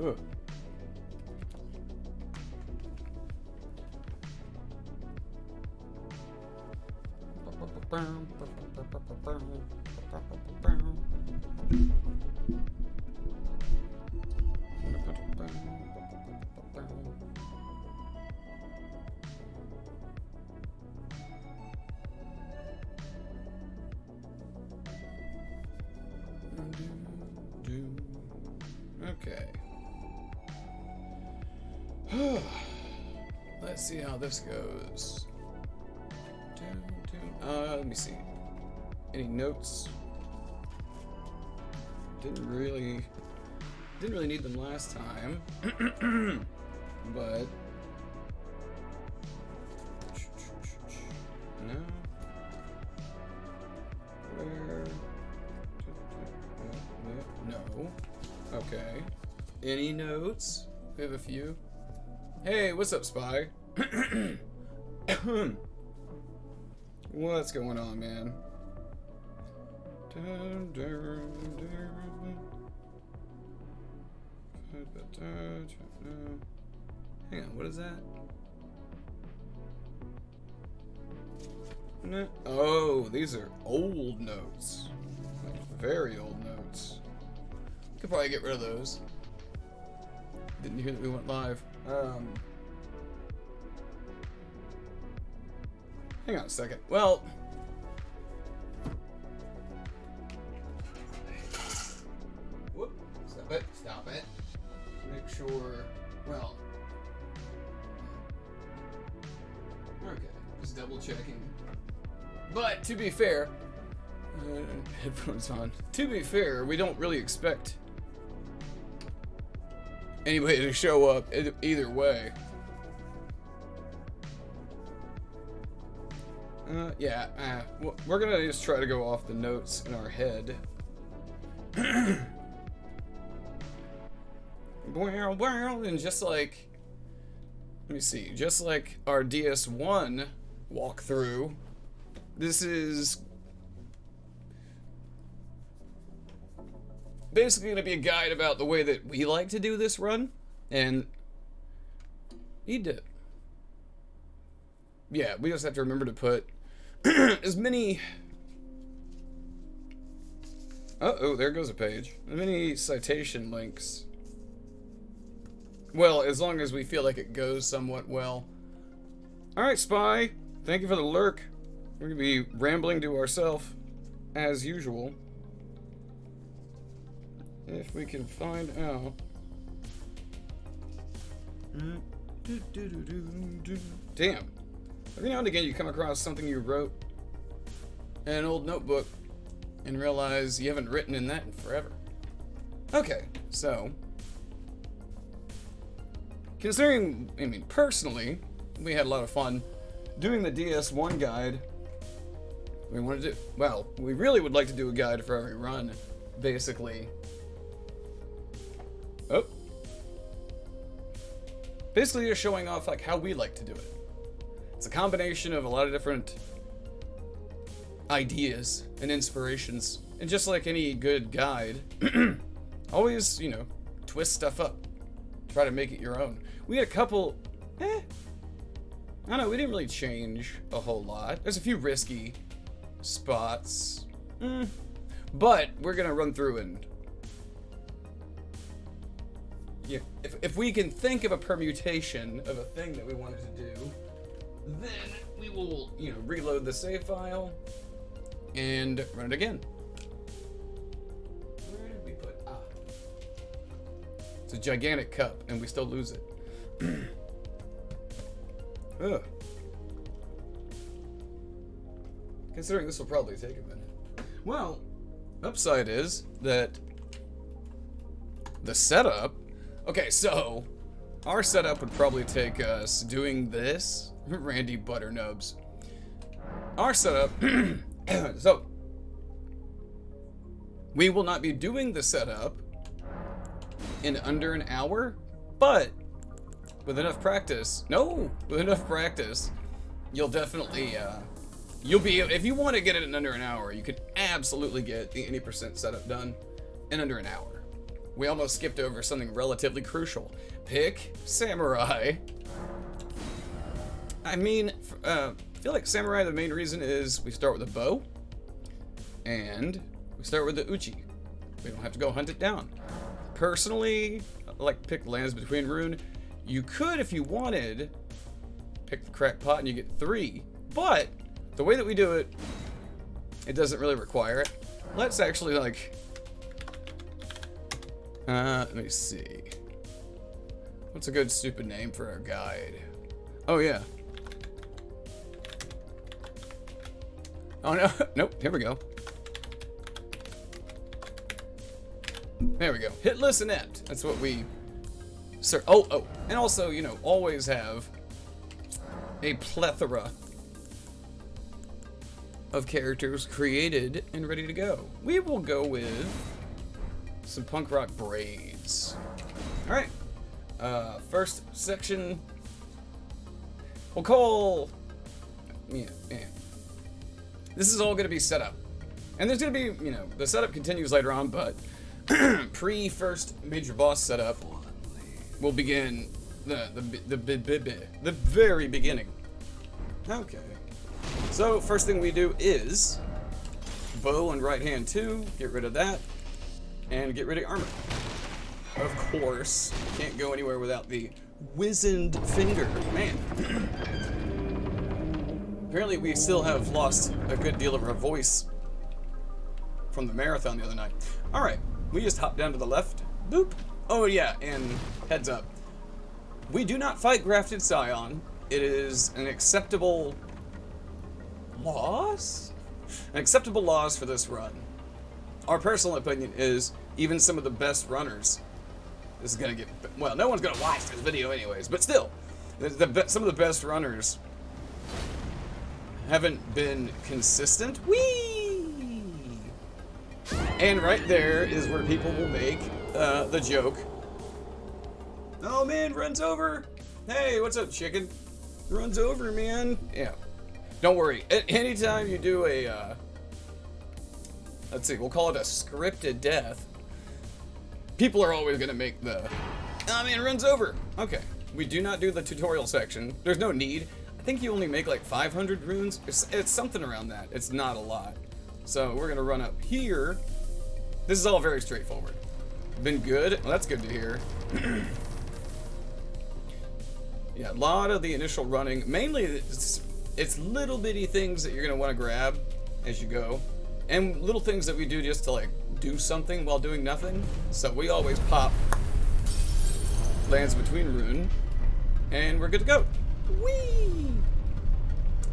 Ugh. Okay. Let's see how this goes. Let me see. Any notes? Didn't really need them last time. But no. Where? No. Okay. Any notes? We have a few. Hey, what's up, Spy? What's going on, man? Hang on, what is that? No. Oh, these are old notes. Like very old notes. Could probably get rid of those. Didn't hear that we went live. Hang on a second. Well, whoop, stop it. Make sure, well, okay, just double checking. But to be fair, headphones on. To be fair, we don't really expect anybody to show up either way. Yeah, we're gonna just try to go off the notes in our head. And just like, let me see, just like our DS1 walkthrough, this is basically gonna be a guide about the way that we like to do this run, and yeah, we just have to remember to put as many. Oh, there goes a page. As many citation links. Well, as long as we feel like it goes somewhat well. Alright, Spy. Thank you for the lurk. We're going to be rambling to ourselves, as usual. If we can find out. Damn. Every now and again you come across something you wrote in an old notebook and realize you haven't written in that in forever. Okay, so considering, I mean, personally, we had a lot of fun doing the DS1 guide. We wanted to do, well, we really would like to do a guide for every run, basically. Oh. Basically just showing off like how we like to do it. It's a combination of a lot of different ideas and inspirations. And just like any good guide, always, you know, twist stuff up. Try to make it your own. We had a couple, I don't know, we didn't really change a whole lot. There's a few risky spots. But we're gonna run through and, yeah, if we can think of a permutation of a thing that we wanted to do, then we will, you know, reload the save file and run it again. Where did we put? It's a gigantic cup, and we still lose it. Ugh. Considering this will probably take a minute. Well, upside is that the setup. Okay, so our setup would probably take us doing this. Randy Butternubs. Our setup. So we will not be doing the setup in under an hour, but with enough practice, with enough practice, you'll definitely, you'll be, if you want to get it in under an hour, you could absolutely get the 80% setup done in under an hour. We almost skipped over something relatively crucial. Pick Samurai. I mean, I feel like Samurai, the main reason is we start with a bow, and we start with the Uchi. We don't have to go hunt it down. Personally, I like to pick lands between rune. You could, if you wanted, pick the crackpot and you get 3, but the way that we do it, it doesn't really require it. Let's actually, like, let me see. What's a good stupid name for our guide? Oh, yeah. Oh, no. Nope. Here we go. There we go. Hit listen end. That's what we... Oh. And also, you know, always have a plethora of characters created and ready to go. We will go with some punk rock braids. Alright. First section, we'll call... Yeah. This is all going to be set up. And there's going to be, you know, the setup continues later on, but pre-first major boss setup, we'll begin the very beginning. Okay. So, first thing we do is bow and right hand 2, get rid of that, and get rid of armor. Of course, can't go anywhere without the wizened finger. Man. Apparently we still have lost a good deal of our voice from the marathon the other night. Alright, we just hop down to the left. Boop. Oh yeah, and heads up. We do not fight Grafted Scion. It is an acceptable loss? An acceptable loss for this run. Our personal opinion is even some of the best runners, this is gonna get, well, no one's gonna watch this video anyways, but still, some of the best runners haven't been consistent. Whee! And right there is where people will make the joke. Oh man, runs over. Hey, what's up, chicken? Runs over, man. Yeah. Don't worry. Anytime you do a, let's see, we'll call it a scripted death, people are always going to make the, oh man, runs over. Okay. We do not do the tutorial section. There's no need. I think you only make like 500 runes. It's something around that. It's not a lot. So we're going to run up here. This is all very straightforward. Been good. Well, that's good to hear. Yeah, a lot of the initial running, mainly it's little bitty things that you're going to want to grab as you go. And little things that we do just to like do something while doing nothing. So we always pop lands between rune and we're good to go. Whee!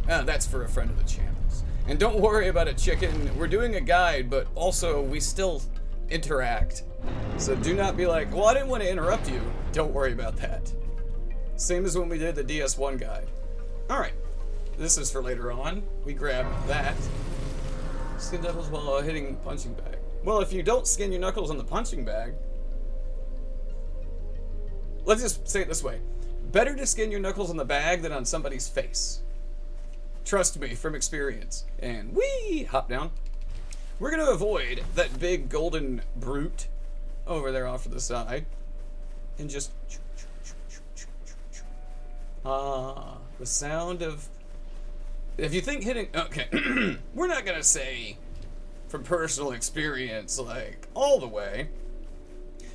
That's for a friend of the channel's. And don't worry about it, chicken. We're doing a guide, but also we still interact. So do not be like, well, I didn't want to interrupt you. Don't worry about that. Same as when we did the DS1 guide. Alright. This is for later on. We grab that. Skin knuckles while hitting punching bag. Well, if you don't skin your knuckles on the punching bag, let's just say it this way. Better to skin your knuckles on the bag than on somebody's face. Trust me, from experience. And whee! Hop down. We're going to avoid that big golden brute over there off to the side. And just... the sound of... If you think hitting... Okay. We're not going to say from personal experience, like, all the way.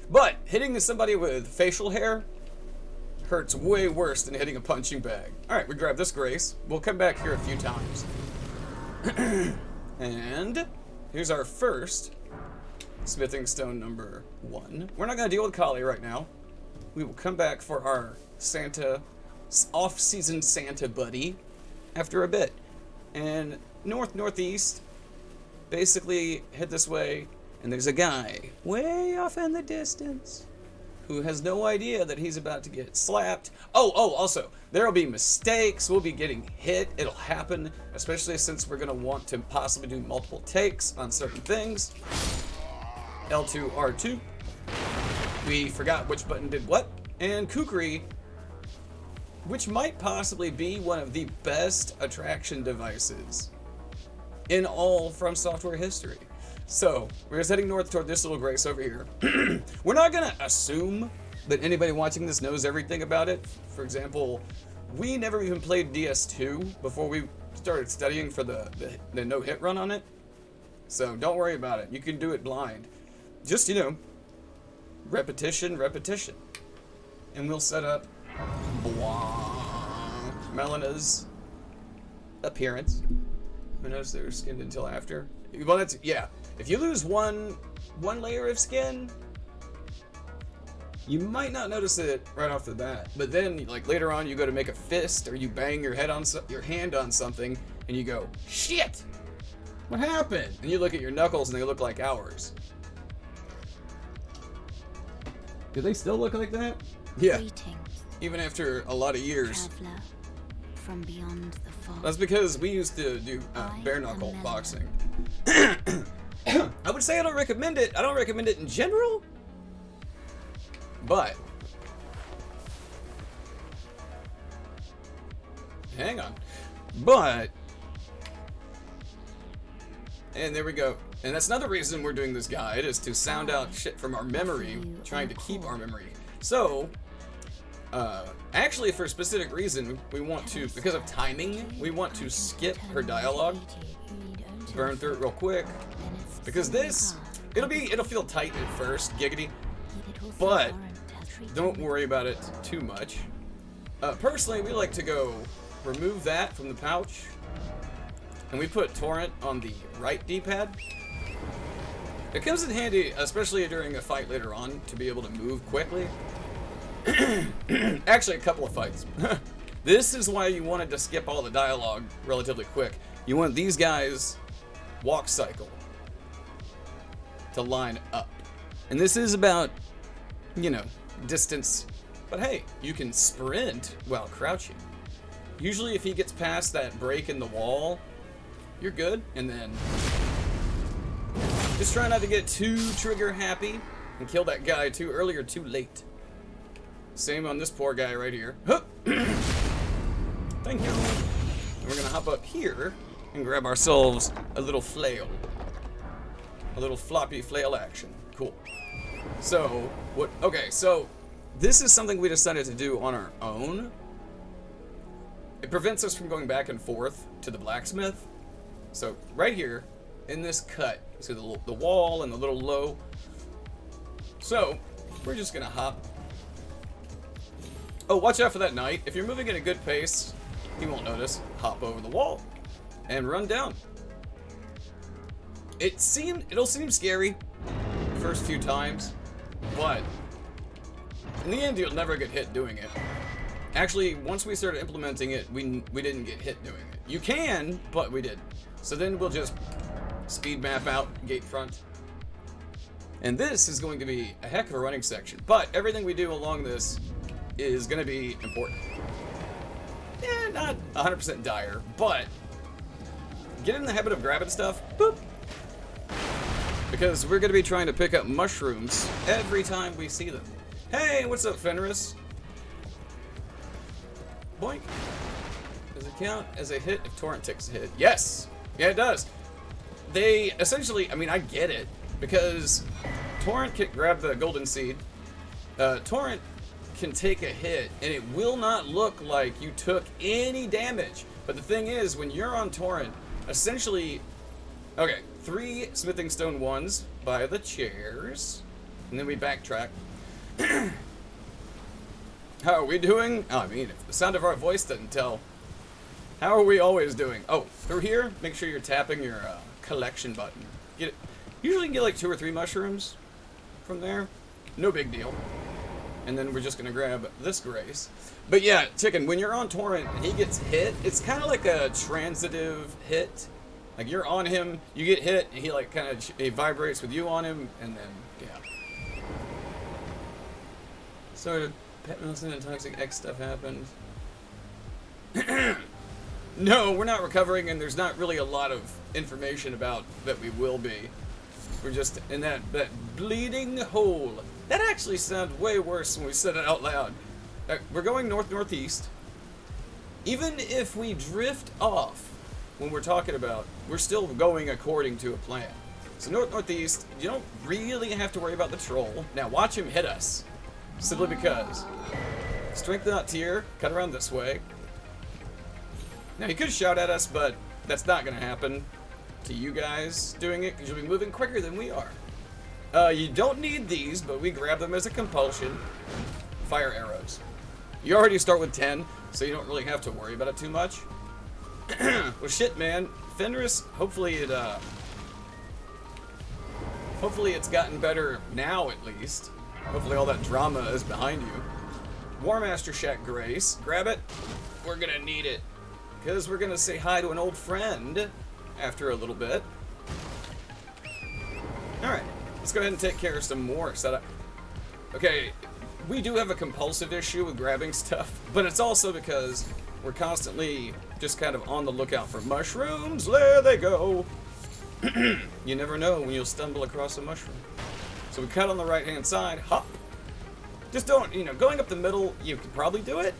But hitting somebody with facial hair hurts way worse than hitting a punching bag. Alright, we grab this grace. We'll come back here a few times. And here's our first smithing stone number 1. We're not going to deal with Kali right now. We will come back for our Santa, off-season Santa buddy after a bit. And northeast, basically head this way, and there's a guy way off in the distance who has no idea that he's about to get slapped. Oh, also, there'll be mistakes. We'll be getting hit. It'll happen, especially since we're going to want to possibly do multiple takes on certain things. L2, R2. We forgot which button did what. And Kukri which might possibly be one of the best attraction devices in all From Software history. So, we're just heading north toward this little grace over here. We're not gonna assume that anybody watching this knows everything about it. For example, we never even played DS2 before we started studying for the no-hit run on it. So, don't worry about it. You can do it blind. Just, you know, repetition. And we'll set up Melina's appearance. Who knows they were skinned until after? Well, that's, yeah. If you lose one layer of skin, you might not notice it right off the bat. But then, like, later on, you go to make a fist, or you bang your hand on something, and you go, shit! What happened? And you look at your knuckles, and they look like ours. Do they still look like that? Yeah. Greetings, even after a lot of years. traveler from beyond the fog. That's because we used to do bare knuckle boxing. I would say I don't recommend it. I don't recommend it in general. But hang on. But and there we go. And that's another reason we're doing this guide, is to sound out shit from our memory, trying to keep our memory. So actually, for a specific reason, we want to, because of timing, we want to skip her dialogue, burn through it real quick, because this, it'll feel tight at first, giggity, but don't worry about it too much. Personally, we like to go remove that from the pouch, and we put torrent on the right D-pad. It comes in handy, especially during a fight later on, to be able to move quickly. Actually, a couple of fights. This is why you wanted to skip all the dialogue relatively quick. You want these guys' walk cycle to line up. And this is about, you know, distance. But hey, you can sprint while crouching. Usually if he gets past that break in the wall, you're good. And then just try not to get too trigger happy and kill that guy too early or too late. Same on this poor guy right here. Thank you. And we're gonna hop up here and grab ourselves a little flail. A little floppy flail action. Cool. So, what? Okay, so this is something we decided to do on our own. It prevents us from going back and forth to the blacksmith. So, right here, in this cut, see the wall and the little low. So, we're just gonna hop. Oh, watch out for that knight. If you're moving at a good pace, he won't notice. Hop over the wall and run down. It'll seem scary the first few times, but in the end, you'll never get hit doing it. Actually, once we started implementing it, we didn't get hit doing it. You can, but we did. So then we'll just speed map out gate front. And this is going to be a heck of a running section, but everything we do along this is going to be important. Yeah, not 100% dire, but get in the habit of grabbing stuff, boop, because we're going to be trying to pick up mushrooms every time we see them. Hey, what's up, Fenris? Boink. Does it count as a hit if Torrent takes a hit? Yes! Yeah, it does. They essentially, I mean, I get it, because Torrent can grab the golden seed. Torrent can take a hit, and it will not look like you took any damage. But the thing is, when you're on Torrent, essentially, okay, 3 smithing stone 1s by the chairs, and then we backtrack. How are we doing? Oh, I mean, if the sound of our voice doesn't tell, how are we always doing? Oh, through here, make sure you're tapping your collection button. Get it. Usually you can get like 2 or 3 mushrooms from there. No big deal. And then we're just gonna grab this grace. But yeah, Chicken, when you're on Torrent and he gets hit, it's kind of like a transitive hit. Like you're on him, you get hit, and he like kind of he vibrates with you on him, and then yeah. So pet medicine and toxic X stuff happened. No, we're not recovering, and there's not really a lot of information about that we will be. We're just in that bleeding hole. That actually sounded way worse when we said it out loud. We're going north-northeast. Even if we drift off when we're talking about, we're still going according to a plan. So north-northeast, you don't really have to worry about the troll. Now watch him hit us. Simply because. Strengthen that tier, cut around this way. Now he could shout at us, but that's not going to happen to you guys doing it, because you'll be moving quicker than we are. You don't need these, but we grab them as a compulsion. Fire arrows. You already start with 10, so you don't really have to worry about it too much. Well, shit, man. Fenris, hopefully it's gotten better now, at least. Hopefully all that drama is behind you. War Master Shack Grace. Grab it. We're gonna need it. Because we're gonna say hi to an old friend after a little bit. Alright. Let's go ahead and take care of some more setup. Okay, we do have a compulsive issue with grabbing stuff, but it's also because we're constantly just kind of on the lookout for mushrooms. There they go. You never know when you'll stumble across a mushroom. So we cut on the right-hand side, hop. Just don't, going up the middle, you could probably do it,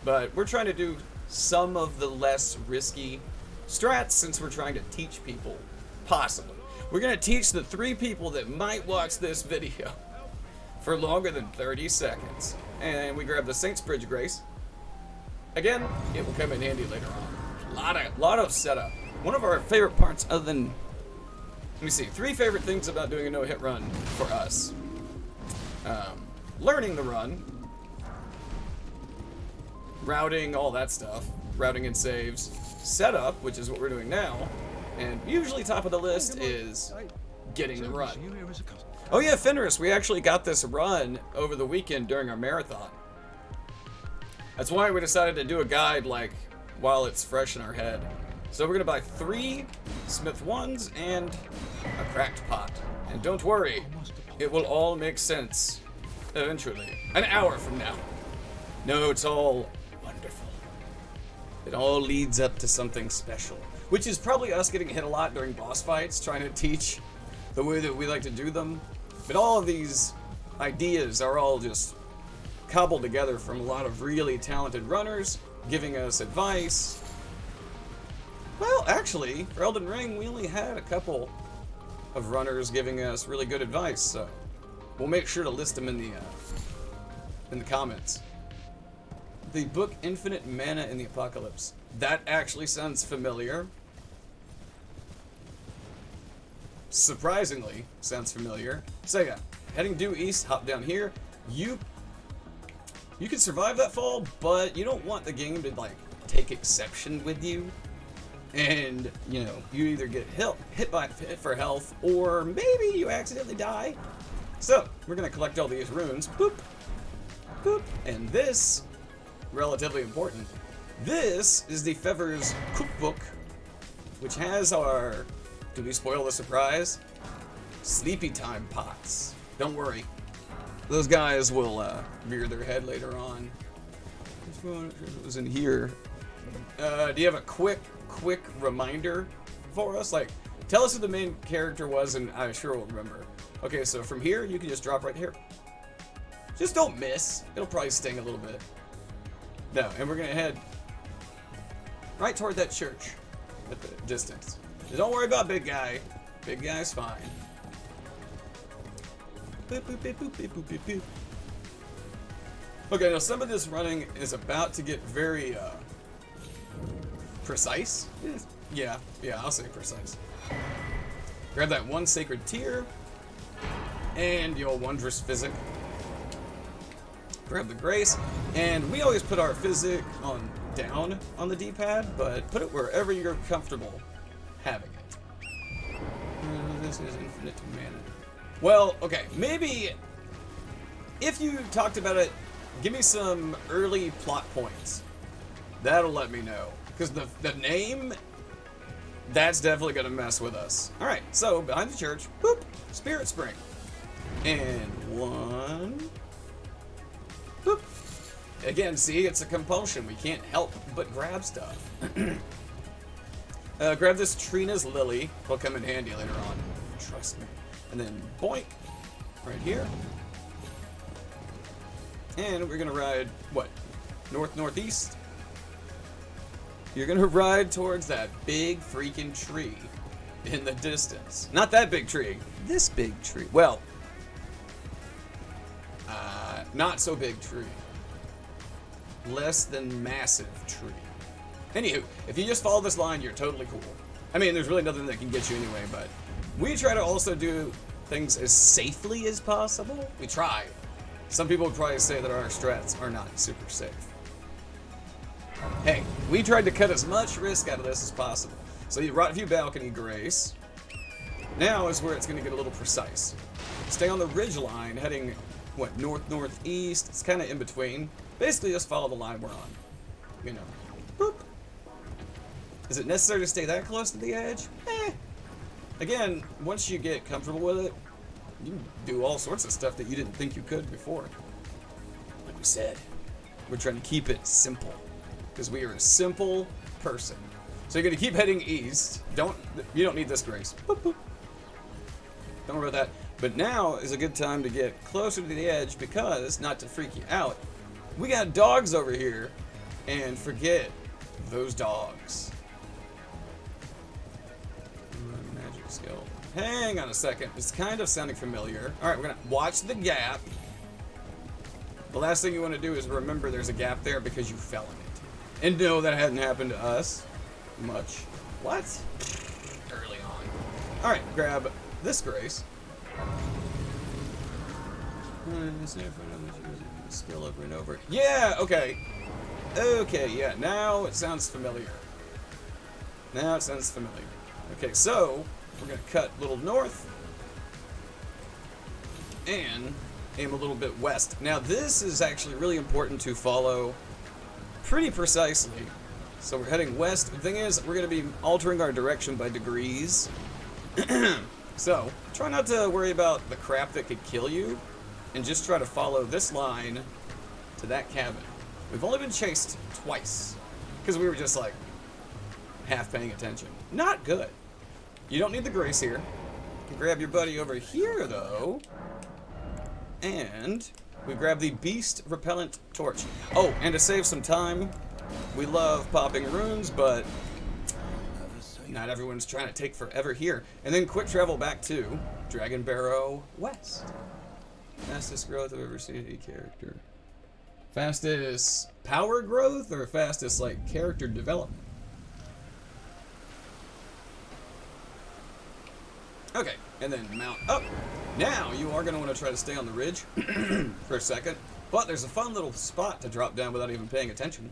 but we're trying to do some of the less risky strats since we're trying to teach people, possibly. We're going to teach the 3 people that might watch this video for longer than 30 seconds. And we grab the Saint's Bridge Grace. Again, it will come in handy later on. Lot of setup. One of our favorite parts other than... Let me see. 3 favorite things about doing a no-hit run for us. Learning the run. Routing, all that stuff. Routing and saves. Setup, which is what we're doing now. And usually top of the list is getting the run. Oh yeah, Fenris, we actually got this run over the weekend during our marathon. That's why we decided to do a guide, like, while it's fresh in our head. So we're gonna buy 3 Smith 1s and a cracked pot. And don't worry, it will all make sense eventually. An hour from now. No, it's all wonderful. It all leads up to something special. Which is probably us getting hit a lot during boss fights, trying to teach the way that we like to do them. But all of these ideas are all just cobbled together from a lot of really talented runners giving us advice. Well, actually, for Elden Ring, we only had a couple of runners giving us really good advice, so we'll make sure to list them in the comments. The book Infinite Mana in the Apocalypse. That actually sounds familiar. Surprisingly, sounds familiar. So yeah, heading due east, hop down here. You can survive that fall, but you don't want the game to like take exception with you. And you either get hit for health, or maybe you accidentally die. So we're gonna collect all these runes. Boop, boop, and this, relatively important. This is the Fever's cookbook, which has our, do we spoil the surprise? Sleepy time pots. Don't worry. Those guys will rear their head later on. It was in here. Do you have a quick reminder for us? Like, tell us who the main character was and I sure will remember. Okay, so from here, you can just drop right here. Just don't miss. It'll probably sting a little bit. No, and we're gonna head right toward that church at the distance. Don't worry about big guy. Big guy's fine. Boop, boop, boop, boop, boop, boop, boop. Okay, now some of this running is about to get very precise. Yeah, I'll say precise. Grab that 1 sacred tear and the old wondrous physic. Grab the grace, and we always put our physic on down on the D-pad, but put it wherever you're comfortable having it. This is infinite mana. Well, okay, maybe if you talked about it, give me some early plot points. That'll let me know, because the name, that's definitely gonna mess with us. All right, so behind the church, boop, Spirit Spring, and 1. Boop. Again, see, it's a compulsion. We can't help but grab stuff. Grab this Trina's Lily. It'll come in handy later on. Trust me. And then boink, right here. And we're gonna ride, what, northeast? You're gonna ride towards that big freaking tree in the distance. Not that big tree. This big tree. Well, not so big tree. Less than massive tree. Anywho, if you just follow this line, you're totally cool. I mean, there's really nothing that can get you anyway, but we try to also do things as safely as possible. We try. Some people would probably say that our strats are not super safe. Hey, we tried to cut as much risk out of this as possible. So you brought a few balcony grace. Now is where it's going to get a little precise. Stay on the ridge line, heading, what, north-northeast? It's kind of in between. Basically, just follow the line we're on. You know. Boop. Is it necessary to stay that close to the edge? Again, once you get comfortable with it, you can do all sorts of stuff that you didn't think you could before. Like we said, we're trying to keep it simple. Because we are a simple person. So you're going to keep heading east. You don't need this grace. Boop, boop. Don't worry about that. But now is a good time to get closer to the edge because, not to freak you out, we got dogs over here. And forget those dogs. Magic skill. Hang on a second. It's kind of sounding familiar. Alright, we're going to watch the gap. The last thing you want to do is remember there's a gap there because you fell in it. And no, that hadn't happened to us. Much. What? Early on. Alright, grab this grace. Skill over and over. Yeah, okay. Okay, yeah, now it sounds familiar. Now it sounds familiar. Okay, so we're going to cut a little north and aim a little bit west. Now this is actually really important to follow pretty precisely. So we're heading west. The thing is, we're going to be altering our direction by degrees. So try not to worry about the crap that could kill you and just try to follow this line to that cabin. We've only been chased twice because we were just like half paying attention. Not good. You don't need the grace here. You can grab your buddy over here though. And we grab the beast repellent torch. Oh, and to save some time, we love popping runes, but not everyone's trying to take forever here. And then quick travel back to Dragon Barrow West. Fastest growth I've ever seen any character. Fastest power growth or fastest like character development? Okay, and then mount up. Now you are going to want to try to stay on the ridge for a second. But there's a fun little spot to drop down without even paying attention.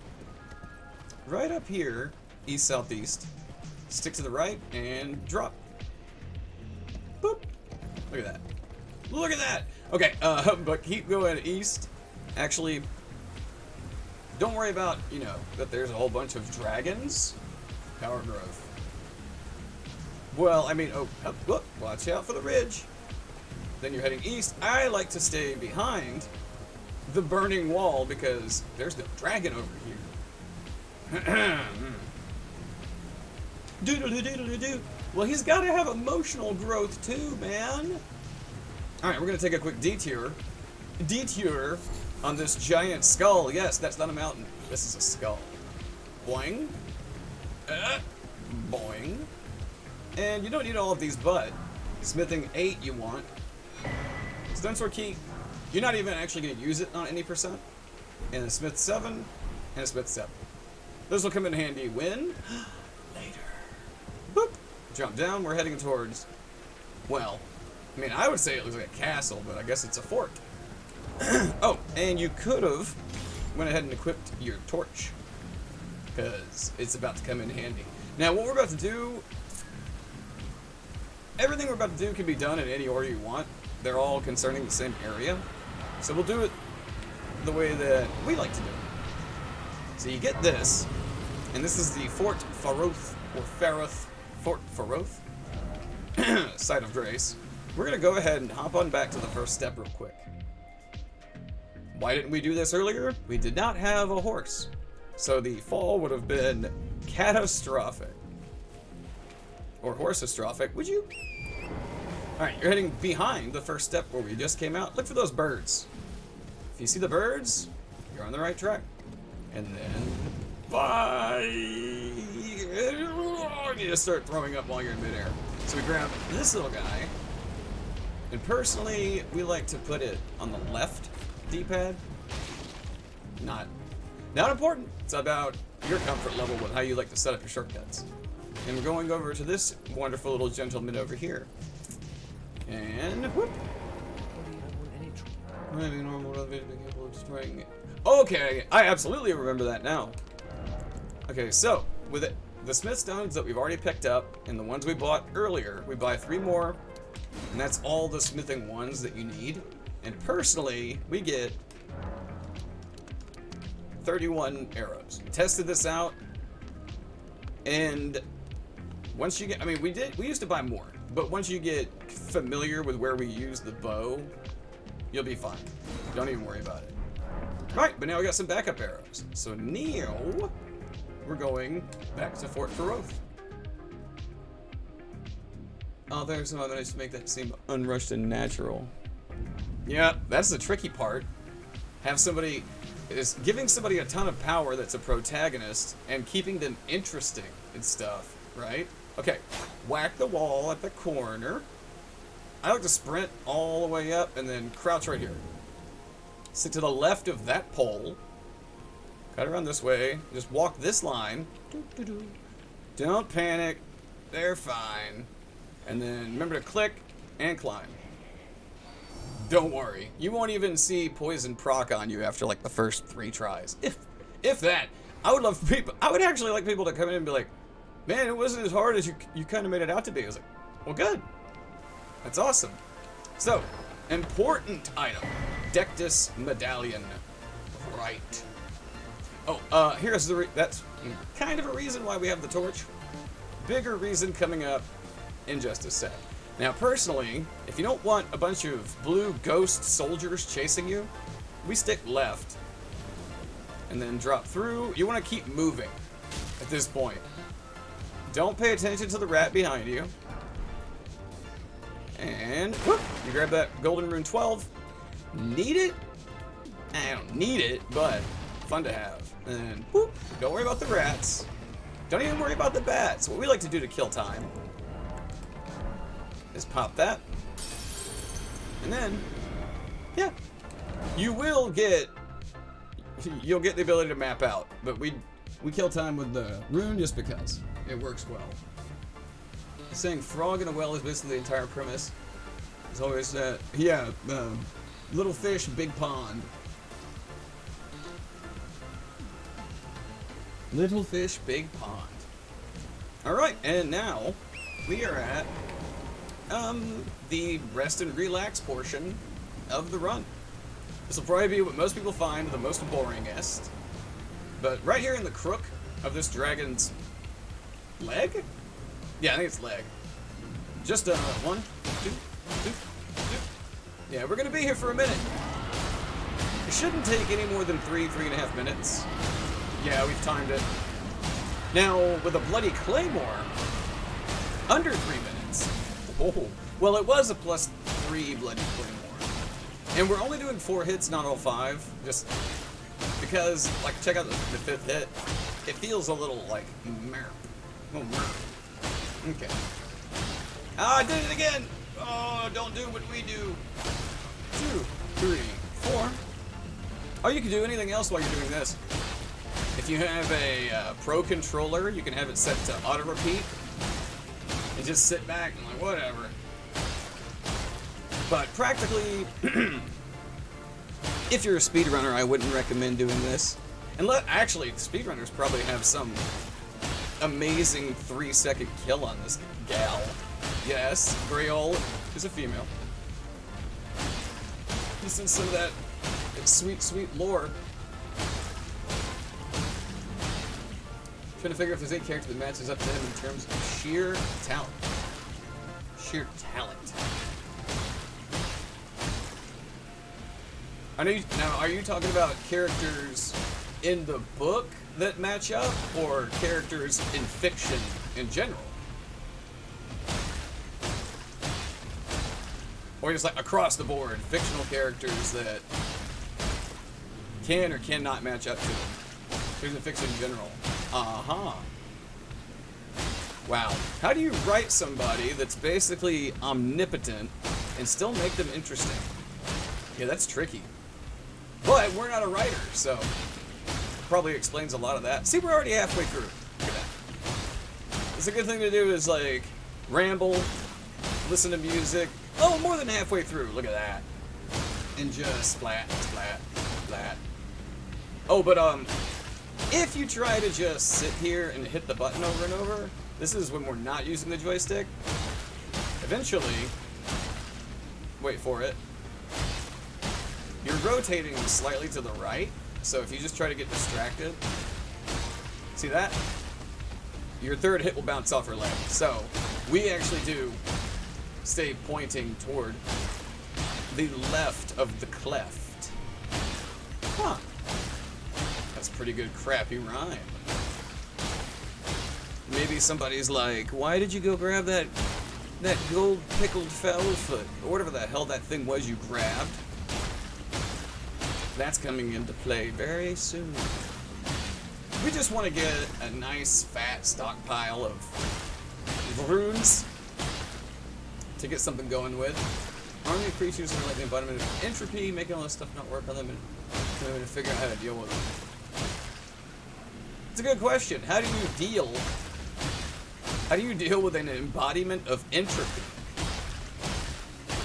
Right up here, east-southeast. Stick to the right and drop. Boop. Look at that. Look at that! Okay, but keep going east. Actually, don't worry about, you know, that there's a whole bunch of dragons. Power growth. Well, I mean, oh, look, watch out for the ridge. Then you're heading east. I like to stay behind the burning wall because there's no dragon over here. Doodle-doo-doodle-doo. Well, he's got to have emotional growth too, man. Alright, we're going to take a quick detour on this giant skull. Yes, that's not a mountain. This is a skull. Boing. Boing. And you don't need all of these, but smithing 8 you want. Stone sword key. You're not even actually going to use it on any percent. And a smith 7 and a smith 7. Those will come in handy when? Later. Boop. Jump down. We're heading towards, well, I mean, I would say it looks like a castle, but I guess it's a fort. Oh, and you could have went ahead and equipped your torch because it's about to come in handy. Now, what we're about to do, everything we're about to do can be done in any order you want. They're all concerning the same area. So we'll do it the way that we like to do it. So you get this, and this is the Fort Faroth, or Faroth, Fort Faroth, Site of Grace. We're going to go ahead and hop on back to the first step real quick. Why didn't we do this earlier? We did not have a horse. So the fall would have been catastrophic. Or horsestrophic, would you? Alright, you're heading behind the first step where we just came out. Look for those birds. If you see the birds, you're on the right track. And then Bye! You just start throwing up while you're in midair. So we grab this little guy. And personally, we like to put it on the left D-pad. Not important. It's about your comfort level with how you like to set up your shortcuts. And we're going over to this wonderful little gentleman over here. And whoop. Maybe normal elevator being able to destroying it. Okay, I absolutely remember that now. Okay, so with it, the smith stones that we've already picked up and the ones we bought earlier, we buy 3 more, and that's all the smithing ones that you need. And personally, we get 31 arrows. We tested this out, and once you get, I mean, we used to buy more, but once you get familiar with where we use the bow, you'll be fine. Don't even worry about it. Right, but now we got some backup arrows. So now we're going back to Fort Feroth. Oh, there's some evidence to make that seem unrushed and natural. Yeah, that's the tricky part. Giving somebody a ton of power that's a protagonist and keeping them interesting and stuff, right? Okay, whack the wall at the corner. I like to sprint all the way up and then crouch right here. Sit to the left of that pole. Cut around this way. Just walk this line. Don't panic. They're fine. And then remember to click and climb. Don't worry. You won't even see poison proc on you after like the first 3 tries. If that. I would actually like people to come in and be like, man, it wasn't as hard as you kind of made it out to be. I was like, well, good. That's awesome. So, important item. Dectus Medallion. Right. Oh, here's that's kind of a reason why we have the torch. Bigger reason coming up in just a sec. Now, personally, if you don't want a bunch of blue ghost soldiers chasing you, we stick left and then drop through. You want to keep moving at this point. Don't pay attention to the rat behind you. And whoop, you grab that golden rune 12. Need it? I don't need it, but fun to have. And whoop, don't worry about the rats. Don't even worry about the bats. What we like to do to kill time is pop that. And then, yeah, you'll get the ability to map out. But we kill time with the rune just because it works well. Saying frog in a well is basically the entire premise. It's always that, little fish, big pond. Little fish, big pond. Alright, and now we are at the rest and relax portion of the run. This will probably be what most people find the most boringest. But right here in the crook of this dragon's leg? Yeah, I think it's leg. Just 1, 2, 2, 2. Yeah, we're gonna be here for a minute. It shouldn't take any more than 3.5 minutes. Yeah, we've timed it. Now, with a bloody claymore, under 3 minutes. Oh, well, it was a +3 bloody claymore. And we're only doing 4 hits, not all 5. Just because, like, check out the 5th hit. It feels a little like, merp. Oh, merp. Okay. Ah, I did it again! Oh, don't do what we do. 2, 3, 4. Oh, you can do anything else while you're doing this. If you have a pro controller, you can have it set to auto repeat. And just sit back and like, whatever. But practically, if you're a speedrunner, I wouldn't recommend doing this. And actually, speedrunners probably have some amazing 3-second kill on this gal. Yes, Grail is a female. This is some of that sweet, sweet lore. Trying to figure if there's any character that matches up to him in terms of sheer talent. Sheer talent. I know now, are you talking about characters in the book that match up, or characters in fiction in general? Or just like across the board, fictional characters that can or cannot match up to them? Here's a fix in general. Uh-huh. Wow. How do you write somebody that's basically omnipotent and still make them interesting? Yeah, that's tricky. But we're not a writer, so probably explains a lot of that. See, we're already halfway through. Look at that. It's a good thing to do is, like, ramble, listen to music. Oh, more than halfway through. Look at that. And just splat, splat, splat. Oh, but, if you try to just sit here and hit the button over and over, this is when we're not using the joystick. Eventually, wait for it, you're rotating slightly to the right, so if you just try to get distracted, see that? Your third hit will bounce off her leg. So, we actually do stay pointing toward the left of the cleft. Huh. That's pretty good crappy rhyme. Maybe somebody's like, why did you go grab that gold pickled fowl foot? Or whatever the hell that thing was you grabbed. That's coming into play very soon. We just want to get a nice fat stockpile of runes to get something going with. Army of creatures are like the embodiment of entropy, making all this stuff not work on them and to figure out how to deal with them. It's a good question. How do you deal with an embodiment of entropy?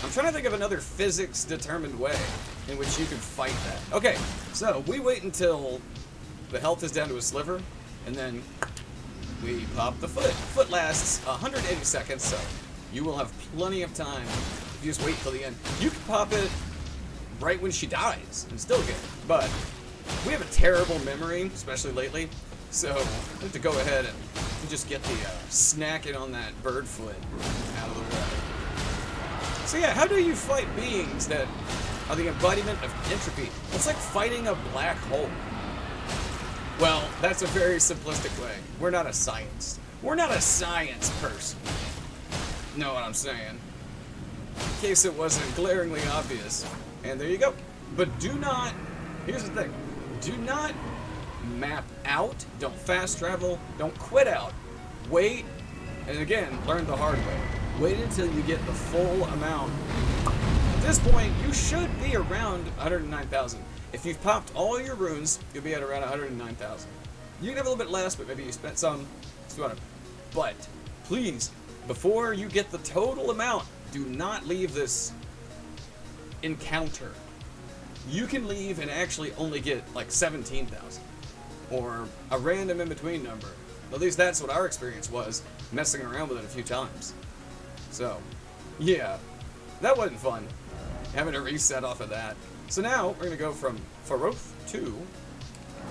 I'm trying to think of another physics-determined way in which you can fight that. Okay, so we wait until the health is down to a sliver, and then we pop the foot. Foot lasts 180 seconds, so you will have plenty of time if you just wait till the end. You can pop it right when she dies and still get it, but we have a terrible memory, especially lately, so we have to go ahead and just get the snacking on that bird foot out of the way. So yeah, how do you fight beings that are the embodiment of entropy? It's like fighting a black hole. Well, that's a very simplistic way. We're not a science. We're not a science person. Know what I'm saying? In case it wasn't glaringly obvious. And there you go. But do not, here's the thing, do not map out, don't fast travel, don't quit out. Wait, and again, learn the hard way. Wait until you get the full amount. At this point, you should be around 109,000. If you've popped all your runes, you'll be at around 109,000. You can have a little bit less, but maybe you spent some. But please, before you get the total amount, do not leave this encounter. You can leave and actually only get like 17,000 or a random in-between number. At least that's what our experience was, messing around with it a few times. So, yeah, that wasn't fun, having to reset off of that. So now, we're going to go from Faroth to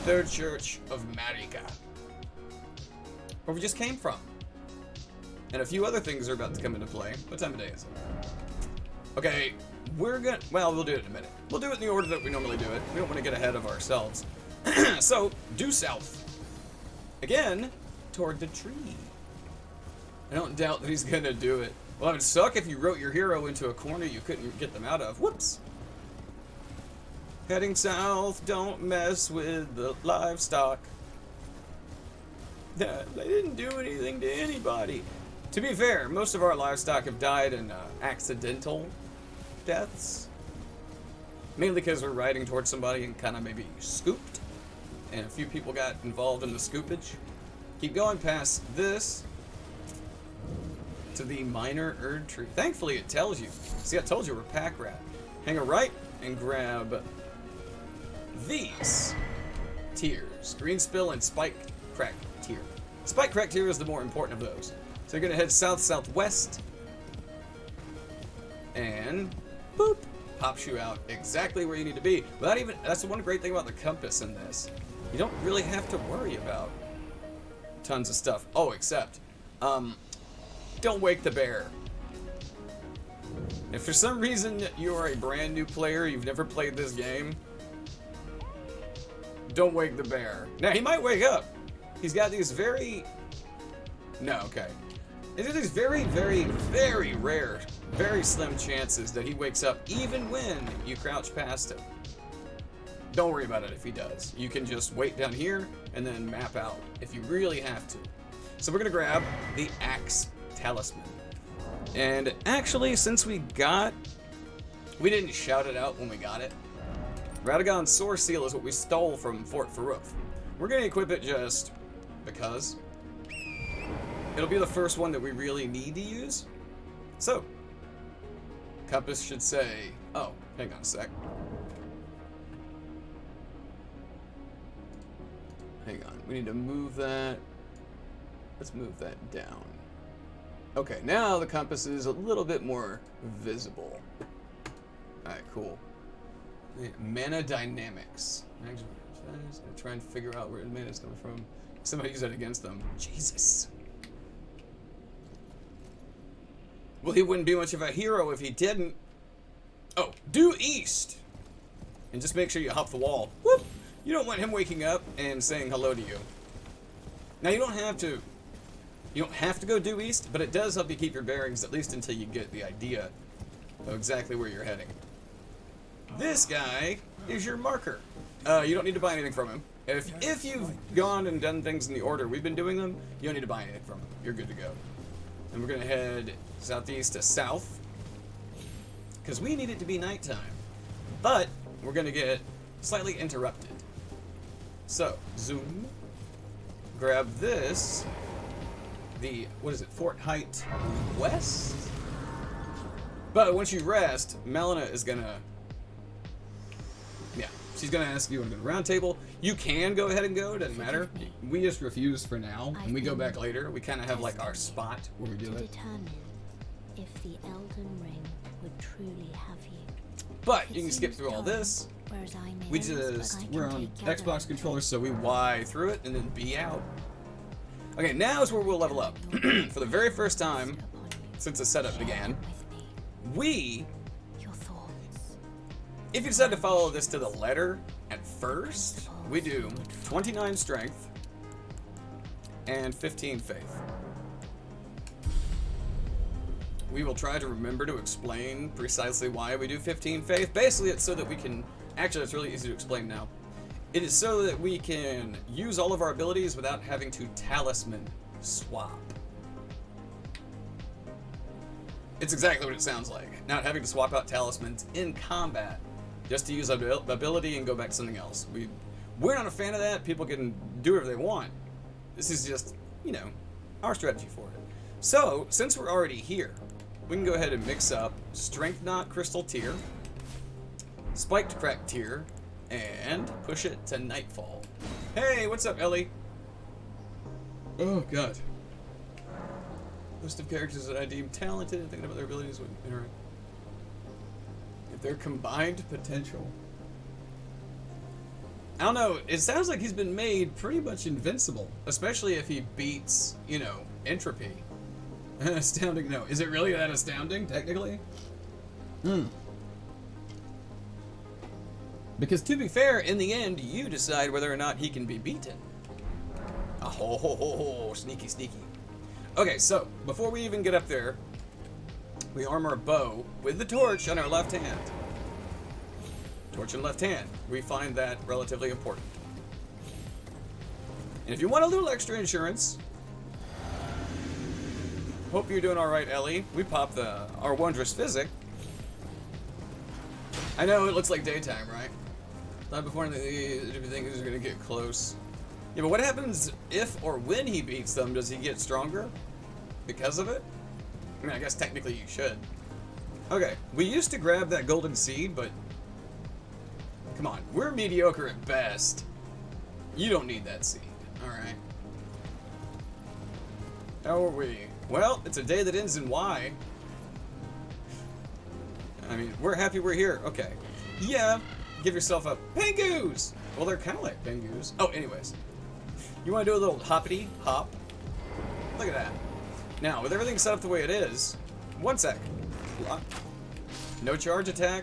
Third Church of Margit, where we just came from. And a few other things are about to come into play. What time of day is it? Okay, we'll do it in a minute. We'll do it in the order that we normally do it. We don't want to get ahead of ourselves. So, due south. Again, toward the tree. I don't doubt that he's going to do it. Well, it would suck if you wrote your hero into a corner you couldn't get them out of. Whoops. Heading south, don't mess with the livestock. They didn't do anything to anybody. To be fair, most of our livestock have died in accidental deaths. Mainly because we're riding towards somebody and kind of maybe scooped. And a few people got involved in the scoopage. Keep going past this to the minor Erd tree. Thankfully, it tells you. See, I told you we're pack rat. Hang a right and grab these tiers. Green Spill and Spike Crack tier. Spike Crack tier is the more important of those. So you're going to head south-southwest. And boop. Pops you out exactly where you need to be. Without even, that's the one great thing about the compass in this. You don't really have to worry about tons of stuff. Oh, except, don't wake the bear. If for some reason you are a brand new player, you've never played this game, don't wake the bear. Now, he might wake up. He's got these very... No, okay. There's these very, very, very rare, very slim chances that he wakes up even when you crouch past him. don't worry about it if he does. You can just wait down here and then map out if you really have to. So we're gonna grab the Axe Talisman. And actually, since we didn't shout it out when we got it. Radagon's Sword Seal is what we stole from Fort Faruf. We're gonna equip it just because. It'll be the first one that we really need to use. So, compass should say, oh, hang on a sec. Hang on, we need to move that. Let's move that down. Okay, now the compass is a little bit more visible. Alright, cool. Mana dynamics. I'm gonna try and figure out where the mana is coming from. Somebody use that against them. Jesus. Well, he wouldn't be much of a hero if he didn't. Oh, due east. And just make sure you hop the wall. Whoop! You don't want him waking up and saying hello to you. Now, you don't have to go due east, but it does help you keep your bearings, at least until you get the idea of exactly where you're heading. This guy is your marker. You don't need to buy anything from him. If you've gone and done things in the order we've been doing them, you don't need to buy anything from him. You're good to go. And we're going to head southeast to south, because we need it to be nighttime. But we're going to get slightly interrupted. So, zoom. Grab this. What is it? Fort Height West? But once you rest, Melina is going to... Yeah, she's going to ask you on the round table. You can go ahead and go, doesn't matter. We just refuse for now, and we go back later. We kind of have like our spot where we do it. Determine if the Elden Ring would truly have you. But you can skip through all this. We're on Xbox controllers, so we Y through it and then B out. Okay, now is where we'll level up. For the very first time since the setup began, if you decide to follow this to the letter at first, we do 29 strength and 15 faith. We will try to remember to explain precisely why we do 15 faith. Basically, it's so that we can... Actually, it's really easy to explain now. It is so that we can use all of our abilities without having to talisman swap. It's exactly what it sounds like. Not having to swap out talismans in combat just to use ability and go back to something else. We're not a fan of that. People can do whatever they want. This is just, you know, our strategy for it. So, since we're already here, we can go ahead and mix up Strength Knot Crystal Tier, Spiked Crack Tier, and push it to Nightfall. Hey, what's up, Ellie? Oh, God. List of characters that I deem talented and thinking about their abilities would interact. If they're combined potential. I don't know, it sounds like he's been made pretty much invincible, especially if he beats, you know, Entropy. Astounding, no. Is it really that astounding, technically? Because to be fair, in the end, you decide whether or not he can be beaten. Oh, sneaky, sneaky. Okay, so, before we even get up there, we arm our bow with the torch on our left hand. Torch in left hand. We find that relatively important. And if you want a little extra insurance... Hope you're doing alright, Ellie. We popped our Wondrous Physic. I know it looks like daytime, right? Not before everything is going to get close. Yeah, but what happens if or when he beats them? Does he get stronger because of it? I mean, I guess technically you should. Okay, we used to grab that golden seed, but... Come on, we're mediocre at best. You don't need that seed, alright? How are we? Well, it's a day that ends in Y. I mean, we're happy we're here. Okay. Yeah, give yourself a Pengoos! Well, they're kind of like Pengoos. Oh, anyways. You want to do a little hoppity hop? Look at that. Now, with everything set up the way it is, one sec. No charge attack.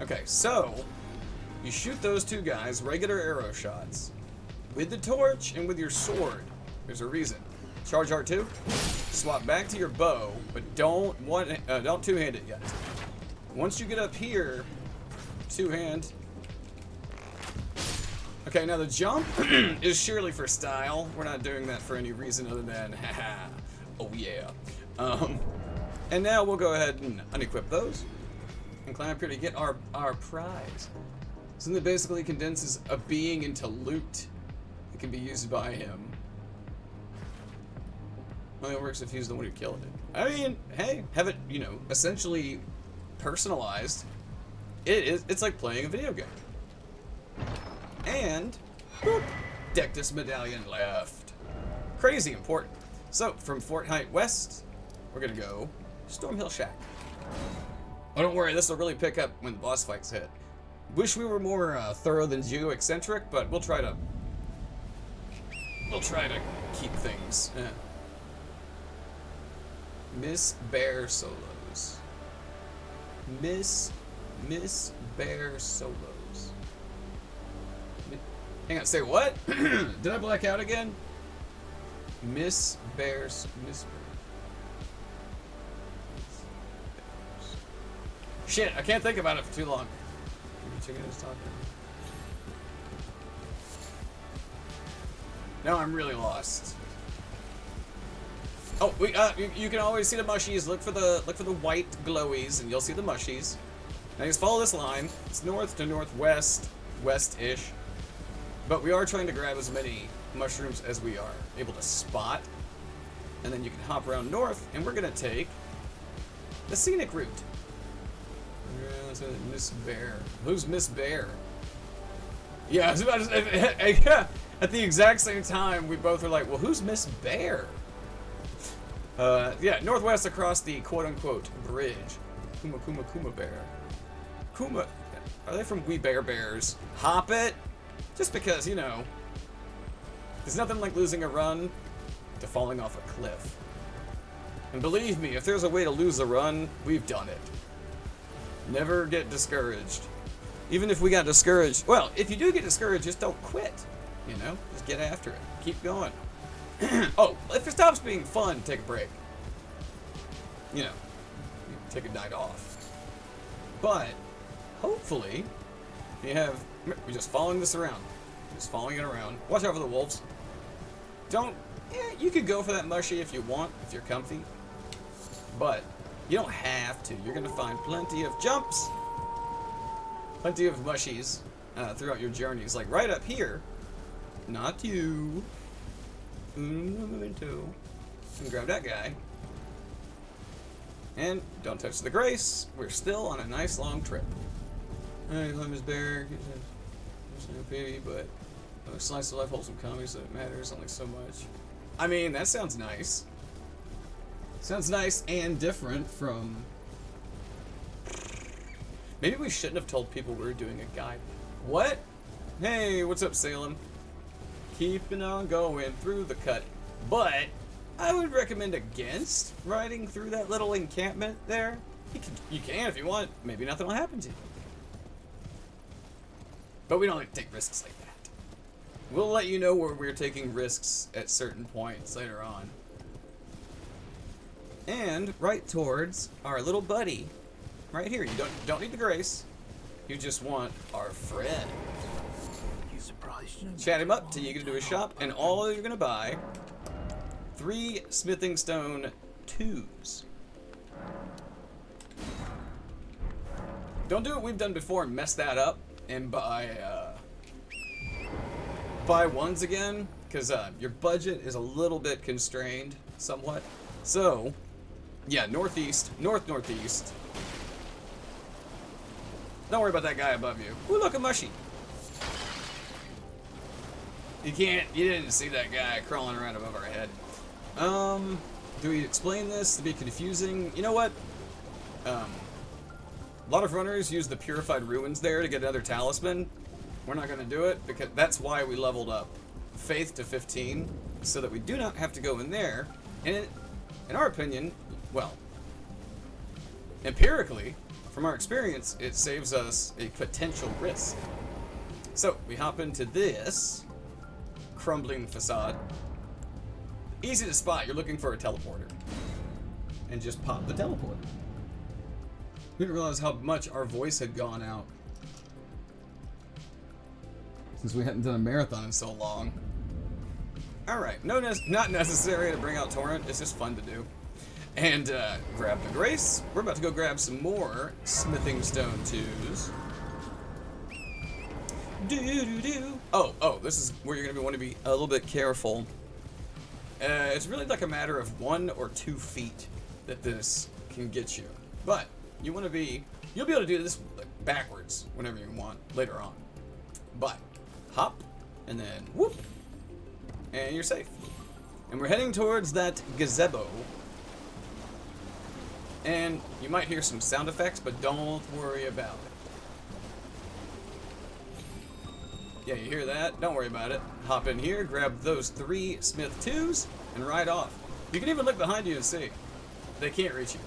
Okay, so you shoot those two guys, regular arrow shots, with the torch and with your sword. There's a reason. Charge R2, swap back to your bow, but don't two-hand it yet. Once you get up here, two-hand. Okay, now the jump is surely for style. We're not doing that for any reason other than, haha, oh yeah. And now we'll go ahead and unequip those and climb up here to get our prize. Something that basically condenses a being into loot that can be used by him. Only works if he's the one who killed it. I mean, hey, have it, you know, essentially personalized. It's like playing a video game. And, boop, Dectus Medallion left. Crazy important. So, from Fort Height West, we're gonna go Stormhill Shack. Oh, don't worry, this will really pick up when the boss fights hit. Wish we were more thorough than geo-eccentric, but we'll try to keep things. Miss Bear Solos. Miss Bear Solos. Hang on, say what? Did I black out again? Miss Bears. Shit, I can't think about it for too long. Now I'm really lost. Oh, you can always see the mushies. Look for the white glowies, and you'll see the mushies. Now just follow this line. It's north to northwest, west-ish. But we are trying to grab as many mushrooms as we are able to spot. And then you can hop around north, and we're gonna take the scenic route. Miss Bear. Who's Miss Bear? Yeah, I was about to say, at the exact same time, we both were like, well, who's Miss Bear? Yeah, northwest across the quote-unquote bridge. Kuma Bear. Kuma, are they from We Bear Bears? Hop it? Just because, you know, there's nothing like losing a run to falling off a cliff. And believe me, if there's a way to lose a run, we've done it. Never get discouraged. Even if we got discouraged, well, if you do get discouraged, just don't quit. You know, just get after it. Keep going. Oh, if it stops being fun, take a break. You know, take a night off. But hopefully, we're just following this around. Just following it around. Watch out for the wolves. You could go for that mushy if you want, if you're comfy. But you don't have to. You're gonna find plenty of jumps, plenty of mushies throughout your journeys. Like right up here. Not you. Un momento. And grab that guy. And don't touch the grace. We're still on a nice long trip. Alright, let Miss Bear. There's no pity, but a slice of life wholesome comedy, so it matters only so much. I mean, that sounds nice. Sounds nice and different from... Maybe we shouldn't have told people we were doing a guide. What? Hey, what's up, Salem? Keeping on going through the cut. But I would recommend against riding through that little encampment there. You can if you want. Maybe nothing will happen to you. But we don't like to take risks like that. We'll let you know where we're taking risks at certain points later on. And right towards our little buddy. Right here. You don't need the grace. You just want our friend. Chat him up till you get to his shop, and all you're gonna buy 3 smithing stone 2s. Don't do what we've done before and mess that up and buy 1s again, because your budget is a little bit constrained somewhat. So yeah, northeast, northeast. Don't worry about that guy above you. Ooh, look, a mushy. You didn't see that guy crawling around above our head. Do we explain this to be confusing? You know what? A lot of runners use the Purified Ruins there to get another talisman. We're not going to do it, because that's why we leveled up Faith to 15, so that we do not have to go in there. And in our opinion, well, empirically, from our experience, it saves us a potential risk. So, we hop into this crumbling facade. Easy to spot. You're looking for a teleporter. And just pop the teleporter. We didn't realize how much our voice had gone out. since we hadn't done a marathon in so long. Alright, not necessary to bring out Torrent, it's just fun to do. And grab the Grace. We're about to go grab some more Smithing Stone 2s. Oh, this is where you're going to want to be a little bit careful. It's really like a matter of 1 or 2 feet that this can get you. But you want to be, you'll be able to do this like backwards whenever you want later on. But hop, and then whoop, and you're safe. And we're heading towards that gazebo. And you might hear some sound effects, but don't worry about it. Yeah, you hear that? Don't worry about it. Hop in here, grab those 3 Smith 2s, and ride off. You can even look behind you and see. They can't reach you.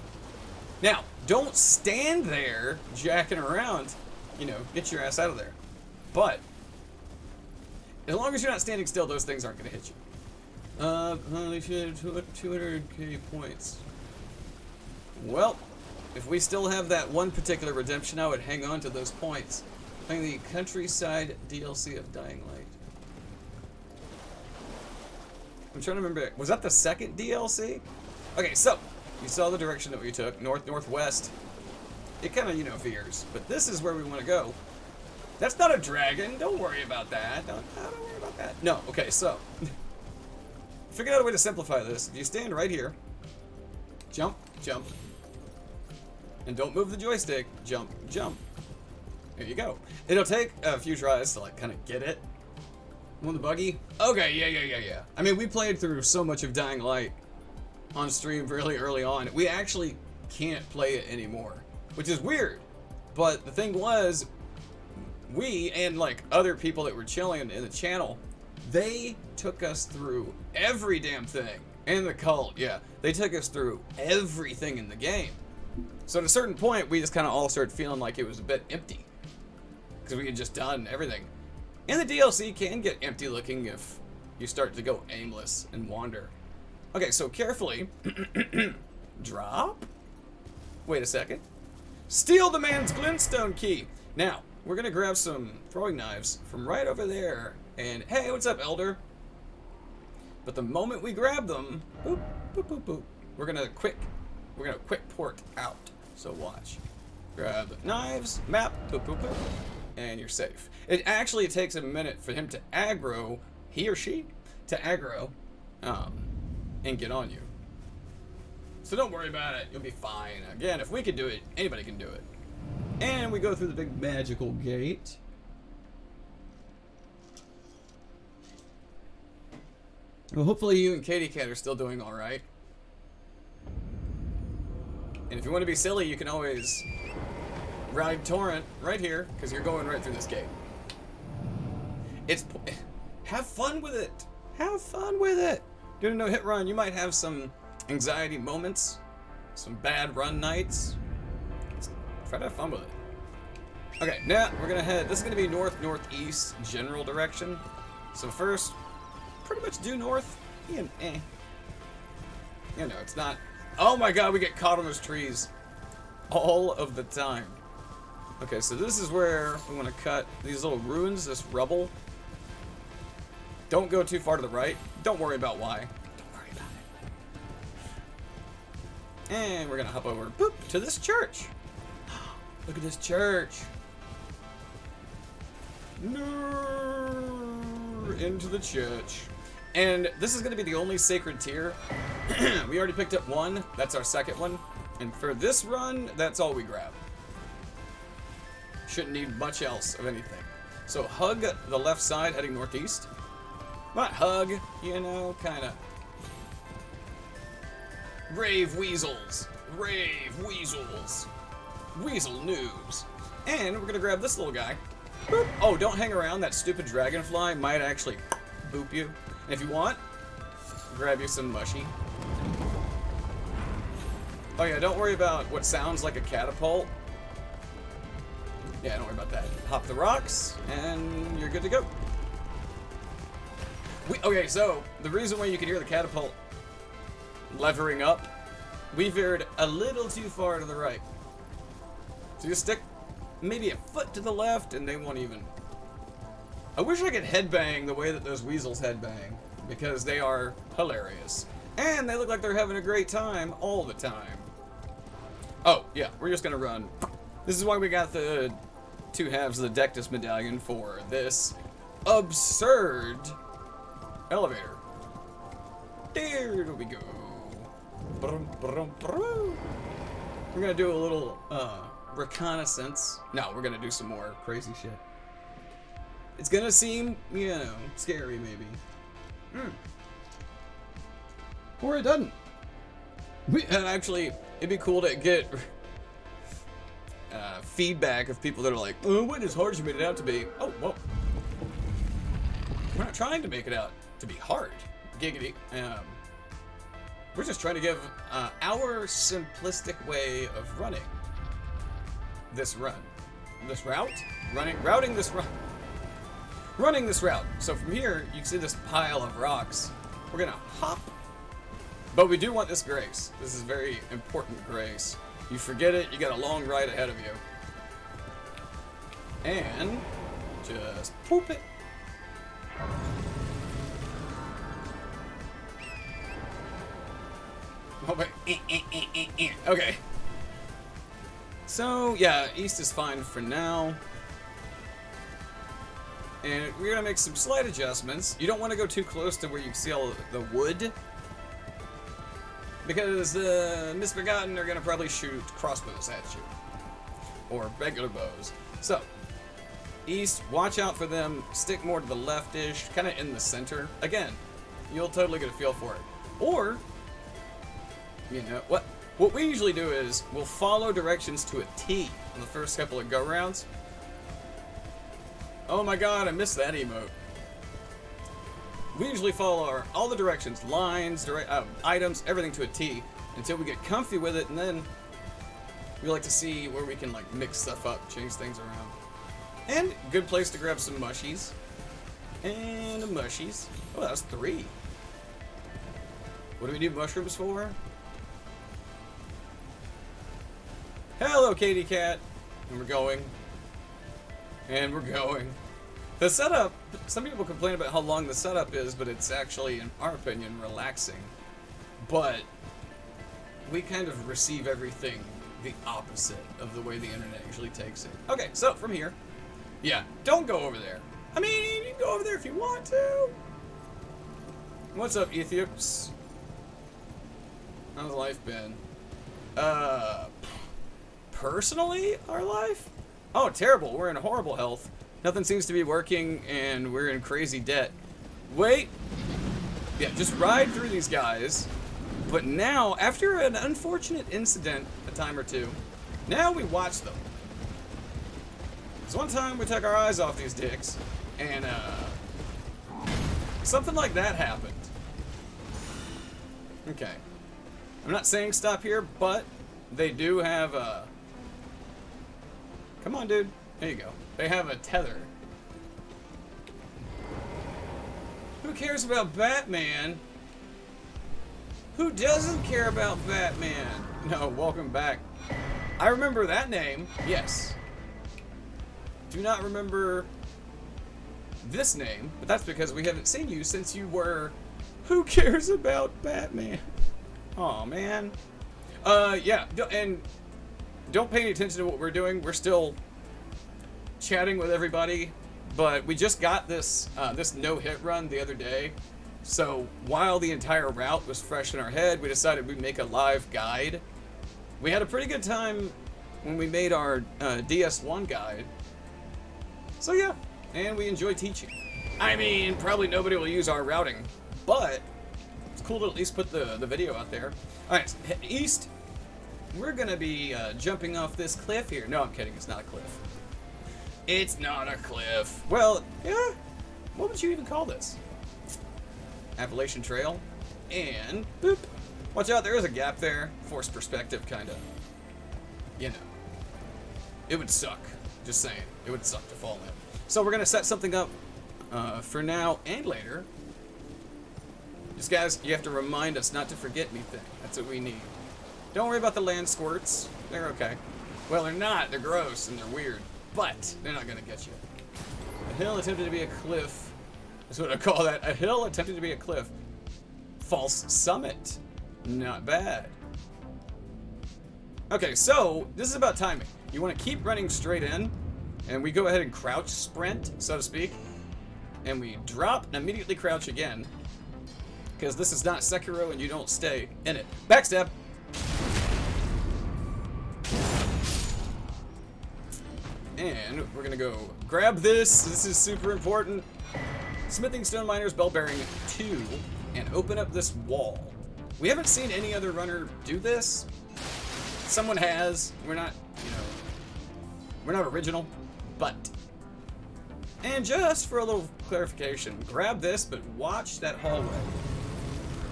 Now, don't stand there jacking around. You know, get your ass out of there. But as long as you're not standing still, those things aren't going to hit you. Holy shit, 200k points. Well, if we still have that one particular redemption, I would hang on to those points. Playing the Countryside DLC of Dying Light. I'm trying to remember, was that the second DLC? Okay, so, you saw the direction that we took, north-northwest. It kind of, you know, veers, but this is where we want to go. That's not a dragon, don't worry about that. Don't worry about that. No, okay, so. Figured out a way to simplify this. If you stand right here, jump, jump, and don't move the joystick, jump, jump. There you go. It'll take a few tries to like kind of get it. On the buggy? Okay, yeah. I mean, we played through so much of Dying Light on stream really early on. We actually can't play it anymore, which is weird. But the thing was, we and like other people that were chilling in the channel, they took us through every damn thing. And the cult, yeah. They took us through everything in the game. So at a certain point, we just kind of all started feeling like it was a bit empty. Because we had just done everything. And the DLC can get empty looking if you start to go aimless and wander. Okay, so carefully. Drop. Wait a second. Steal the man's glintstone key. Now, we're going to grab some throwing knives from right over there. And hey, what's up, Elder? But the moment we grab them, boop, boop, boop, boop, we're gonna quick port out. So watch. Grab the knives, map, boop, boop, boop, and you're safe. It actually takes a minute for him to aggro, he or she, to aggro, and get on you. So don't worry about it, you'll be fine. Again, if we can do it, anybody can do it. And we go through the big magical gate. Well, hopefully you and Katie Cat are still doing alright. And if you want to be silly, you can always ride Torrent right here, because you're going right through this gate. Have fun with it. Have fun with it. Doing a no-hit run, you might have some anxiety moments, some bad run nights. Try to have fun with it. Okay, now we're going to head, this is going to be north-northeast general direction. So first, pretty much due north. You know, it's not. Oh my god, we get caught on those trees all of the time. Okay, so this is where we want to cut these little ruins, this rubble. Don't go too far to the right. Don't worry about why. Don't worry about it. And we're going to hop over, boop, to this church. Look at this church. Into the church. And this is going to be the only sacred tier. We already picked up one. That's our second one. And for this run, that's all we grab. Shouldn't need much else of anything. So hug the left side heading northeast. Not hug, you know, kind of. Rave weasels. Rave weasels. Weasel noobs. And we're going to grab this little guy. Boop. Oh, don't hang around. That stupid dragonfly might actually boop you. And if you want, grab you some mushy. Oh yeah, don't worry about what sounds like a catapult. Yeah, don't worry about that. Hop the rocks, and you're good to go. Okay, so the reason why you can hear the catapult levering up, we veered a little too far to the right. So you stick maybe a foot to the left, and they won't even I wish I could headbang the way that those weasels headbang, because they are hilarious. And they look like they're having a great time all the time. Oh, yeah, we're just gonna run. This is why we got the 2 halves of the Dectus medallion for this absurd elevator. There we go. We're gonna do a little reconnaissance. No, we're gonna do some more crazy shit. It's gonna seem, you know, scary maybe. Or it doesn't. And actually, it'd be cool to get feedback of people that are like, oh, it wasn't as hard as you made it out to be. Oh, whoa. We're not trying to make it out to be hard. Giggity. We're just trying to give our simplistic way of running this run. This route? Routing this run. Running this route. So from here, you can see this pile of rocks. We're gonna hop. But we do want this grace. This is very important grace. You forget it, you got a long ride ahead of you. And just poop it. Oh, wait. Okay. So, yeah, east is fine for now. And we're gonna make some slight adjustments. You don't want to go too close to where you see all the wood, because the Misbegotten are gonna probably shoot crossbows at you. Or regular bows. So, east, watch out for them. Stick more to the left-ish, kind of in the center. Again, you'll totally get a feel for it. Or, you know, what we usually do is we'll follow directions to a T on the first couple of go-rounds. Oh my god, I missed that emote. We usually follow all the directions, lines, items, everything to a T until we get comfy with it, and then we like to see where we can like mix stuff up, change things around. And good place to grab some mushies. And mushies. Oh, that was 3. What do we need mushrooms for? Hello, Katie Cat. And we're going. And we're going. The setup, some people complain about how long the setup is, but it's actually, in our opinion, relaxing. But we kind of receive everything the opposite of the way the internet usually takes it. Okay, so from here, yeah, don't go over there. I mean, you can go over there if you want to. What's up, Ethiops? How's life been? Personally, our life? Oh, terrible. We're in horrible health. Nothing seems to be working, and we're in crazy debt. Wait. Yeah, just ride through these guys. But now, after an unfortunate incident a time or two, now we watch them. Because one time we took our eyes off these dicks, and something like that happened. Okay. I'm not saying stop here, but they do have a... Come on, dude. There you go. They have a tether. Who cares about Batman? Who doesn't care about Batman? No, welcome back. I remember that name. Yes. Do not remember this name, but that's because we haven't seen you since you were... Who cares about Batman? Aw, man. Yeah, and don't pay any attention to what we're doing. We're still chatting with everybody, but we just got this this no-hit run the other day. So while the entire route was fresh in our head, we decided we'd make a live guide. We had a pretty good time when we made our DS1 guide. So yeah, and we enjoy teaching. I mean, probably nobody will use our routing, but it's cool to at least put the video out there. Alright, east. We're gonna be jumping off this cliff here. No, I'm kidding, it's not a cliff. It's not a cliff. Well, yeah, what would you even call this? Appalachian Trail. And, boop. Watch out, there is a gap there. Forced perspective, kinda. You know. It would suck. Just saying. It would suck to fall in. So we're gonna set something up for now and later. Just guys, you have to remind us not to forget anything. That's what we need. Don't worry about the land squirts. They're okay. Well, they're not. They're gross and they're weird. But they're not gonna get you. A hill attempted to be a cliff. That's what I call that. A hill attempted to be a cliff. False summit. Not bad. Okay, so this is about timing. You want to keep running straight in, and we go ahead and crouch sprint, so to speak. And we drop and immediately crouch again. Because this is not Sekiro and you don't stay in it. Backstab! And we're gonna go grab this. This is super important. Smithing Stone Miner's Bell Bearing 2 and open up this wall. We haven't seen any other runner do this. Someone has. We're not, we're not original, but. And just for a little clarification, grab this, but watch that hallway.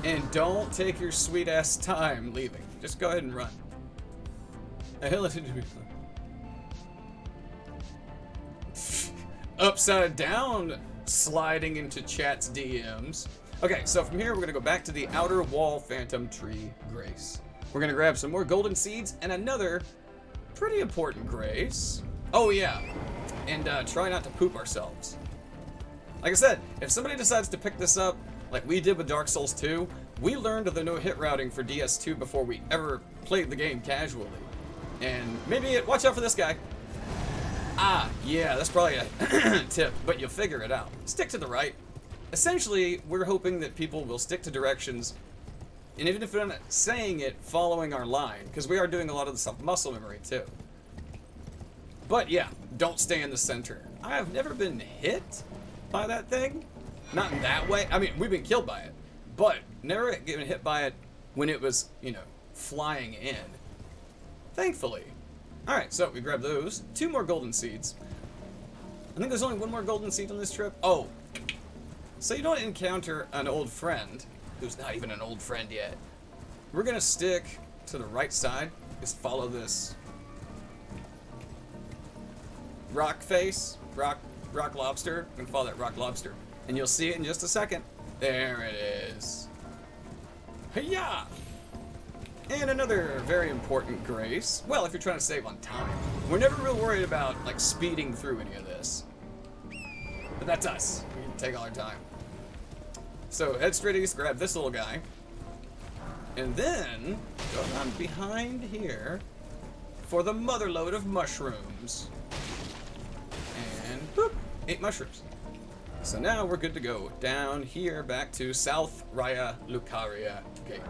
And don't take your sweet ass time leaving. Just go ahead and run. A hill to be upside down sliding into chat's DMs. Okay, so from here we're gonna go back to the outer wall phantom tree grace. We're gonna grab some more golden seeds and another pretty important grace. Oh yeah, and try not to poop ourselves. Like I said, if somebody decides to pick this up, like we did with Dark Souls 2, we learned the no-hit routing for DS2 before we ever played the game casually. And maybe, watch out for this guy. Ah, yeah, that's probably a tip, but you'll figure it out. Stick to the right. Essentially, we're hoping that people will stick to directions, and even if they're not saying it, following our line, because we are doing a lot of the stuff muscle memory too. But yeah, don't stay in the center. I have never been hit by that thing. Not in that way. I mean, we've been killed by it, but never getting hit by it when it was, flying in. Thankfully. Alright, so we grab those. 2 more golden seeds. I think there's only 1 more golden seed on this trip. Oh. So you don't encounter an old friend, who's not even an old friend yet. We're gonna stick to the right side. Just follow this rock face, rock lobster. We can follow that rock lobster. And you'll see it in just a second. There it is. Hiya! And another very important grace. Well, if you're trying to save on time. We're never real worried about, speeding through any of this. But that's us. We can take all our time. So, head straight east, grab this little guy. And then, go around behind here for the mother load of mushrooms. And, boop, 8 mushrooms. So now we're good to go. Down here, back to South Raya Lucaria Gate.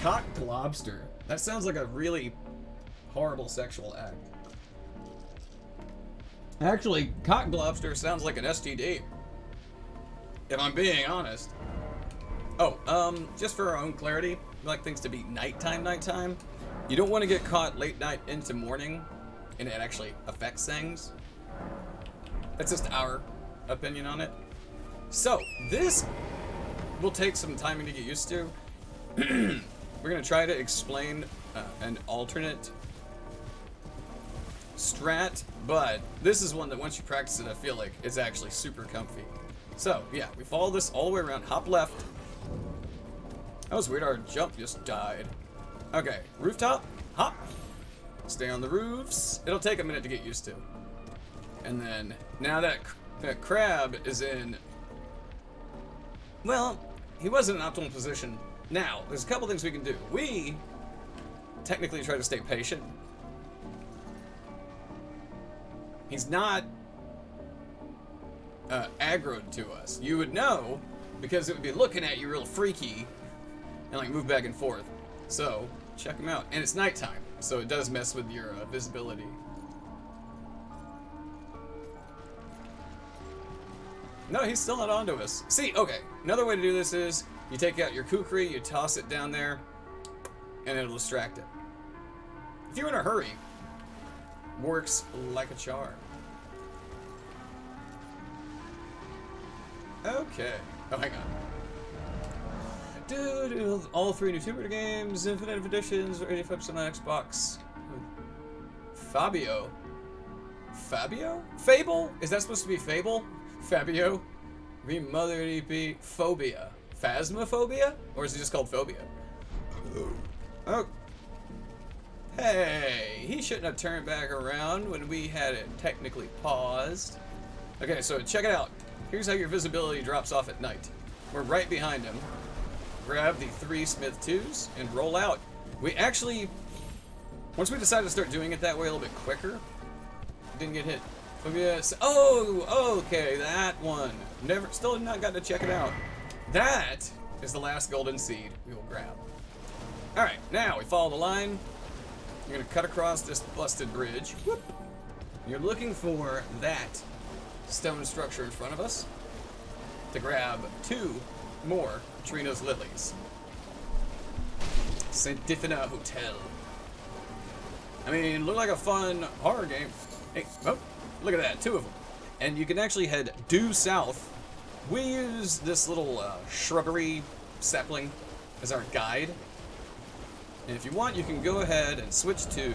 Cocked lobster. That sounds like a really horrible sexual act. Actually, cocked lobster sounds like an STD. If I'm being honest. Oh, just for our own clarity, we like things to be nighttime. You don't want to get caught late night into morning, and it actually affects things. That's just our opinion on it. So, this will take some timing to get used to. We're going to try to explain an alternate strat, but this is one that once you practice it, I feel like it's actually super comfy. So, yeah, we follow this all the way around, hop left. That was weird, our jump just died. Okay, rooftop, hop. Stay on the roofs. It'll take a minute to get used to. And then, now that crab is in, well, he was in an optimal position. Now, there's a couple things we can do. We technically try to stay patient. He's not aggroed to us. You would know because it would be looking at you real freaky and move back and forth. So, check him out. And it's nighttime, so it does mess with your visibility. No, he's still not onto us. See, okay, another way to do this is you take out your kukri, you toss it down there, and it'll distract it. If you're in a hurry, works like a charm. Okay. Oh, hang on. Dude, all 3 new Tomb Raider games, Infinite Editions, or 85% on Xbox. Fabio? Fable? Is that supposed to be Fable? Fabio? Remothered EP. Phobia. Phasmophobia? Or is it just called Phobia? Oh. Hey, he shouldn't have turned back around when we had it technically paused. Okay, so check it out. Here's how your visibility drops off at night. We're right behind him. Grab the 3 Smith 2s and roll out. We actually, once we decided to start doing it that way a little bit quicker, didn't get hit. Oh, okay, that one. Still have not gotten to check it out. That is the last golden seed we will grab. All right, now we follow the line. You're gonna cut across this busted bridge. Whoop. You're looking for that stone structure in front of us to grab 2 more Trina's lilies. St. Diffina Hotel. I mean, look like a fun horror game. Hey, oh, look at that, 2 of them. And you can actually head due south. We use this little shrubbery sapling as our guide. And if you want, you can go ahead and switch to...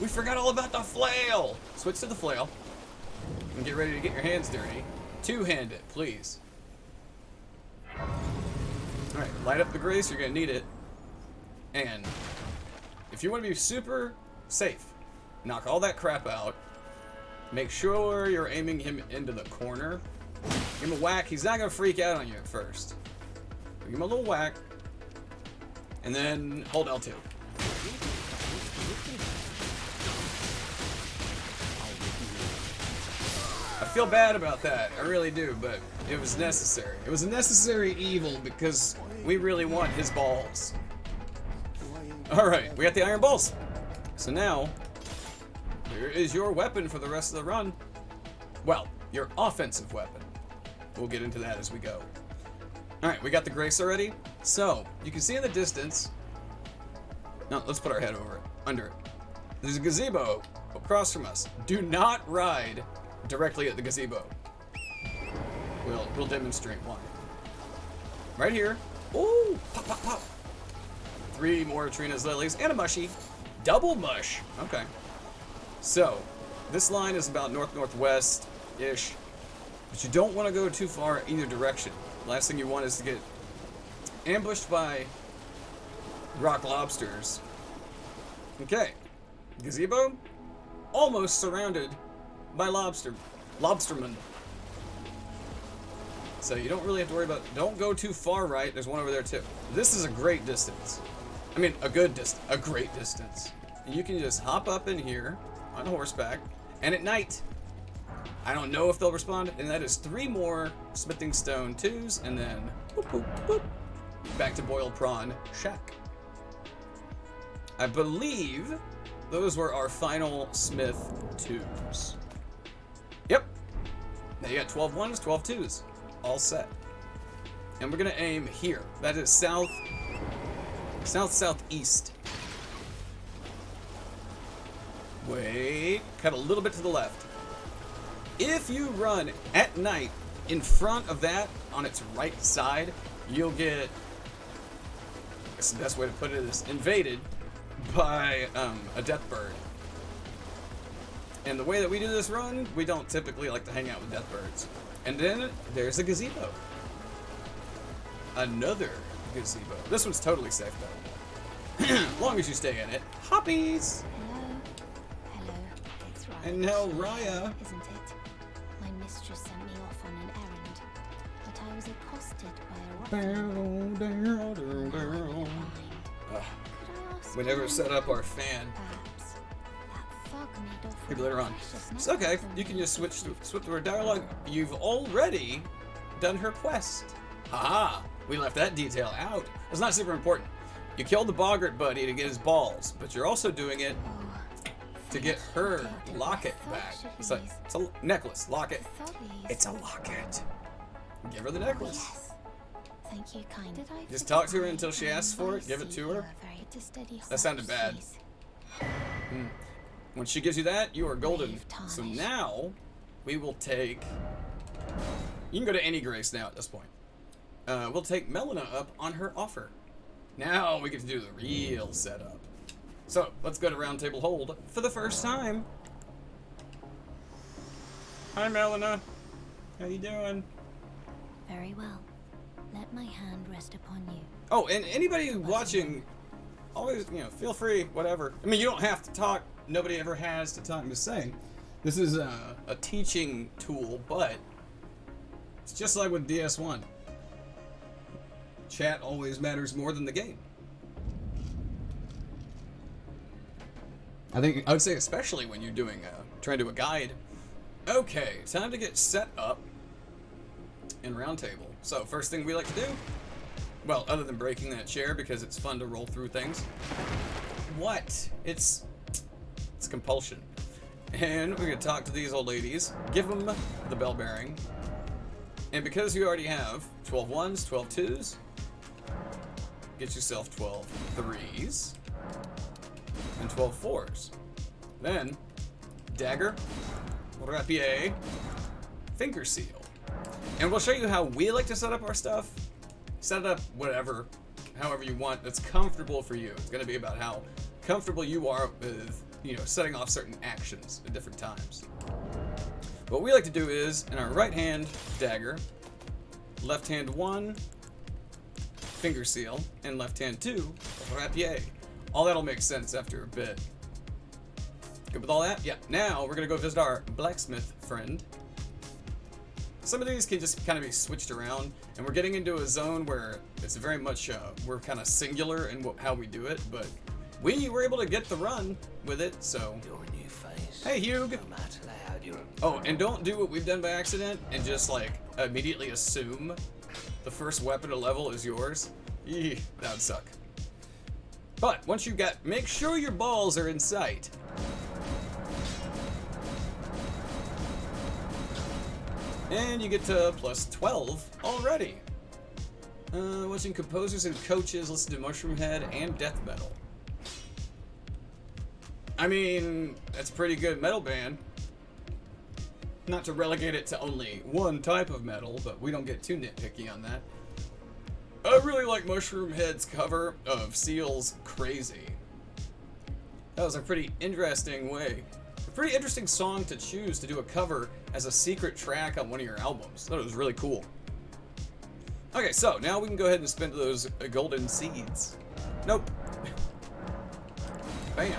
We forgot all about the flail! Switch to the flail. And get ready to get your hands dirty. 2-handed, please. Alright, light up the grace, you're gonna need it. And if you want to be super safe, knock all that crap out. Make sure you're aiming him into the corner. Give him a whack. He's not gonna freak out on you at first. Give him a little whack. And then hold L2. I feel bad about that. I really do, but it was necessary. It was a necessary evil because we really want his balls. Alright, we got the iron balls. So now, here is your weapon for the rest of the run. Well, your offensive weapon. We'll get into that as we go. Alright, we got the grace already. So, you can see in the distance... No, let's put our head over it, under it. There's a gazebo across from us. Do not ride directly at the gazebo. We'll demonstrate why. Right here. Ooh, pop, pop, pop. 3 more Trina's lilies and a mushy. Double mush. Okay. So, this line is about north-northwest-ish. But you don't want to go too far either direction. Last thing you want is to get ambushed by rock lobsters. Okay. Gazebo. Almost surrounded by lobstermen. So you don't really have to worry about... Don't go too far right. There's one over there too. This is a great distance. I mean, a good distance. A great distance. And you can just hop up in here on horseback. And at night... I don't know if they'll respond, and that is 3 more smithing stone 2s, and then boop, boop, boop, back to boiled prawn shack. I believe those were our final smith 2s. Yep. Now you got 12 1s, 12 2s, all set. And we're gonna aim here. That is southeast. Wait, cut a little bit to the left. If you run at night in front of that on its right side, you'll get, I guess the best way to put it is, invaded by a death bird. And the way that we do this run, we don't typically like to hang out with death birds. And then there's a gazebo. Another gazebo. This one's totally safe though. As long as you stay in it. Hoppies! Hello, it's right. And now Raya. Isn't it? My mistress sent me off on an errand, but I was accosted by a rough We never set up our fan. Perhaps that thug made off Maybe with later on. precious It's okay. necklace You can and just switch to our dialogue. You've already done her quest. Haha. We left that detail out. It's not super important. You killed the boggart buddy to get his balls, but you're also doing it to get her locket back. It's a necklace, locket. It's a locket. Give her the necklace. Yes. Thank you, kind. Did I Just talk to her until she asks for it. Give it to her. That sounded bad. When she gives you that, you are golden. So now, we will take... You can go to any grace now at this point. We'll take Melina up on her offer. Now we get to do the real setup. So, let's go to Round Table Hold for the first time. Hi, Melina. How you doing? Very well. Let my hand rest upon you. Oh, and anybody watching, always, feel free, whatever. I mean, you don't have to talk. Nobody ever has to talk. I'm just saying. This is a teaching tool, but it's just like with DS1. Chat always matters more than the game. I would say especially when you're doing trying to do a guide. Okay, time to get set up in round table. So first thing we like to do, well, other than breaking that chair because it's fun to roll through things. What? It's compulsion. And we're gonna talk to these old ladies, give them the bell bearing, and because you already have 12 ones, 12 twos, get yourself 12 threes and 12 fours. Then dagger, rapier, finger seal. And we'll show you how we like to set up our stuff. Set it up however you want that's comfortable for you. It's going to be about how comfortable you are with, setting off certain actions at different times. What we like to do is, in our right hand, dagger, left hand 1, finger seal, and left hand 2, rapier. All that'll make sense after a bit. Good with all that? Yeah. Now we're going to go visit our blacksmith friend. Some of these can just kind of be switched around, and we're getting into a zone where it's very much, we're kind of singular in how we do it, but we were able to get the run with it, so. Your new face. Hey, Hugh. No matter how you're... Oh, and don't do what we've done by accident and just, immediately assume the first weapon to level is yours. Eeh, that would suck. But once you make sure your balls are in sight. And you get to plus 12 already. Watching composers and coaches listen to Mushroom Head and Death Metal. I mean, that's a pretty good metal band. Not to relegate it to only one type of metal, but we don't get too nitpicky on that. I really like Mushroom Head's cover of Seal's Crazy. That was a pretty interesting song to choose to do a cover as a secret track on one of your albums. I thought it was really cool. Okay, so now we can go ahead and spend those golden seeds. Nope. Bam.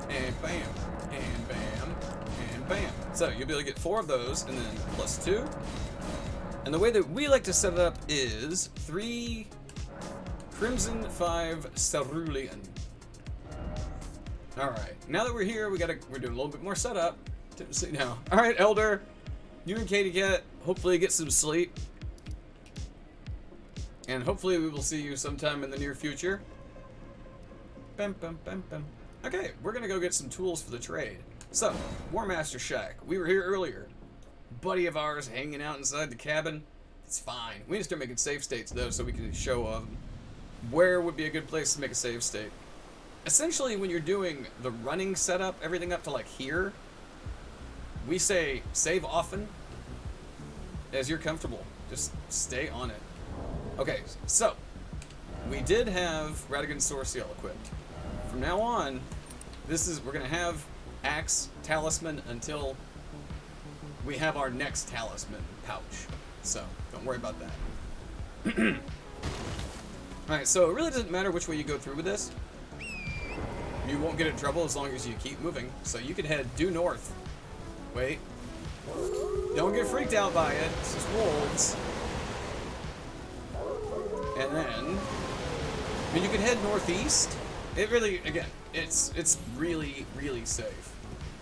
And bam. And bam. And bam. So you'll be able to get 4 of those, and then plus 2. And the way that we like to set it up is 3 crimson, 5 cerulean. Alright, now that we're here, we're doing a little bit more setup. See now. Alright, Elder. You and Katie Cat, hopefully get some sleep. And hopefully we will see you sometime in the near future. Bam, bam, bam, bam. Okay, we're gonna go get some tools for the trade. So, War Master Shack. We were here earlier. Buddy of ours hanging out inside the cabin. It's fine. We need to start making save states though, so we can show where would be a good place to make a save state. Essentially, when you're doing the running setup, everything up to here, we say save often as you're comfortable. Just stay on it. Okay, so we did have Radahn Sword Seal equipped. From now on, we're gonna have Axe Talisman until we have our next talisman pouch. So don't worry about that. Alright, so it really doesn't matter which way you go through with this. You won't get in trouble as long as you keep moving. So you can head due north. Wait. Don't get freaked out by it. It's just wolves. And then you can head northeast. It really, again, it's really, really safe.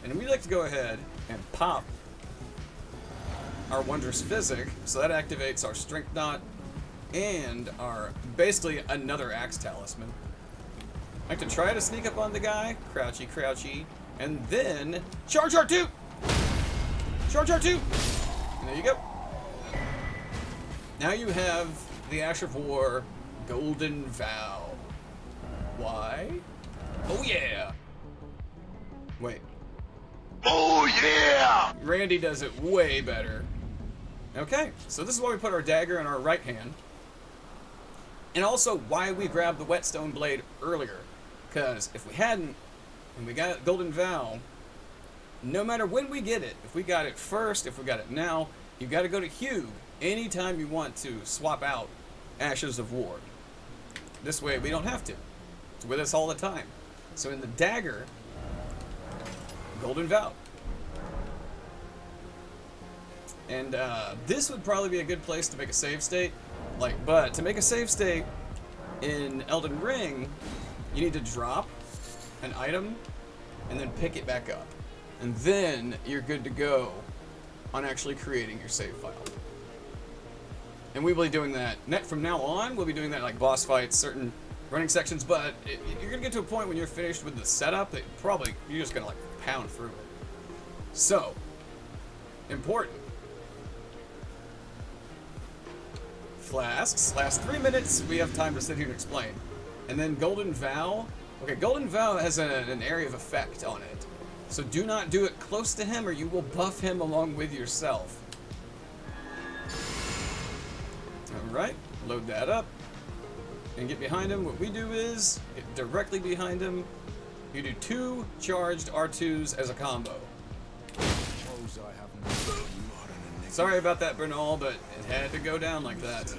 And we like to go ahead and pop our Wondrous Physic, so that activates our Strength Knot and our, basically, another Axe Talisman. I like to try to sneak up on the guy, crouchy, crouchy, and then charge R2! Charge R2! And there you go. Now you have the Ash of War Golden Vow. Why? Oh yeah! Wait. Oh yeah! Randy does it way better. Okay, so this is why we put our dagger in our right hand. And also why we grabbed the whetstone blade earlier. Because if we hadn't, and we got Golden Vow, no matter when we get it, if we got it first, if we got it now, you got to go to Hugh anytime you want to swap out Ashes of War. This way we don't have to. It's with us all the time. So in the dagger, Golden Vow. And this would probably be a good place to make a save state. But to make a save state in Elden Ring, you need to drop an item and then pick it back up. And then you're good to go on actually creating your save file. And we will be doing that. From now on, we'll be doing that like boss fights, certain running sections, but you're going to get to a point when you're finished with the setup that you're just going to like pound through it. So, important. Flasks. Last 3 minutes, we have time to sit here and explain. And then Golden Vow. Okay, Golden Vow has an area of effect on it. So do not do it close to him or you will buff him along with yourself. Alright, load that up. And get behind him. What we do is get directly behind him. You do 2 charged R2s as a combo. Sorry about that, Bernal, but it had to go down like that.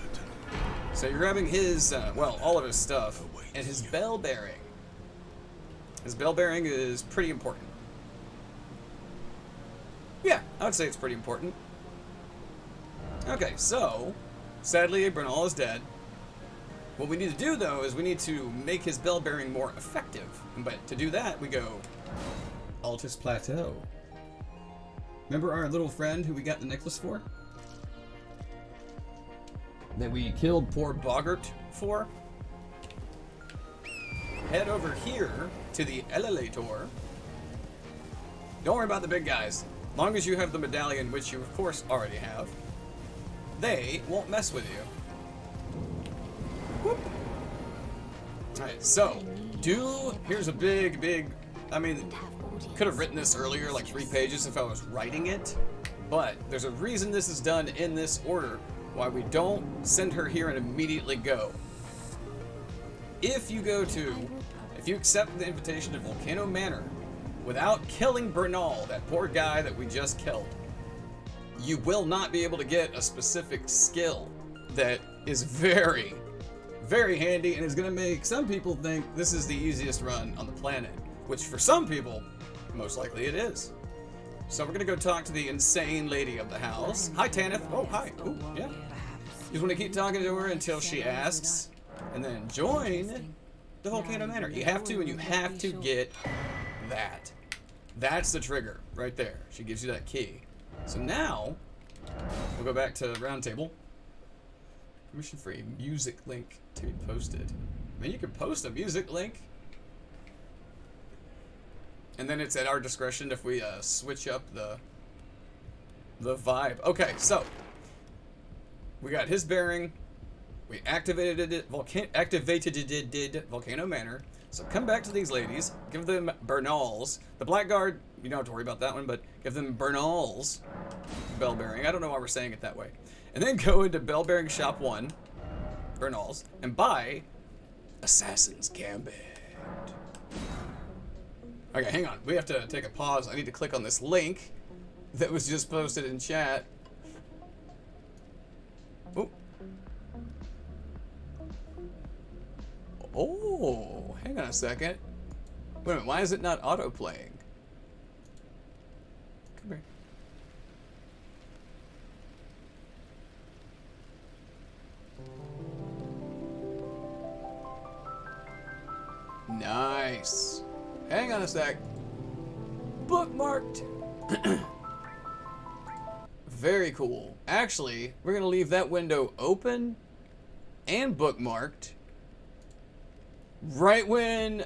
So you're grabbing his, all of his stuff, and his bell bearing. His bell bearing is pretty important. Yeah, I would say it's pretty important. Okay, so, sadly, Bernal is dead. What we need to do, though, is we need to make his bell bearing more effective. But to do that, we go Altus Plateau. Remember our little friend who we got the necklace for? That we killed poor Boggart for? Head over here to the elevator. Don't worry about the big guys. As long as you have the medallion, which you of course already have, they won't mess with you. Whoop. Alright, so, here's a big, I mean, could have written this earlier, like 3 pages if I was writing it, but there's a reason this is done in this order, why we don't send her here and immediately go. If you accept the invitation to Volcano Manor without killing Bernal, that poor guy that we just killed, you will not be able to get a specific skill that is very, very handy and is going to make some people think this is the easiest run on the planet, which for some people, most likely it is. So we're going to go talk to the insane lady of the house. Hi, Tanith. Oh, hi. Ooh, yeah. You just want to keep talking to her until she asks, and then join the Volcano Manor. You have to, and you have to get that. That's the trigger right there. She gives you that key. So now, we'll go back to Round Table. Permission for a music link to be posted. I mean, you can post a music link. And then it's at our discretion if we switch up the vibe. Okay, so we got his bearing. We activated Volcano Manor. So come back to these ladies. Give them Bernal's. The Blackguard, you don't have to worry about that one, but give them Bernal's bell bearing. I don't know why we're saying it that way. And then go into Bell Bearing Shop 1, Bernal's, and buy Assassin's Gambit. Okay, hang on. We have to take a pause. I need to click on this link that was just posted in chat. Oh. Oh, hang on a second. Wait a minute, why is it not auto-playing? Come here. Nice. Hang on a sec. Bookmarked. Very cool. Actually, we're going to leave that window open and bookmarked. Right when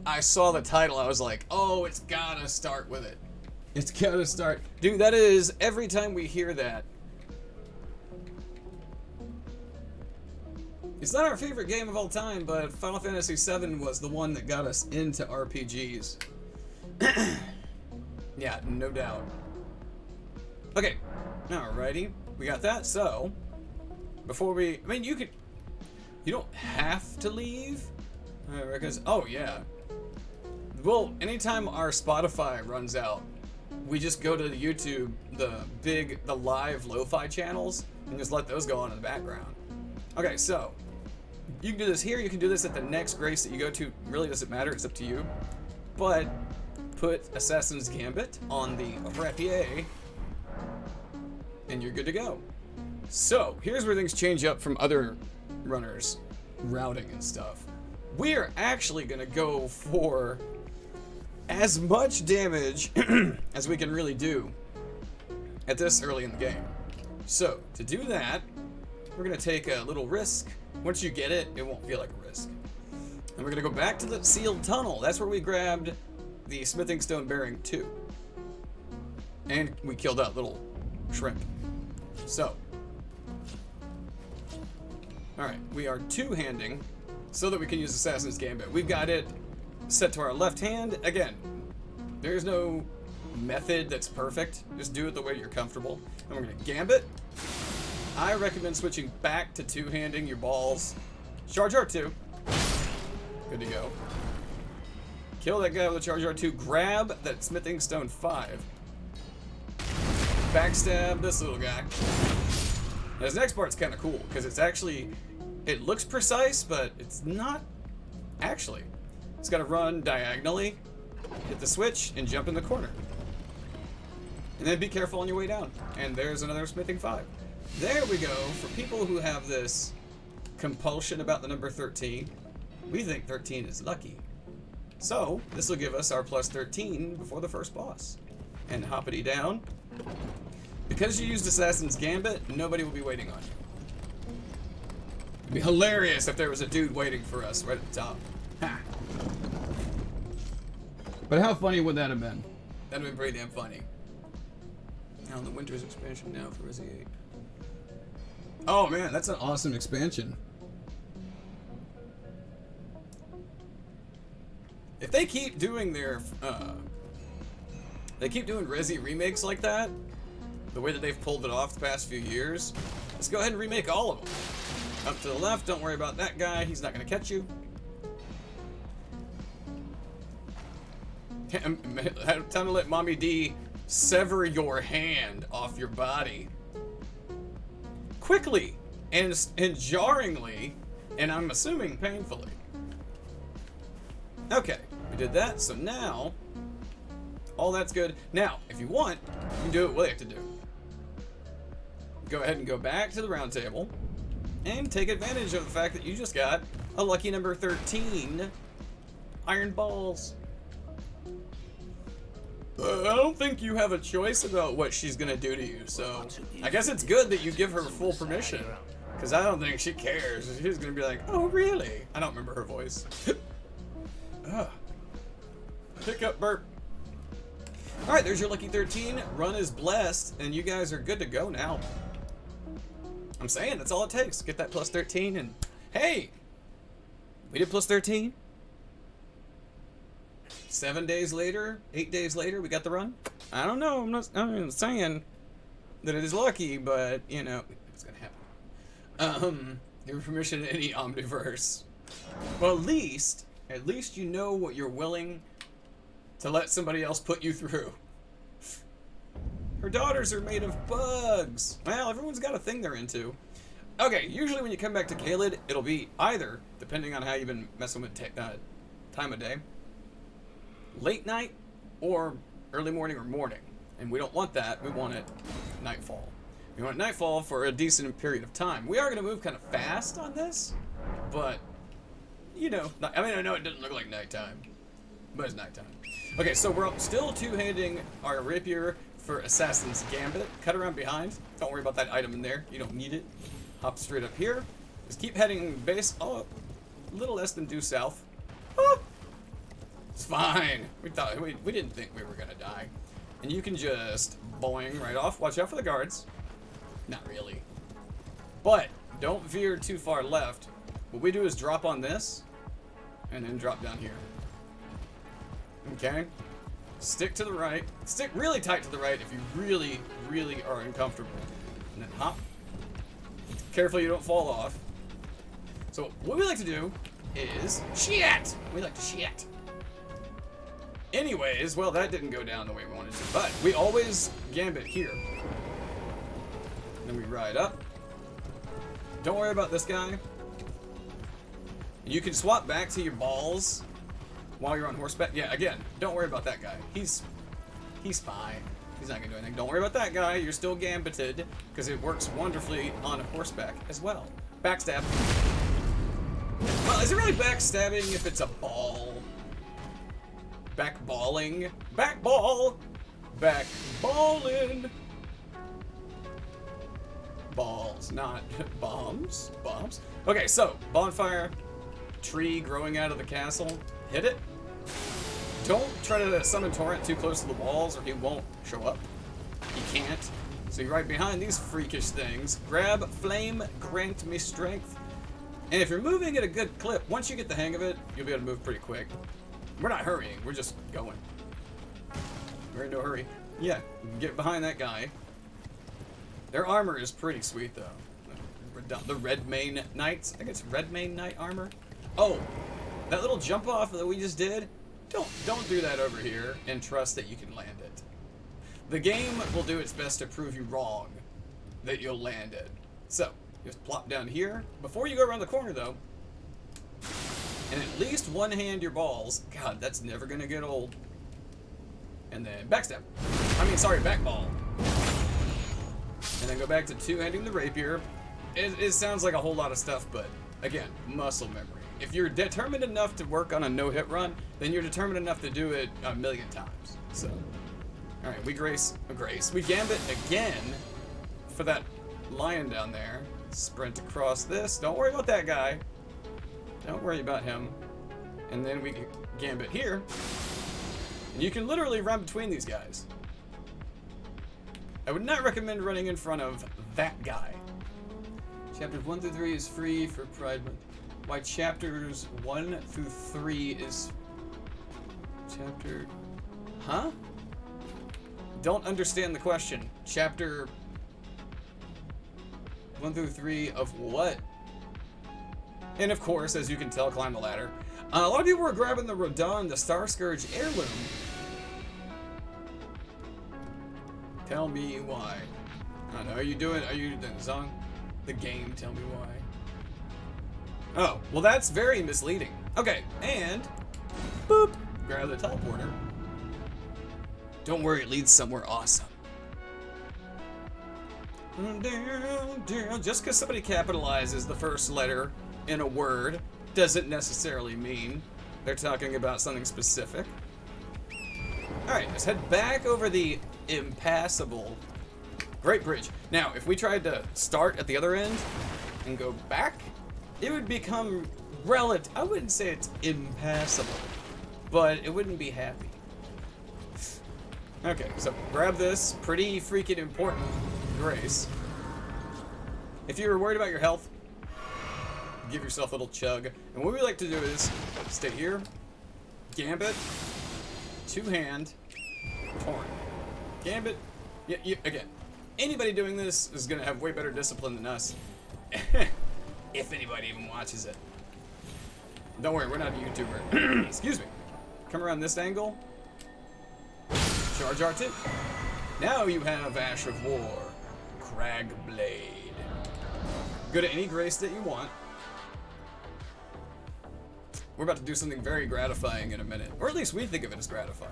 I saw the title, I was like, oh, it's gotta start with it. It's gotta start. Dude, that is, every time we hear that. It's not our favorite game of all time, but Final Fantasy VII was the one that got us into RPGs. Yeah, no doubt. Okay, alrighty. We got that, so before we, I mean, you don't have to leave. Because, oh yeah. Well, anytime our Spotify runs out, we just go to the YouTube, the live lo-fi channels, and just let those go on in the background. Okay, so you can do this here, you can do this at the next grace that you go to. Really doesn't matter, it's up to you. But put Assassin's Gambit on the rapier, and you're good to go. So, here's where things change up from other runners, routing and stuff. We're actually gonna go for as much damage as we can really do at this early in the game. So, to do that, we're gonna take a little risk. Once you get it, it won't feel like a risk. And we're gonna go back to the sealed tunnel. That's where we grabbed the smithing stone bearing 2. And we killed that little shrimp. So, alright, we are two-handing so that we can use Assassin's Gambit. We've got it set to our left hand. Again, there's no method that's perfect. Just do it the way you're comfortable. And we're gonna Gambit. I recommend switching back to two-handing your balls. Charge R2. Good to go. Kill that guy with a Charge R2. Grab that smithing stone 5. Backstab this little guy. Now, this next part's kind of cool because it's actually, it looks precise, but it's not actually. It's got to run diagonally, hit the switch, and jump in the corner. And then be careful on your way down. And there's another smithing 5. There we go. For people who have this compulsion about the number 13, we think 13 is lucky. So, this will give us our plus 13 before the first boss. And hoppity down. Because you used Assassin's Gambit, nobody will be waiting on you. It'd be hilarious if there was a dude waiting for us right at the top. Ha! But how funny would that have been? That'd have been pretty damn funny. Now the Winter's expansion now for Resi 8. Oh man, that's an awesome expansion. If they keep doing their, they keep doing Resi remakes like that, the way that they've pulled it off the past few years, let's go ahead and remake all of them. Up to the left, don't worry about that guy, he's not gonna catch you. Time to let Mommy D sever your hand off your body. Quickly and jarringly, and I'm assuming painfully. Okay, we did that, so now, all that's good. Now, if you want, you can do what we have to do. Go ahead and go back to the round table, and take advantage of the fact that you just got a lucky number 13 iron balls. I don't think you have a choice about what she's gonna do to you, so I guess it's good that you give her full permission, because I don't think she cares. She's gonna be like, oh really? I don't remember her voice. Hiccup burp. Alright, there's your lucky 13. Run is blessed, and you guys are good to go now. I'm saying, that's all it takes. Get that plus 13, and hey! We did plus 13. 7 days later, 8 days later, we got the run. I don't know, I'm not saying that it is lucky, but, you know, it's gonna happen. Give permission to any Omniverse. Well, at least you know what you're willing to let somebody else put you through. Her daughters are made of bugs. Well, everyone's got a thing they're into. Okay, usually when you come back to Caelid, it'll be either, depending on how you've been messing with time of day, late night or early morning or morning. And we don't want that. We want it nightfall. We want nightfall for a decent period of time. We are going to move kind of fast on this, but, you know, I mean, I know it doesn't look like nighttime, but it's nighttime. Okay, so we're still two-handing our rapier for Assassin's Gambit. Cut around behind. Don't worry about that item in there. You don't need it. Hop straight up here. Just keep heading base. Oh, a little less than due south. Oh, it's fine. We didn't think we were gonna die. And you can just boing right off. Watch out for the guards. Not really. But don't veer too far left. What we do is drop on this and then drop down here. Okay? Stick to the right. Stick really tight to the right if you really, really are uncomfortable. And then hop. Careful you don't fall off. So what we like to do is shit. We like to shit. Anyways, well, that didn't go down the way we wanted to, but we always gambit here. Then we ride up. Don't worry about this guy. You can swap back to your balls while you're on horseback. Yeah, again, don't worry about that guy. He's fine. He's not gonna do anything. Don't worry about that guy. You're still gambited, because it works wonderfully on horseback as well. Backstab. Well, is it really backstabbing if it's a ball? Backballing? Backball! Backballing! Balls, not bombs. Bombs. Okay, so, bonfire, tree growing out of the castle. Hit it. Don't try to summon Torrent too close to the walls or he won't show up. He can't. So you're right behind these freakish things. Grab Flame, grant me strength. And if you're moving at a good clip, once you get the hang of it, you'll be able to move pretty quick. We're not hurrying, we're just going. We're in no hurry. Yeah, get behind that guy. Their armor is pretty sweet though. The Red Mane Knights. I think it's Red Mane Knight armor. Oh, that little jump off that we just did. Don't do that over here and trust that you can land it. The game will do its best to prove you wrong that you'll land it. So, just plop down here. Before you go around the corner though, and at least one hand your balls. God, that's never gonna get old. And then backstab. I mean, sorry, backball. And then go back to two-handing the rapier. It sounds like a whole lot of stuff, but again, muscle memory. If you're determined enough to work on a no-hit run, then you're determined enough to do it a million times. So, all right, we we gambit again for that lion down there. Sprint across this. Don't worry about that guy. Don't worry about him. And then we gambit here. And you can literally run between these guys. I would not recommend running in front of that guy. Chapters 1 through 3 is free for Pride Month. Why chapters 1 through 3 is... Chapter... Huh? Don't understand the question. Chapter 1 through 3 of what? And of course, as you can tell, climb the ladder. A lot of people were grabbing the Radahn, the Star Scourge heirloom. Tell me why. I don't know, are you doing the song? The game, tell me why. Oh, well that's very misleading. Okay, and boop, grab the teleporter. Don't worry, it leads somewhere awesome. Just because somebody capitalizes the first letter in a word doesn't necessarily mean they're talking about something specific. Alright, let's head back over the impassable Great Bridge. Now, if we tried to start at the other end and go back, it would become relative. I wouldn't say it's impassable, but it wouldn't be happy. Okay, so grab this pretty freaking important grace. If you're worried about your health, give yourself a little chug. And what we like to do is stay here, gambit, two-hand, torn. Gambit, again, anybody doing this is gonna have way better discipline than us. If anybody even watches it. Don't worry, we're not a YouTuber. Excuse me. Come around this angle. Charge R2. Now you have Ash of War. Crag Blade. Go to any grace that you want. We're about to do something very gratifying in a minute. Or at least we think of it as gratifying.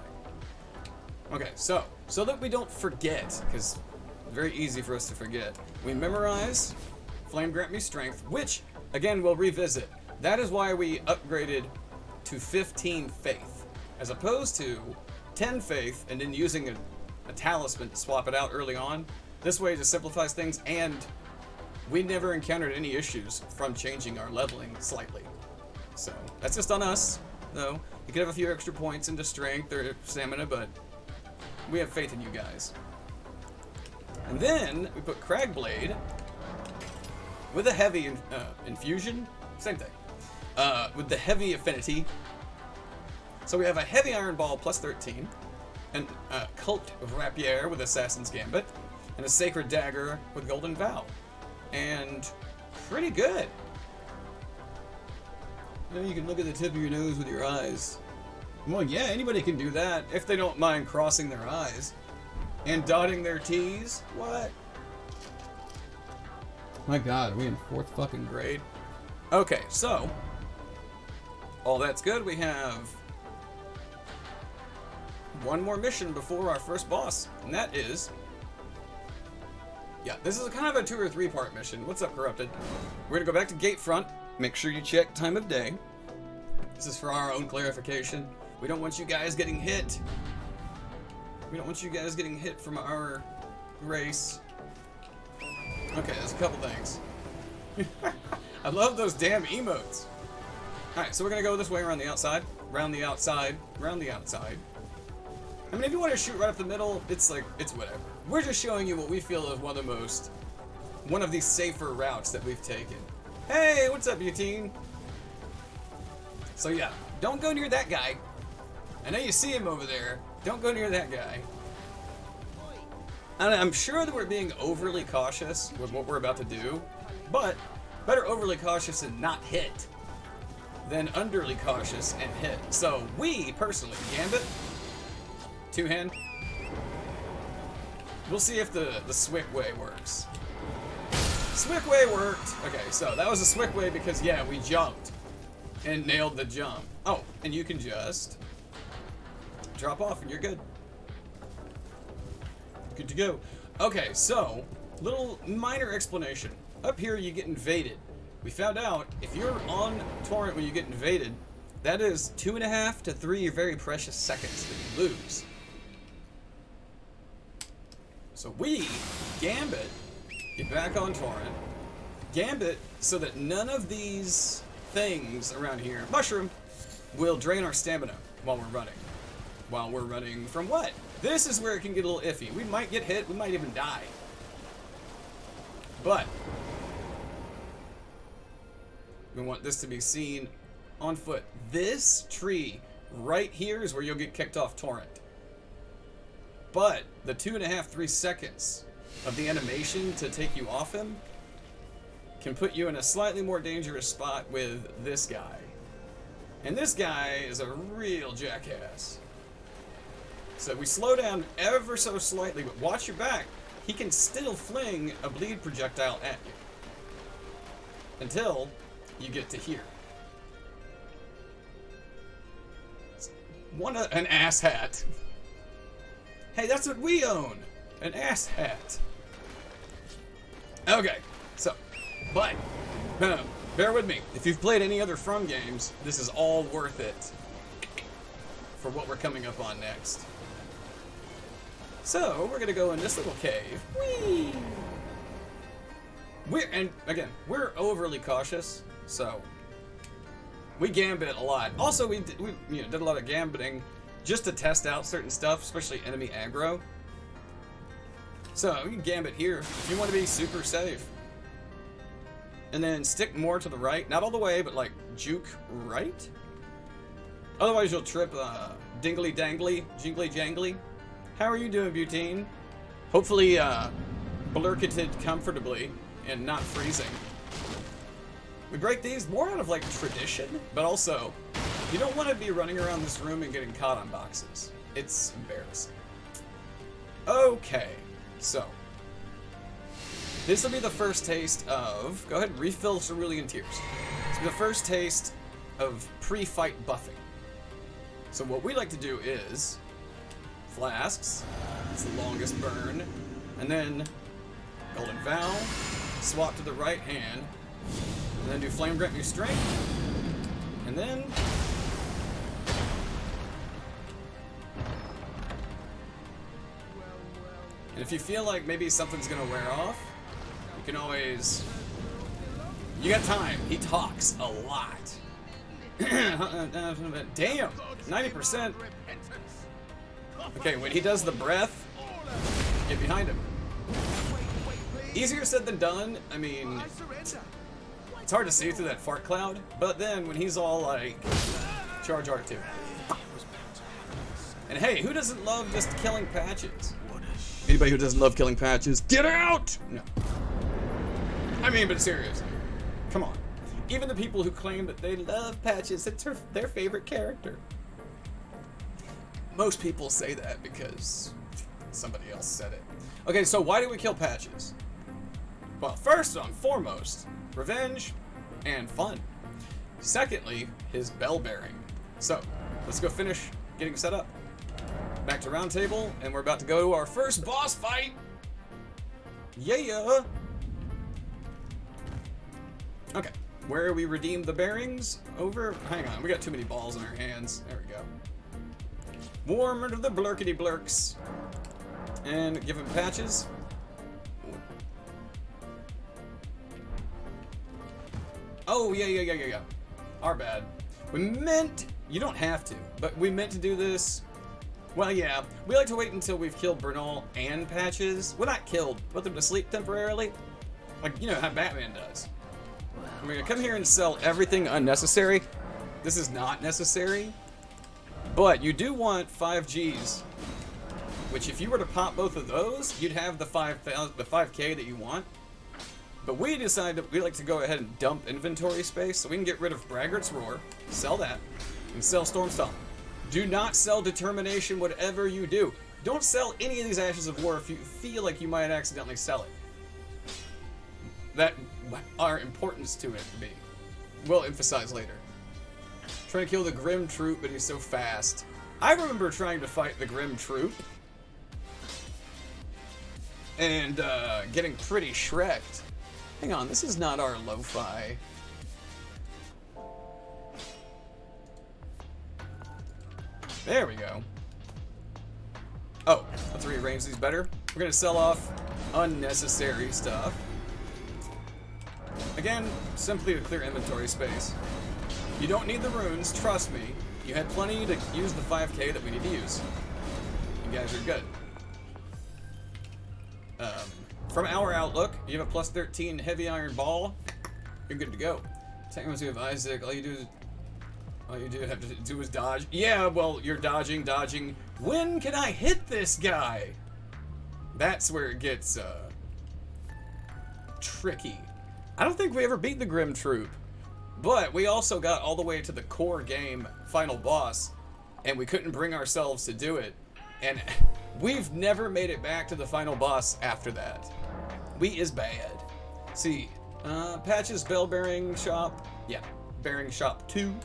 Okay, so that we don't forget, because it's very easy for us to forget, we memorize Flame Grant Me Strength, which, again, we'll revisit. That is why we upgraded to 15 Faith, as opposed to 10 Faith and then using a talisman to swap it out early on. This way it just simplifies things, and we never encountered any issues from changing our leveling slightly. So, that's just on us, though. You could have a few extra points into strength or stamina, but we have faith in you guys. And then we put Crag Blade with a heavy infusion, same thing, with the heavy affinity. So we have a heavy iron ball plus 13, and a cult of rapier with Assassin's Gambit, and a sacred dagger with Golden Vow, and pretty good. You know, you can look at the tip of your nose with your eyes. Well, yeah, anybody can do that if they don't mind crossing their eyes and dotting their T's. What? My God, are we in 4th fucking grade? Okay, so all that's good. We have one more mission before our first boss, and that is... Yeah, this is kind of a 2 or 3 part mission. What's up, Corrupted? We're gonna go back to Gatefront. Make sure you check time of day. This is for our own clarification. We don't want you guys getting hit. We don't want you guys getting hit from our race. Okay, there's a couple things. I love those damn emotes. Alright, so we're gonna go this way around the outside. Round the outside. Round the outside. I mean, if you want to shoot right up the middle, it's like, it's whatever. We're just showing you what we feel is one of the safer routes that we've taken. Hey, what's up, Butine? So yeah, don't go near that guy. I know you see him over there. Don't go near that guy. And I'm sure that we're being overly cautious with what we're about to do, but better overly cautious and not hit than underly cautious and hit. So we, personally, Gambit, 2-hand. We'll see if the Swick way works. Swick way worked. Okay, so that was a Swick way because, yeah, we jumped and nailed the jump. Oh, and you can just drop off and you're good. Good to go. Okay, so, little minor explanation. Up here, you get invaded. We found out if you're on Torrent when you get invaded, that is 2.5 to 3 very precious seconds that you lose. So we, Gambit, get back on Torrent. Gambit, so that none of these things around here, Mushroom, will drain our stamina while we're running. While we're running from what? This is where it can get a little iffy. We might get hit, we might even die. But we want this to be seen on foot. This tree right here is where you'll get kicked off Torrent. But the 2.5, 3 seconds of the animation to take you off him can put you in a slightly more dangerous spot with this guy. And this guy is a real jackass. So we slow down ever so slightly, but watch your back. He can still fling a bleed projectile at you until you get to here. An ass hat. Hey, that's what we own. An ass hat. Okay, so, but, bear with me. If you've played any other From games, this is all worth it for what we're coming up on next. So, we're gonna go in this little cave. Whee! We're overly cautious, so we gambit a lot. Also, we did a lot of gambiting just to test out certain stuff, especially enemy aggro. So you can gambit here if you want to be super safe. And then stick more to the right, not all the way, but like juke right. Otherwise you'll trip dingly dangly, jingly jangly. How are you doing, Butine? Hopefully blurketed comfortably and not freezing. We break these more out of like tradition, but also you don't want to be running around this room and getting caught on boxes. It's embarrassing. Okay, so this will be the first taste of, go ahead and refill Cerulean Tears. This will be the first taste of pre-fight buffing. So what we like to do is flasks, it's the longest burn, and then Golden Vow, swap to the right hand, and then do Flame Grant New Strength, and then and if you feel like maybe something's gonna wear off, you can always, you got time. He talks a lot. Damn, 90%. Okay, when he does the breath, get behind him. Easier said than done. I mean, it's hard to see through that fart cloud, but then when he's all like, charge R2. And hey, who doesn't love just killing patches? Anybody who doesn't love killing patches, get out! No. I mean, but seriously, come on. Even the people who claim that they love patches, it's their favorite character. Most people say that because somebody else said it. Okay, so why do we kill patches? Well, first and foremost, revenge and fun. Secondly, his bell bearing. So, let's go finish getting set up. Back to round table, and we're about to go to our first boss fight. Yeah. Okay, where we redeem the bearings over. Hang on, we got too many balls in our hands. There we go. Warmer to the blurkity blurks, and give him patches. Oh yeah. Our bad. We meant. You don't have to, but we meant to do this. Well, yeah, we like to wait until we've killed Bernal and Patches. Well, not killed, put them to sleep temporarily. Like, you know how Batman does. I'm gonna come here and sell everything unnecessary. This is not necessary. But you do want 5 Gs. Which, if you were to pop both of those, you'd have the 5K that you want. But we decided that we like to go ahead and dump inventory space so we can get rid of Braggart's Roar, sell that, and sell Stormstomp. Do not sell Determination, whatever you do. Don't sell any of these Ashes of War if you feel like you might accidentally sell it. That our importance to it be. We'll emphasize later. Trying to kill the Grim Troop, but he's so fast. I remember trying to fight the Grim Troop and getting pretty shreked. Hang on, this is not our lo-fi. There we go. Oh, let's rearrange these better. We're gonna sell off unnecessary stuff. Again, simply to clear inventory space. You don't need the runes, trust me. You had plenty to use the 5K that we need to use. You guys are good. From our outlook, you have a plus 13 heavy iron ball. You're good to go. Technically, you have Isaac. All you have to do is dodge. Yeah, well, you're dodging. When can I hit this guy? That's where it gets tricky. I don't think we ever beat the Grim Troop, but we also got all the way to the core game final boss, and we couldn't bring ourselves to do it. And we've never made it back to the final boss after that. We is bad. See, Patches Bell Bearing Shop. Yeah, Bearing Shop 2.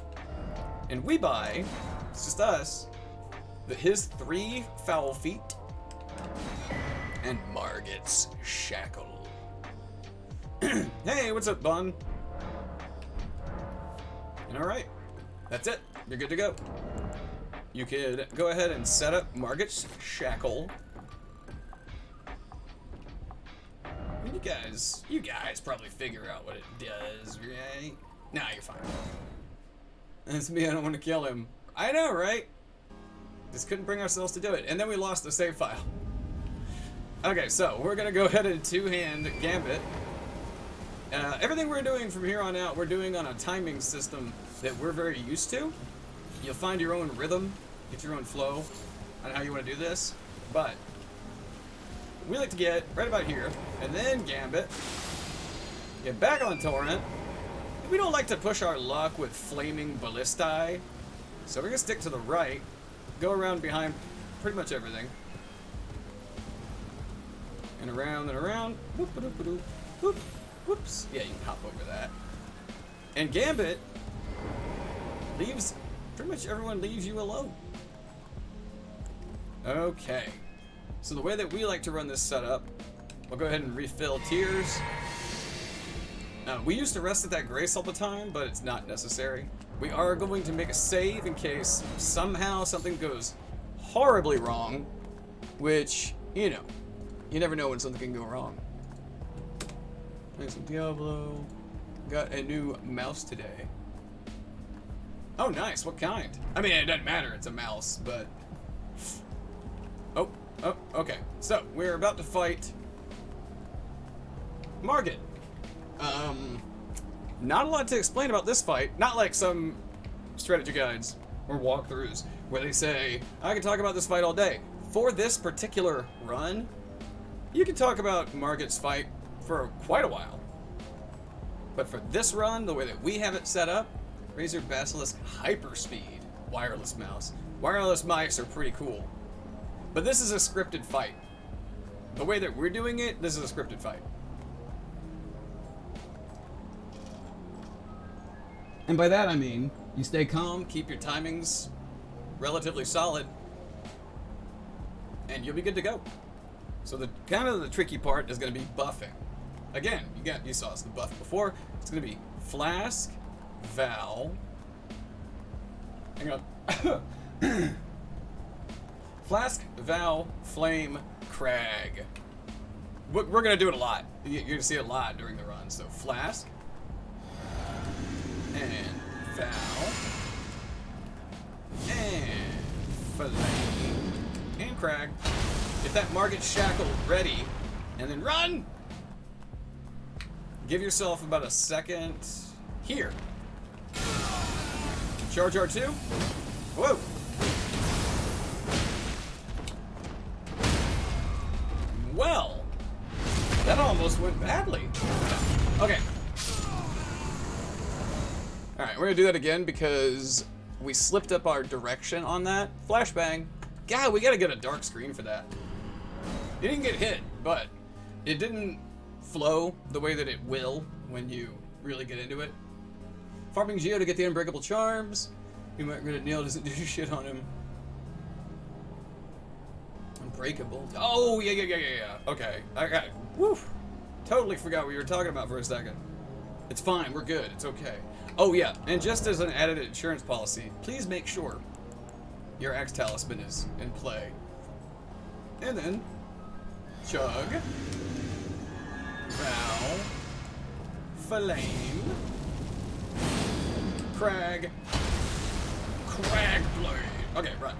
And we buy, it's just us, his 3 Foul Feet and Margit's Shackle. Hey, what's up, Bun? And alright, that's it. You're good to go. You could go ahead and set up Margit's Shackle. You guys probably figure out what it does, right? Nah, you're fine. That's me, I don't want to kill him. I know, right? Just couldn't bring ourselves to do it. And then we lost the save file. Okay, so we're going to go ahead and two-hand Gambit. Everything we're doing from here on out, we're doing on a timing system that we're very used to. You'll find your own rhythm, get your own flow on how you want to do this. But we like to get right about here, and then Gambit. Get back on Torrent. We don't like to push our luck with flaming ballistae, so we're gonna stick to the right, go around behind pretty much everything, and around and around. Whoop. Whoops. Yeah, you can hop over that. And Gambit leaves, pretty much everyone leaves you alone. Okay. So the way that we like to run this setup, we'll go ahead and refill tears. We used to rest at that grace all the time, but it's not necessary. We are going to make a save in case somehow something goes horribly wrong, which, you know, you never know when something can go wrong. Play some Diablo. Got a new mouse today. Oh, nice. What kind? I mean, it doesn't matter. It's a mouse, but... Oh, okay. So, we're about to fight Margit. Not a lot to explain about this fight. Not like some strategy guides or walkthroughs where they say, I can talk about this fight all day. For this particular run, you can talk about Margit's fight for quite a while. But for this run, the way that we have it set up, Razer Basilisk Hyperspeed wireless mouse. Wireless mice are pretty cool. But this is a scripted fight. The way that we're doing it, this is a scripted fight. And by that I mean, you stay calm, keep your timings relatively solid, and you'll be good to go. So the kind of the tricky part is going to be buffing. Again, you saw us the buff before. It's going to be Flask, Val. Hang on. Flask, Val, Flame, Crag. We're going to do it a lot. You're going to see it a lot during the run. So Flask and Val and Flame and Crag. Get that Margit shackle ready and then run. Give yourself about a second here. Charge R2. Whoa. Well, that almost went badly. Okay. Alright, we're gonna do that again because we slipped up our direction on that. Flashbang. God, we gotta get a dark screen for that. It didn't get hit, but it didn't flow the way that it will when you really get into it. Farming Geo to get the unbreakable charms. You might get it. Neil doesn't do shit on him. Unbreakable. Oh, yeah. Okay. I got it. Woo. Totally forgot what you were talking about for a second. It's fine. We're good. It's okay. Oh, yeah. And just as an added insurance policy, please make sure your Axe Talisman is in play. And then Chug. Val. Flame. Crag. Crag Blade. Okay, run.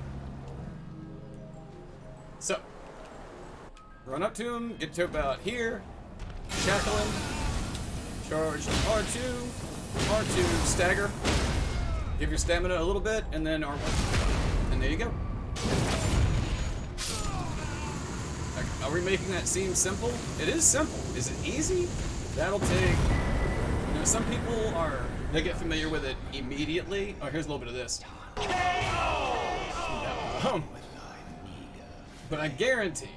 So, run up to him, get to about here, shackle him, charge R2, R2 stagger, give your stamina a little bit, and then R1. And there you go. Are we making that seem simple? It is simple. Is it easy? That'll take... You know, some people they get familiar with it immediately. Oh, here's a little bit of this. But I guarantee,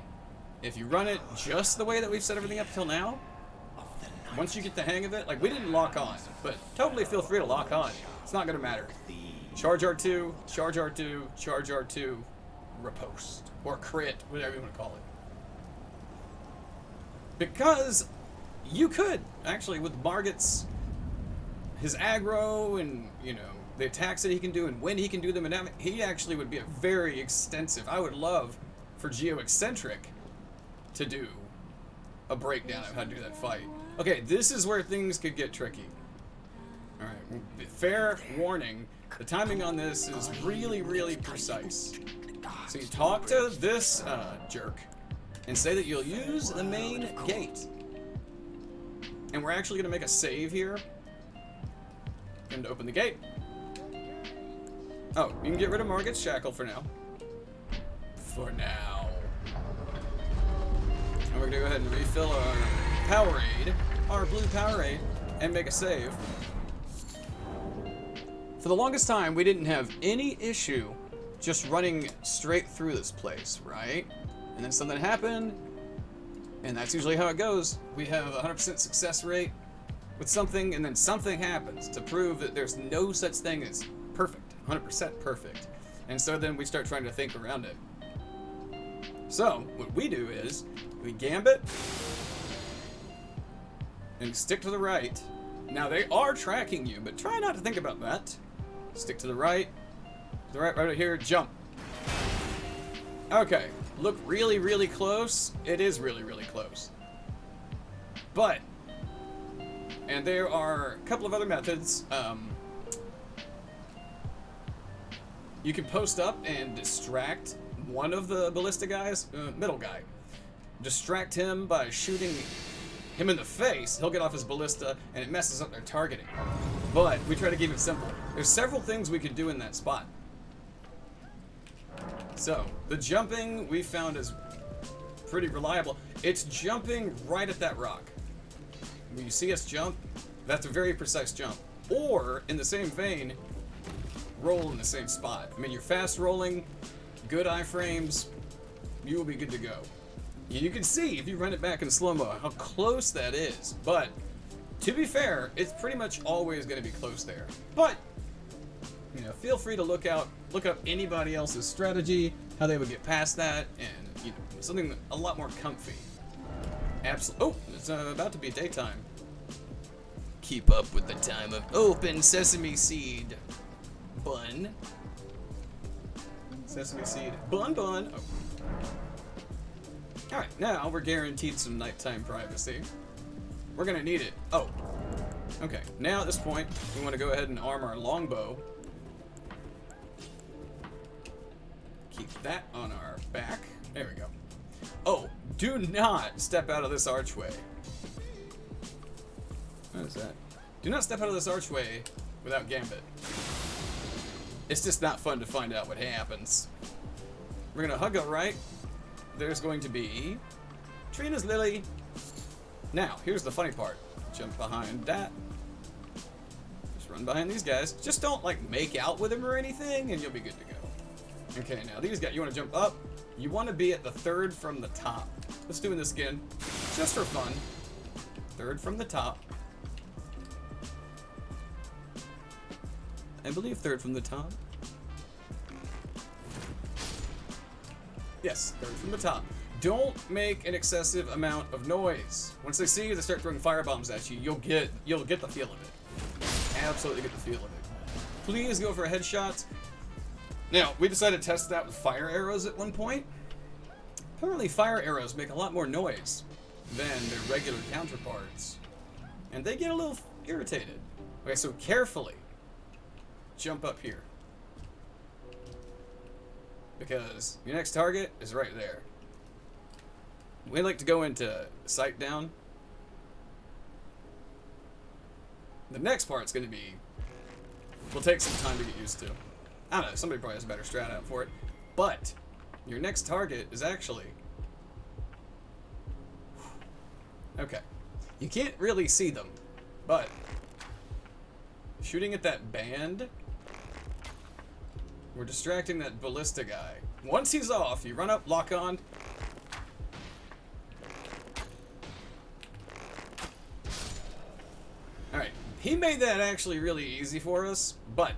if you run it just the way that we've set everything up till now, once you get the hang of it, like we didn't lock on, but totally feel free to lock on. It's not gonna matter. Charge R2, charge R2, charge R2, riposte, or crit, whatever you want to call it. Because you could, actually, with Margit's, his aggro and, you know, the attacks that he can do and when he can do them, and he actually would be a very extensive. I would love for Geo Eccentric to do a breakdown of how to do that fight. Okay, this is where things could get tricky. Alright, fair warning, the timing on this is really, really precise. So you talk to this jerk and say that you'll use the main gate. And we're actually going to make a save here. And open the gate. Oh, you can get rid of Margit's shackle for now. For now. And we're going to go ahead and refill our Powerade, our blue Powerade, and make a save. For the longest time, we didn't have any issue just running straight through this place, right? And then something happened, and that's usually how it goes. We have a 100% success rate with something, and then something happens to prove that there's no such thing as perfect, 100% perfect. And so then we start trying to think around it. So, what we do is, we gambit, and stick to the right. Now, they are tracking you, but try not to think about that. Stick to the right, right here, jump. Okay, look really, really close. It is really, really close. But, and there are a couple of other methods. You can post up and distract one of the ballista guys, middle guy. Distract him by shooting him in the face. He'll get off his ballista and it messes up their targeting. But we try to keep it simple. There's several things we could do in that spot. So, the jumping we found is pretty reliable. It's jumping right at that rock. When you see us jump, that's a very precise jump. Or, in the same vein, roll in the same spot. I mean, you're fast rolling, good iframes, you will be good to go. You can see, if you run it back in slow-mo, how close that is. But, to be fair, it's pretty much always going to be close there. But, you know, feel free to look up anybody else's strategy, how they would get past that, and you know, something a lot more comfy. Absolutely. Oh, it's about to be daytime. Keep up with the time of open sesame seed bun. Sesame seed bun. Oh. All right, now we're guaranteed some nighttime privacy. We're gonna need it. Oh. Okay, now at this point, we want to go ahead and arm our longbow. Keep that on our back. There we go. Oh, do not step out of this archway. What is that? Do not step out of this archway without Gambit. It's just not fun to find out what happens. We're gonna hug a right. There's going to be Trina's Lily. Now, here's the funny part. Jump behind that. Just run behind these guys. Just don't, like, make out with him or anything, and you'll be good to go. Okay, now these guys, you want to jump up. You want to be at the third from the top. Let's do this again, just for fun. Third from the top. I believe third from the top. Yes, third from the top. Don't make an excessive amount of noise. Once they see you, they start throwing firebombs at you. You'll get the feel of it. Absolutely get the feel of it. Please go for headshots. Now, we decided to test that with fire arrows at one point. Apparently, fire arrows make a lot more noise than their regular counterparts. And they get a little irritated. Okay, so carefully jump up here. Because your next target is right there. We like to go into sight down. The next part's going to be, will take some time to get used to. I don't know, somebody probably has a better strat out for it. But your next target is actually, okay, you can't really see them, but shooting at that band, we're distracting that ballista guy. Once he's off, you run up, lock on. Alright, he made that actually really easy for us, but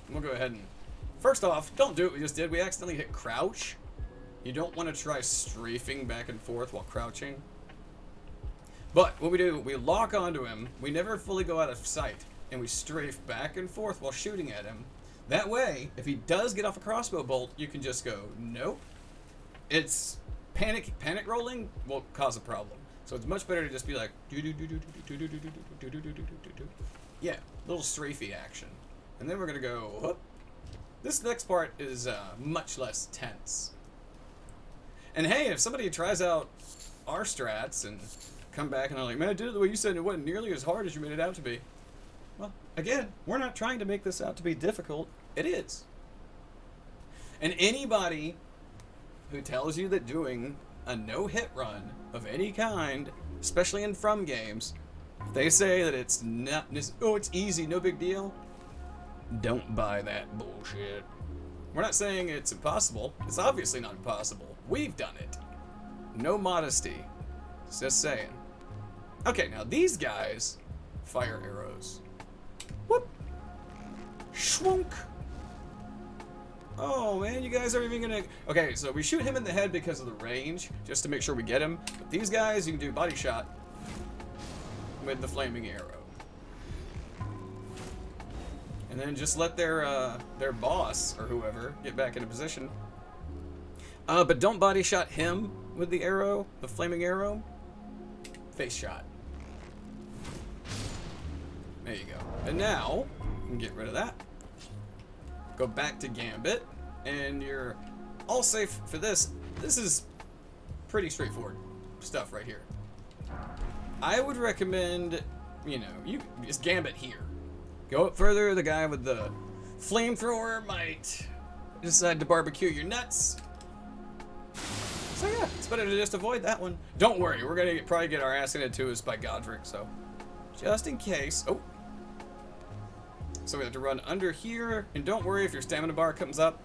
we'll go ahead and, first off, don't do what we just did. We accidentally hit crouch. You don't want to try strafing back and forth while crouching. But what we do, we lock onto him, we never fully go out of sight, and we strafe back and forth while shooting at him. That way, if he does get off a crossbow bolt, you can just go, nope. It's panic rolling will cause a problem. So it's much better to just be like, yeah, little strafey action. And then we're gonna go, whoop. This next part is much less tense. And hey, if somebody tries out our strats and come back and they're like, man, I did it the way you said, and it wasn't nearly as hard as you made it out to be. Well, again, we're not trying to make this out to be difficult. It is. And anybody who tells you that doing a no-hit run of any kind, especially in From games, if they say that it's not, oh, it's easy, no big deal, don't buy that bullshit. We're not saying it's impossible. It's obviously not impossible. We've done it. No modesty. Just saying. Okay, now these guys fire arrows. Whoop. Schwunk. Oh man, you guys aren't even gonna... Okay, so we shoot him in the head because of the range, just to make sure we get him. But these guys, you can do body shot with the flaming arrow. And then just let their boss, or whoever, get back into position. But don't body shot him with the arrow, the flaming arrow. Face shot. There you go. And now, you can get rid of that. Go back to Gambit, and you're all safe for this. This is pretty straightforward stuff right here. I would recommend, you know, you just Gambit here. Go up further, the guy with the flamethrower might decide to barbecue your nuts. So yeah, it's better to just avoid that one. Don't worry, we're gonna probably get our ass handed to us by Godrick, so just in case. Oh. So we have to run under here, and don't worry if your stamina bar comes up.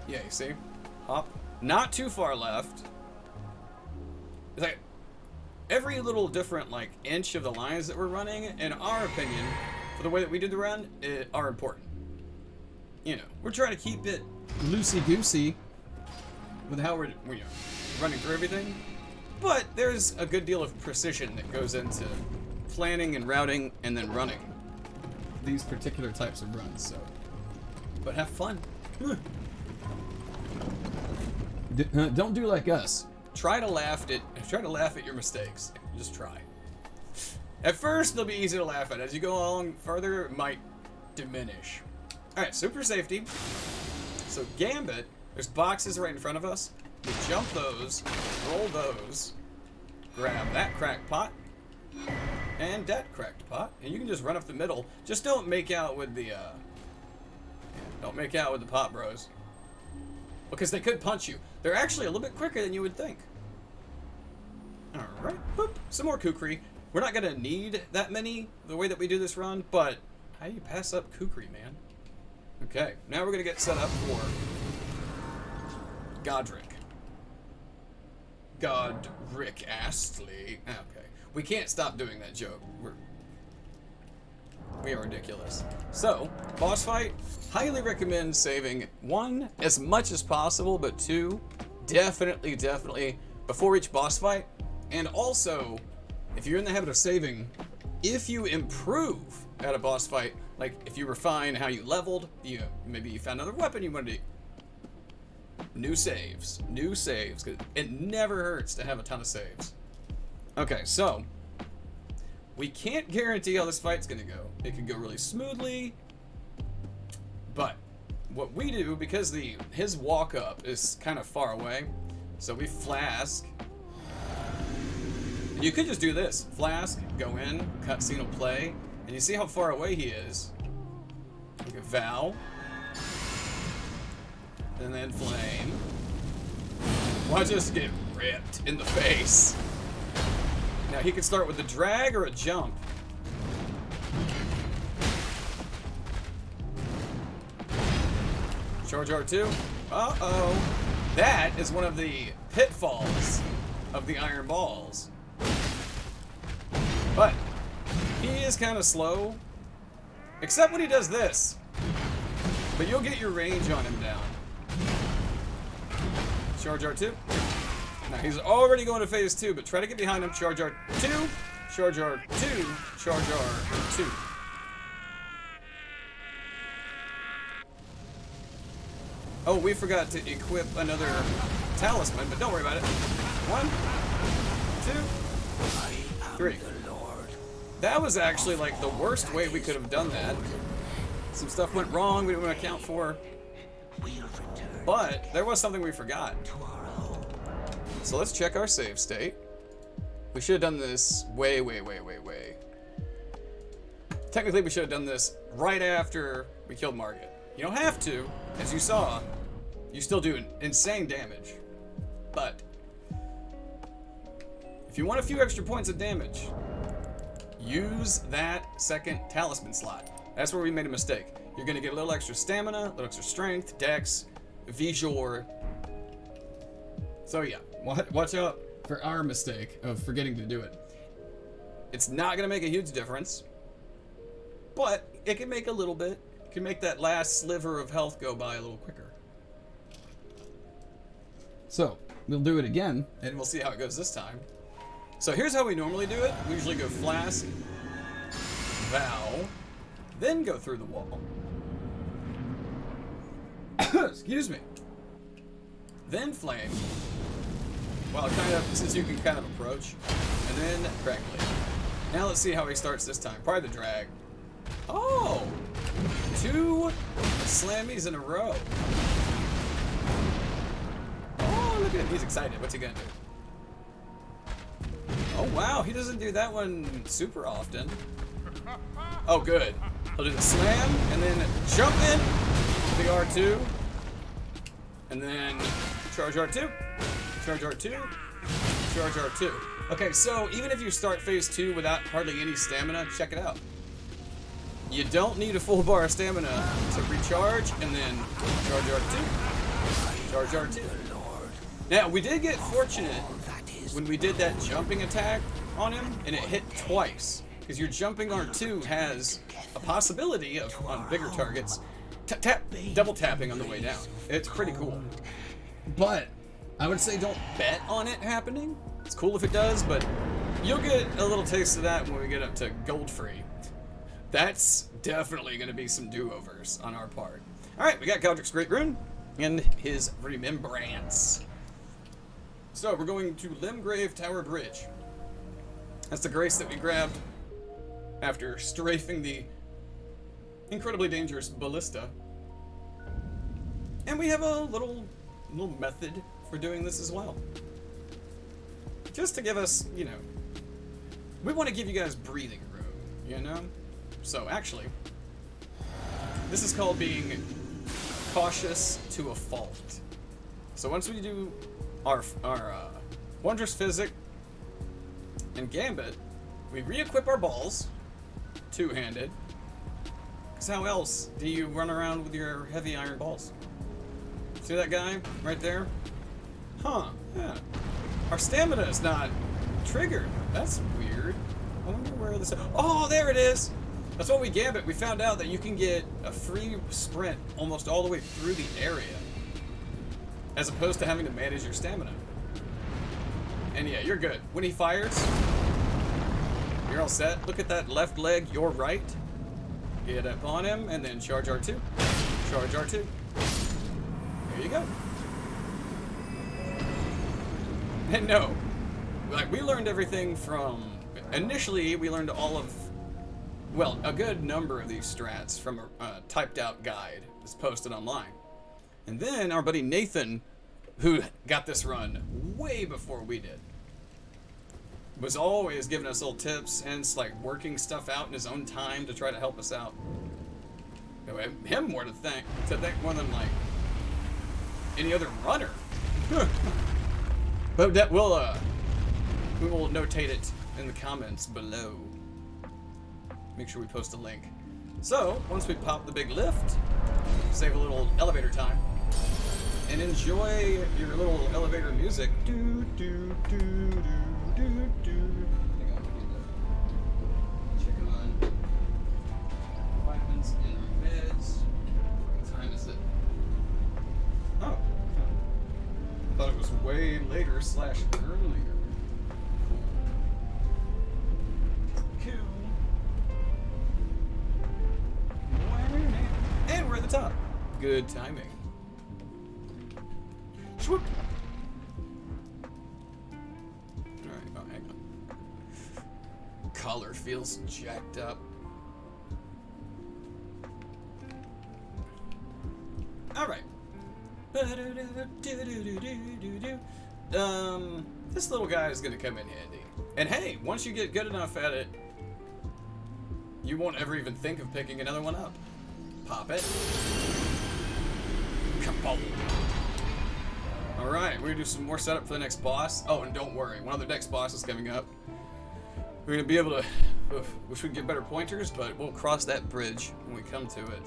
Yeah, you see? Hop. Not too far left. It's like every little different like inch of the lines that we're running, in our opinion, for the way that we did the run, are important. You know, we're trying to keep it loosey-goosey with how we're you know, running through everything. But there's a good deal of precision that goes into planning and routing and then running these particular types of runs. So, but have fun. Don't do like us. Try to laugh at your mistakes. Just try. At first, they'll be easy to laugh at. As you go along further, it might diminish. All right, super safety. So Gambit, there's boxes right in front of us. You jump those, roll those, grab that cracked pot, and that cracked pot, and you can just run up the middle. Just don't make out with the, pot bros, because they could punch you. They're actually a little bit quicker than you would think. All right, boop, some more kukri. We're not gonna need that many the way that we do this run, but how do you pass up kukri, man? Okay, now we're gonna get set up for Godrick. Godrick Astley. Okay. We can't stop doing that joke. We are ridiculous. So, boss fight, highly recommend saving 1 as much as possible, but 2, definitely before each boss fight. And also, if you're in the habit of saving, if you improve at a boss fight, like if you refine how you leveled, maybe you found another weapon you wanted to. New saves, because it never hurts to have a ton of saves. Okay, so we can't guarantee how this fight's gonna go. It could go really smoothly, but what we do, because his walk up is kind of far away, so we flask. And you could just do this: flask, go in, cutscene will play, and you see how far away he is. You can vow. And then flame. Watch us get ripped in the face. Now he can start with a drag or a jump. Charge R2. Uh-oh. That is one of the pitfalls of the iron balls. But he is kind of slow. Except when he does this. But you'll get your range on him down. Charge R2. Now he's already going to phase 2, but try to get behind him. Charge R2. Charge R2. Charge R2. Oh, we forgot to equip another talisman, but don't worry about it. 1, 2, 3. That was actually like the worst way we could have done that. Some stuff went wrong we didn't want to account for. But there was something we forgot. So let's check our save state. We should have done this way. Technically, we should have done this right after we killed Margit. You don't have to, as you saw. You still do insane damage. But if you want a few extra points of damage, use that second talisman slot. That's where we made a mistake. You're going to get a little extra stamina, a little extra strength, dex, visual. So yeah, watch out for our mistake of forgetting to do it. It's not going to make a huge difference, but it can make a little bit. It can make that last sliver of health go by a little quicker. So we'll do it again, and we'll see how it goes this time. So here's how we normally do it. We usually go flask, vow, then go through the wall. Excuse me. Then flame. Well, kind of, since you can kind of approach. And then crackly. Now let's see how he starts this time. Probably the drag. Oh! 2 slammies in a row. Oh, look at him. He's excited. What's he gonna do? Oh, wow. He doesn't do that one super often. Oh, good. He'll do the slam, and then jump in, the R2, and then charge R2, charge R2, charge R2. Okay, so even if you start phase 2 without hardly any stamina, check it out. You don't need a full bar of stamina to recharge, and then charge R2, charge R2. Now, we did get fortunate when we did that jumping attack on him, and it hit twice. Because your jumping R2 has a possibility of, on bigger targets, double tapping on the way down. It's pretty cool. But I would say don't bet on it happening. It's cool if it does, but you'll get a little taste of that when we get up to Godfrey. That's definitely going to be some do-overs on our part. Alright, we got Godrick's Great Rune and his Remembrance. So, we're going to Limgrave Tower Bridge. That's the grace that we grabbed after strafing the incredibly dangerous ballista. And we have a little method for doing this as well. Just to give us, you know, we want to give you guys breathing room, you know? So actually, this is called being cautious to a fault. So once we do our Wondrous Physic and Gambit, we re-equip our balls, two-handed, because how else do you run around with your heavy iron balls? See that guy right there? Huh, yeah. Our stamina is not triggered. That's weird. I wonder where this... Oh, there it is! That's what we Gambit. We found out that you can get a free sprint almost all the way through the area, as opposed to having to manage your stamina. And yeah, you're good. When he fires, you're all set. Look at that left leg, your right. Get up on him, and then charge R2. Charge R2. There you go. And no, like, we learned everything from... Initially, we learned all of... Well, a good number of these strats from a typed out guide that's posted online. And then our buddy Nathan, who got this run way before we did, was always giving us little tips and like working stuff out in his own time to try to help us out. Anyway, him more to thank more than like any other runner. But that we will notate it in the comments below. Make sure we post a link. So, once we pop the big lift, save a little elevator time, and enjoy your little elevator music. Do, do, do, do, do, do. Hang on, we need to check on appointments in our beds. What time is it? Oh, I thought it was way later / earlier. Cool. And we're at the top. Good timing. Swoop. Alright, oh, hang on. Collar feels jacked up. Alright. This little guy is gonna come in handy. And hey, once you get good enough at it, you won't ever even think of picking another one up. Pop it. Kaboom. Alright, we're gonna do some more setup for the next boss. Oh, and don't worry, one of the next bosses coming up. We're gonna be able to... wish we could get better pointers, but we'll cross that bridge when we come to it.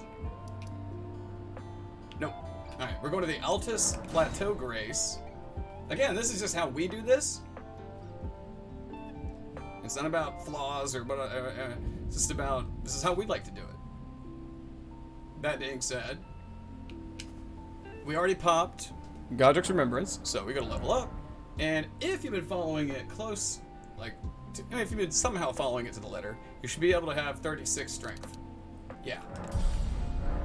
No. Alright, we're going to the Altus Plateau Grace. Again, this is just how we do this. It's not about flaws or... it's just about... This is how we'd like to do it. That being said, we already popped Godrick's Remembrance, so we gotta level up. And if you've been following it close, like, if you've been somehow following it to the letter, you should be able to have 36 strength. Yeah.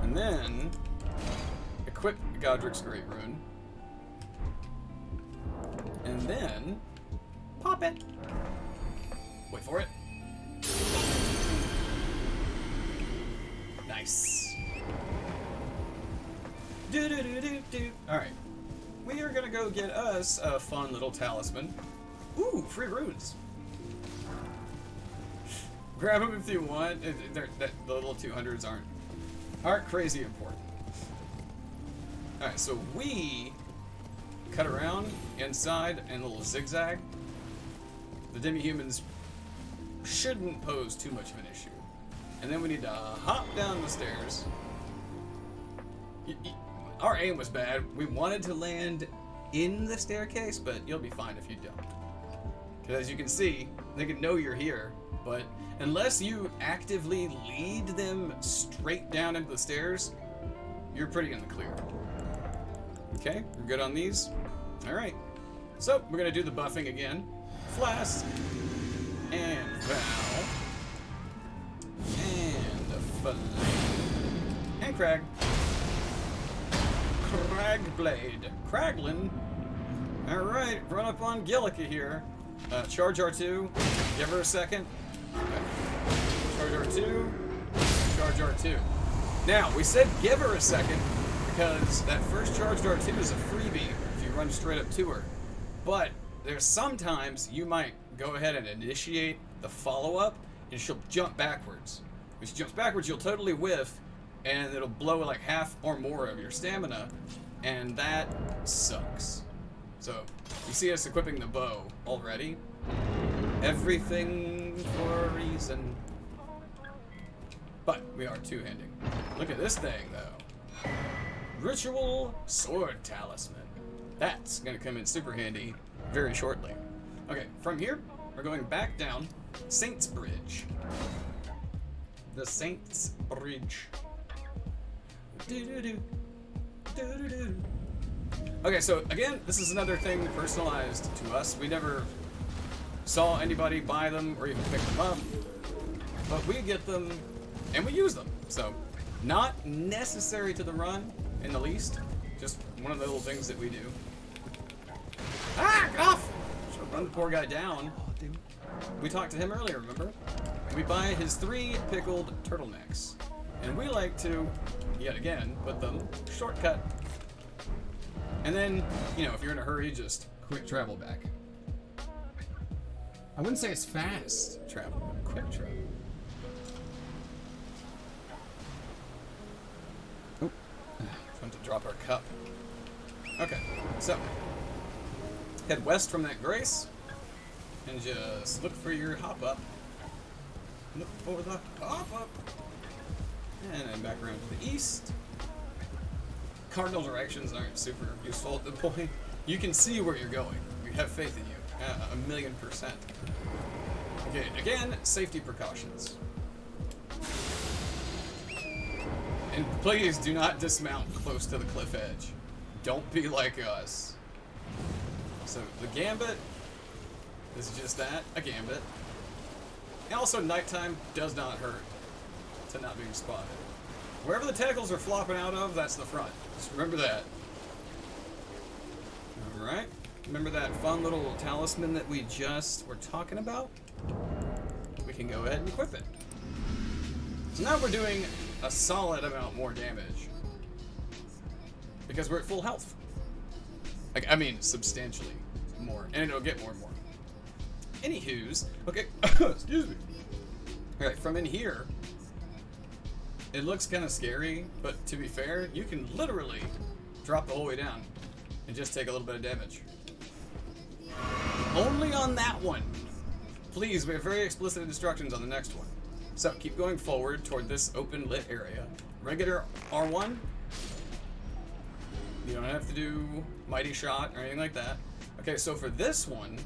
And then, equip Godrick's Great Rune. And then, pop it. Wait for it. Nice. Alright. We are gonna go get us a fun little talisman. Ooh, free runes. Grab them if you want. The little 200s aren't crazy important. Alright, so we cut around inside and a little zigzag. The demi-humans shouldn't pose too much of an issue. And then we need to hop down the stairs. Our aim was bad. We wanted to land in the staircase, but you'll be fine if you don't. Because as you can see, they can know you're here, but unless you actively lead them straight down into the stairs, you're pretty in the clear. Okay, we're good on these. Alright. So, we're going to do the buffing again. Flask. And Val. And a Fillet. And Crag. Cragblade. Kraglin. Alright, run up on Gillica here. Charge R2. Give her a second. Okay. Charge R2. Charge R2. Now, we said give her a second because that first charged R2 is a freebie if you run straight up to her. But there's sometimes you might go ahead and initiate the follow-up and she'll jump backwards. When she jumps backwards, you'll totally whiff and it'll blow like half or more of your stamina, and that sucks. So, you see us equipping the bow already. Everything for a reason. But we are two-handing. Look at this thing, though. Ritual Sword Talisman. That's going to come in super handy very shortly. Okay, from here, we're going back down Saints Bridge. The Saints Bridge. Do-do-do. Do-do-do. Okay, so again, this is another thing personalized to us. We never saw anybody buy them or even pick them up, but we get them and we use them. So, not necessary to the run in the least, just one of the little things that we do. Ah, get off! Should run the poor guy down. We talked to him earlier, remember? We buy his 3 pickled turtlenecks, and we like to, yet again, put them shortcut. And then, you know, if you're in a hurry, just quick travel back. I wouldn't say it's fast travel, but quick travel. Oh, time to drop our cup. Okay, so head west from that grace and just look for your hop up. Look for the hop up. And then back around to the east. Cardinal directions aren't super useful at the point. You can see where you're going. We have faith in you. 1,000,000%. Okay, again, safety precautions. And please do not dismount close to the cliff edge. Don't be like us. So the gambit is just that, a gambit. And also nighttime does not hurt to not being spotted. Wherever the tentacles are flopping out of, that's the front. Just remember that. Alright. Remember that fun little talisman that we just were talking about? We can go ahead and equip it. So now we're doing a solid amount more damage. Because we're at full health. Like, I mean, substantially more. And it'll get more and more. Anywho's, okay, excuse me. Alright, from in here, it looks kind of scary, but to be fair, you can literally drop the whole way down and just take a little bit of damage. Only on that one. Please, we have very explicit instructions on the next one. So, keep going forward toward this open lit area. Regular R1. You don't have to do Mighty Shot or anything like that. Okay, so for this one,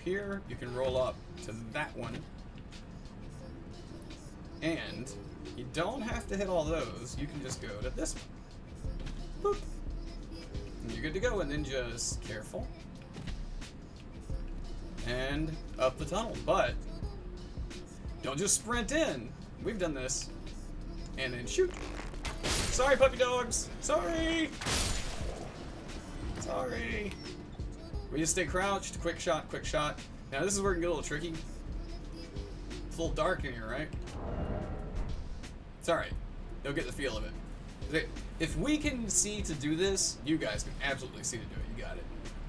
here, you can roll up to that one. And you don't have to hit all those. You can just go to this one. Boop. And you're good to go. And then just careful. And up the tunnel. But don't just sprint in. We've done this. And then shoot. Sorry, puppy dogs. Sorry. Sorry. We just stay crouched. Quick shot, quick shot. Now this is where it can get a little tricky. It's a little dark in here, right? It's alright. You'll get the feel of it. If we can see to do this, you guys can absolutely see to do it. You got it.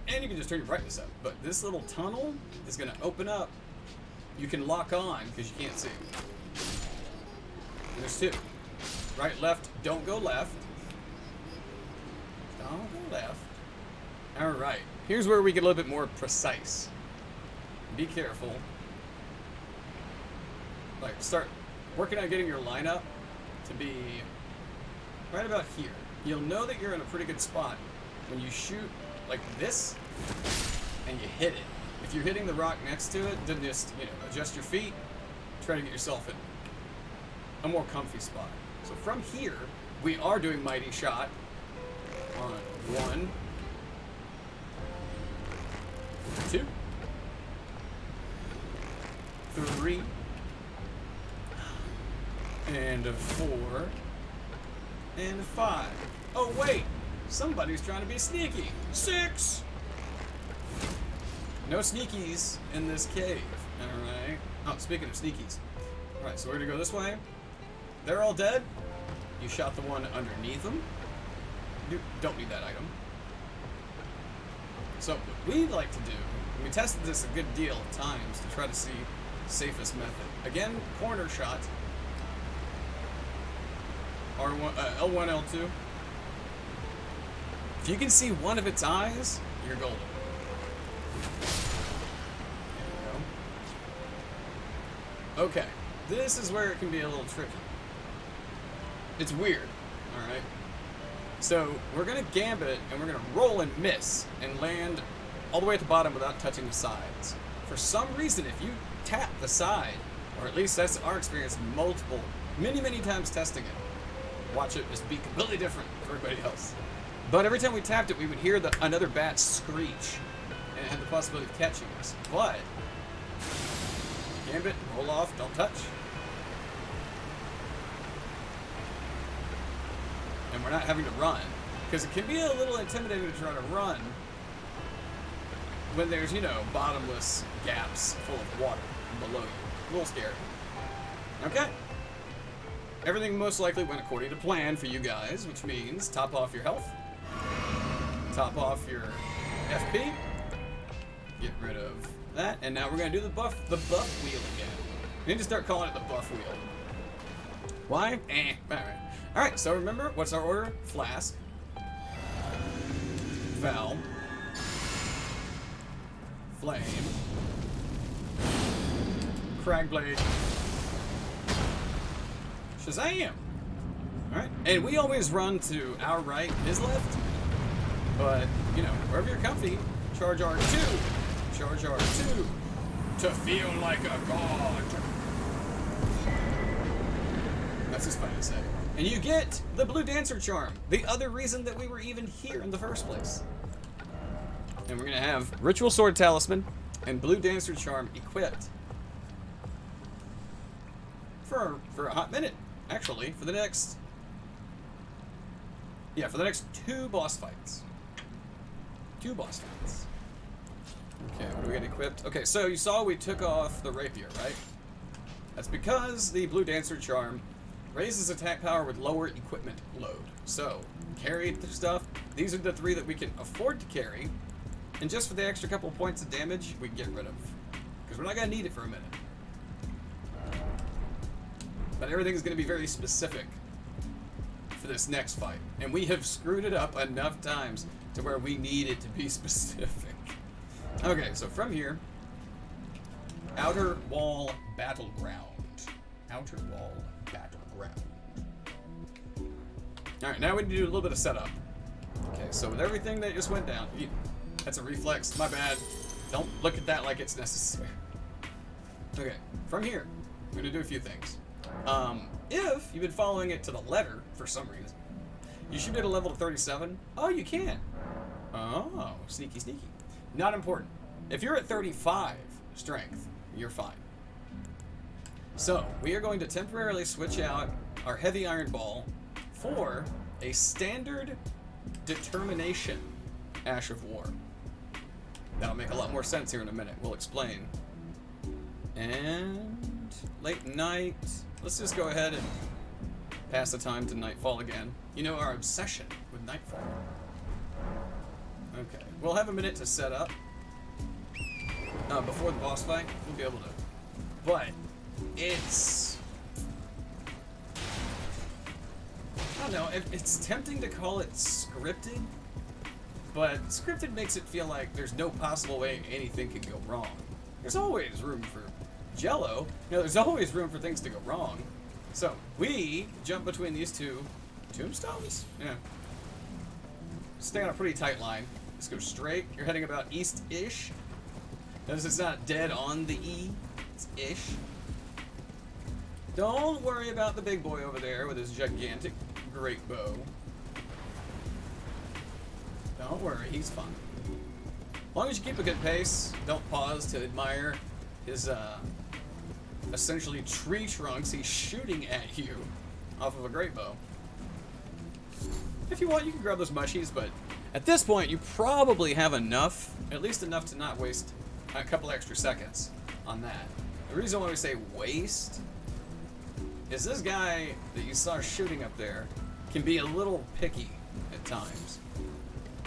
And you can just turn your brightness up. But this little tunnel is going to open up. You can lock on because you can't see. And there's 2. Right, left. Don't go left. Don't go left. Alright. Here's where we get a little bit more precise. Be careful. Like, start working on getting your lineup to be right about here. You'll know that you're in a pretty good spot when you shoot like this and you hit it. If you're hitting the rock next to it, then just, you know, adjust your feet, try to get yourself in a more comfy spot. So from here, we are doing Mighty Shot on 1, 2, 3, and a 4, and a 5. Oh wait, somebody's trying to be sneaky. 6. No sneakies in this cave. All right. Oh, speaking of sneakies. All right, so we're gonna go this way. They're all dead. You shot the one underneath them. You don't need that item. So what we like to do, and we tested this a good deal of times to try to see safest method. Again, corner shot. R1, L1, L2. If you can see one of its eyes, you're golden. There you go. Okay, this is where it can be a little tricky. It's weird, alright? So, we're gonna gambit, and we're gonna roll and miss, and land all the way at the bottom without touching the sides. For some reason, if you tap the side, or at least that's our experience many times testing it, watch it just be completely different for everybody else. But every time we tapped it, we would hear another bat screech, and it had the possibility of catching us. But, gambit, roll off, don't touch. And we're not having to run, because it can be a little intimidating to try to run when there's, you know, bottomless gaps full of water below you. A little scary. Okay. Everything most likely went according to plan for you guys, which means top off your health, top off your FP, get rid of that, and now we're gonna do the buff wheel again. We need to start calling it the buff wheel. Why? Alright. Alright, so remember, what's our order? Flask, Val, Flame, Cragblade, Shazam! Alright, and we always run to our right, his left, but, you know, wherever you're comfy, charge R2, charge R2, to feel like a god. That's just fun to say. And you get the Blue Dancer Charm, the other reason that we were even here in the first place. And we're gonna have Ritual Sword Talisman and Blue Dancer Charm equipped for a hot minute, actually, for the next 2 boss fights. 2 boss fights. Okay, what do we get equipped? Okay, so you saw we took off the rapier, right? That's because the Blue Dancer Charm raises attack power with lower equipment load. So, carry the stuff. These are the 3 that we can afford to carry. And just for the extra couple points of damage, we can get rid of. Because we're not going to need it for a minute. But everything is going to be very specific for this next fight. And we have screwed it up enough times to where we need it to be specific. Okay, so from here, Outer Wall Battleground. Outer Wall Battleground. Alright, now we need to do a little bit of setup. Okay, so with everything that just went down, that's a reflex, my bad. Don't look at that like it's necessary. Okay, from here, we're gonna do a few things. If you've been following it to the letter for some reason, you should be at a level 37. Oh, you can. Oh, sneaky, sneaky. Not important. If you're at 35 strength, you're fine. So, we are going to temporarily switch out our heavy iron ball for a standard determination Ash of War. That'll make a lot more sense here in a minute. We'll explain. And late night. Let's just go ahead and pass the time to nightfall again. You know our obsession with nightfall. Okay, we'll have a minute to set up. Before the boss fight, we'll be able to. But it's, I don't know, it's tempting to call it scripted, but scripted makes it feel like there's no possible way anything could go wrong. There's always room for jello. You know, there's always room for things to go wrong. So, we jump between these 2 tombstones? Yeah. Stay on a pretty tight line. Just go straight. You're heading about east-ish. Notice it's not dead on the E. It's ish. Don't worry about the big boy over there with his gigantic great bow. Don't worry, he's fine. As long as you keep a good pace, don't pause to admire his essentially tree trunks he's shooting at you off of a great bow. If you want, you can grab those mushies, but at this point, you probably have enough, at least enough to not waste a couple extra seconds on that. The reason why we say waste is this guy that you saw shooting up there can be a little picky at times.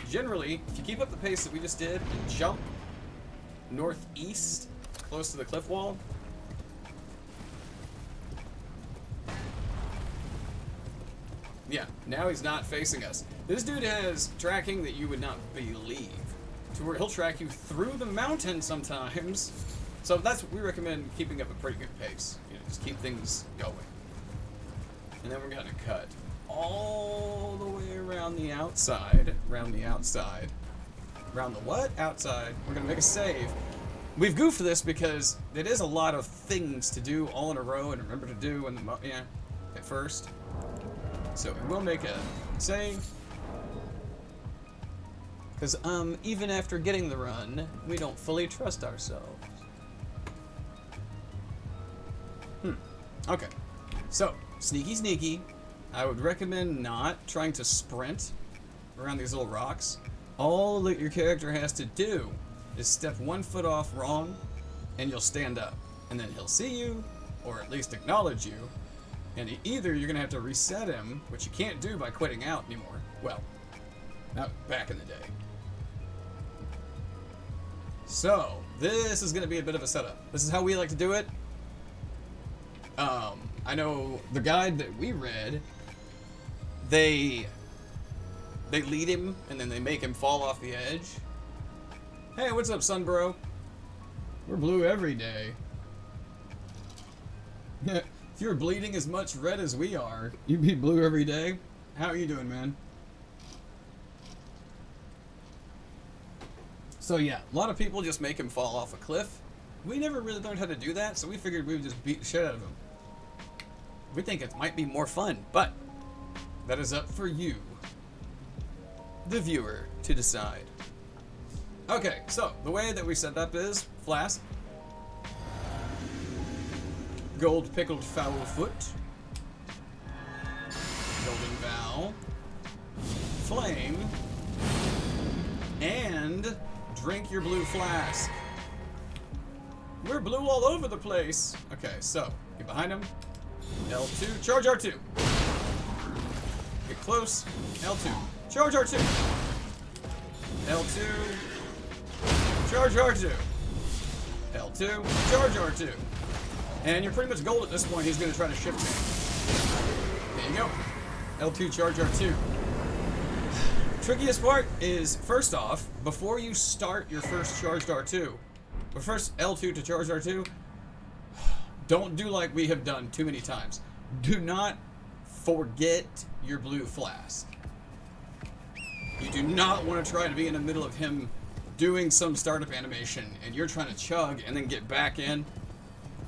Generally, if you keep up the pace that we just did and jump northeast close to the cliff wall, yeah, now he's not facing us. This dude has tracking that you would not believe, to where he'll track you through the mountain sometimes. So we recommend keeping up a pretty good pace. You know, just keep things going. And then we're gonna cut all the way around the outside. Around the what? Outside. We're gonna make a save. We've goofed this because it is a lot of things to do all in a row and remember to do in the at first. So we will make a save. Because even after getting the run, we don't fully trust ourselves. Okay. So, sneaky. I would recommend not trying to sprint around these little rocks. All that your character has to do is step 1 foot off wrong, and you'll stand up. And then he'll see you, or at least acknowledge you, and either you're going to have to reset him, which you can't do by quitting out anymore. Well, not back in the day. So, this is going to be a bit of a setup. This is how we like to do it. I know the guide that we read, they lead him, and then they make him fall off the edge. Hey, what's up, son bro? We're blue every day. If you're bleeding as much red as we are, you'd be blue every day. How are you doing, man? So yeah, a lot of people just make him fall off a cliff. We never really learned how to do that, so we figured we would just beat the shit out of him. We think it might be more fun, but that is up for you, the viewer, to decide. Okay, so the way that we set up is flask, gold pickled foul foot, golden vow, flame, and drink your blue flask. We're blue all over the place. Okay, so get behind him. L2, charge R2. Get close. L2, charge R2. L2, charge R2. L2, charge R2. And you're pretty much gold at this point. He's going to try to shift me. There you go. L2, charge R2. Trickiest part is, first off, before you start your first charged R2, or first L2 to charge R2, don't do like we have done too many times. Do not forget your blue flask. You do not want to try to be in the middle of him doing some startup animation and you're trying to chug and then get back in.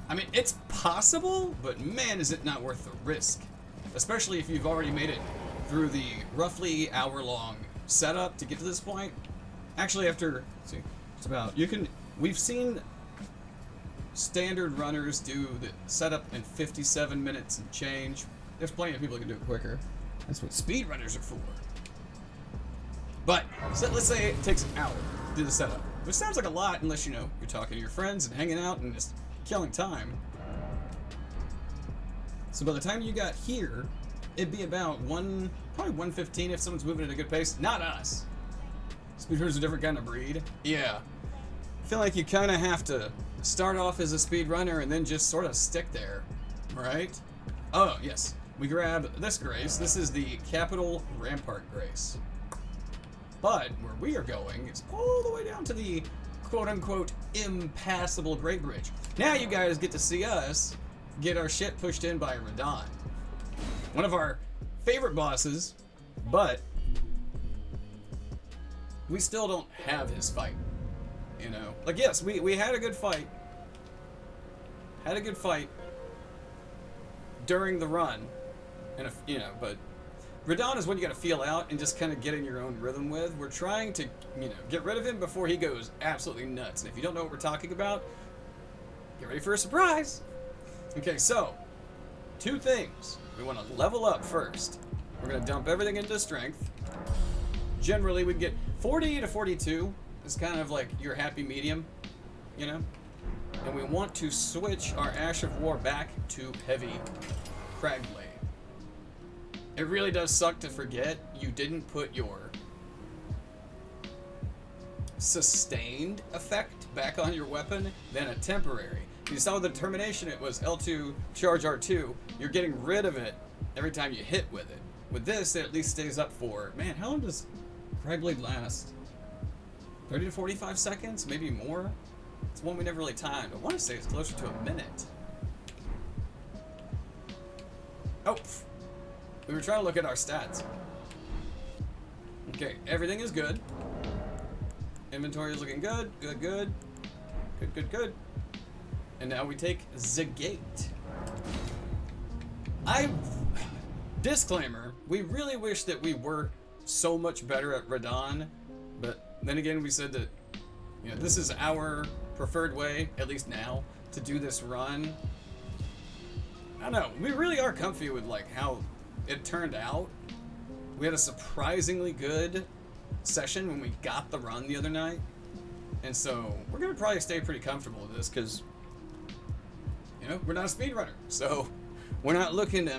I mean, it's possible, but man, is it not worth the risk. Especially if you've already made it through the roughly hour-long setup to get to this point. Actually, after, let's see, it's about, we've seen standard runners do the setup in 57 minutes and change. There's plenty of people who can do it quicker. That's what speedrunners are for. But, so let's say it takes an hour to do the setup. Which sounds like a lot unless, you're talking to your friends and hanging out and just killing time. So by the time you got here, it'd be about probably 1:15 if someone's moving at a good pace. Not us. Speedrunners are a different kind of breed. Yeah. I feel like you kind of have to start off as a speedrunner and then just sort of stick there, right? Oh, yes. We grab this grace. This is the Capital Rampart Grace. But where we are going is all the way down to the quote-unquote impassable Great Bridge. Now you guys get to see us get our shit pushed in by Radahn. One of our favorite bosses, but we still don't have his fight. Like, yes, we had a good fight. Had a good fight during the run. And, but Radahn is one you gotta feel out and just kind of get in your own rhythm with. We're trying to, get rid of him before he goes absolutely nuts. And if you don't know what we're talking about, get ready for a surprise. Okay, so, 2 things. We want to level up first. We're going to dump everything into strength. Generally, we get 40 to 42 is kind of like your happy medium, And we want to switch our Ash of War back to heavy Cragblade. It really does suck to forget you didn't put your sustained effect back on your weapon, then a temporary. You saw with the determination it was L2 charge R2. You're getting rid of it every time you hit with it. With this, it at least stays up for, man, how long does Cragblade last? 30 to 45 seconds? Maybe more? It's one we never really timed. I want to say it's closer to a minute. Oh, we were trying to look at our stats. Okay, everything is good. Inventory is looking good. Good. And now we take the gate. Disclaimer, we really wish that we were so much better at Radahn, but then again we said that, this is our preferred way, at least now, to do this run. I don't know, we really are comfy with how it turned out. We had a surprisingly good session when we got the run the other night, and so we're gonna probably stay pretty comfortable with this because we're not a speedrunner, so we're not looking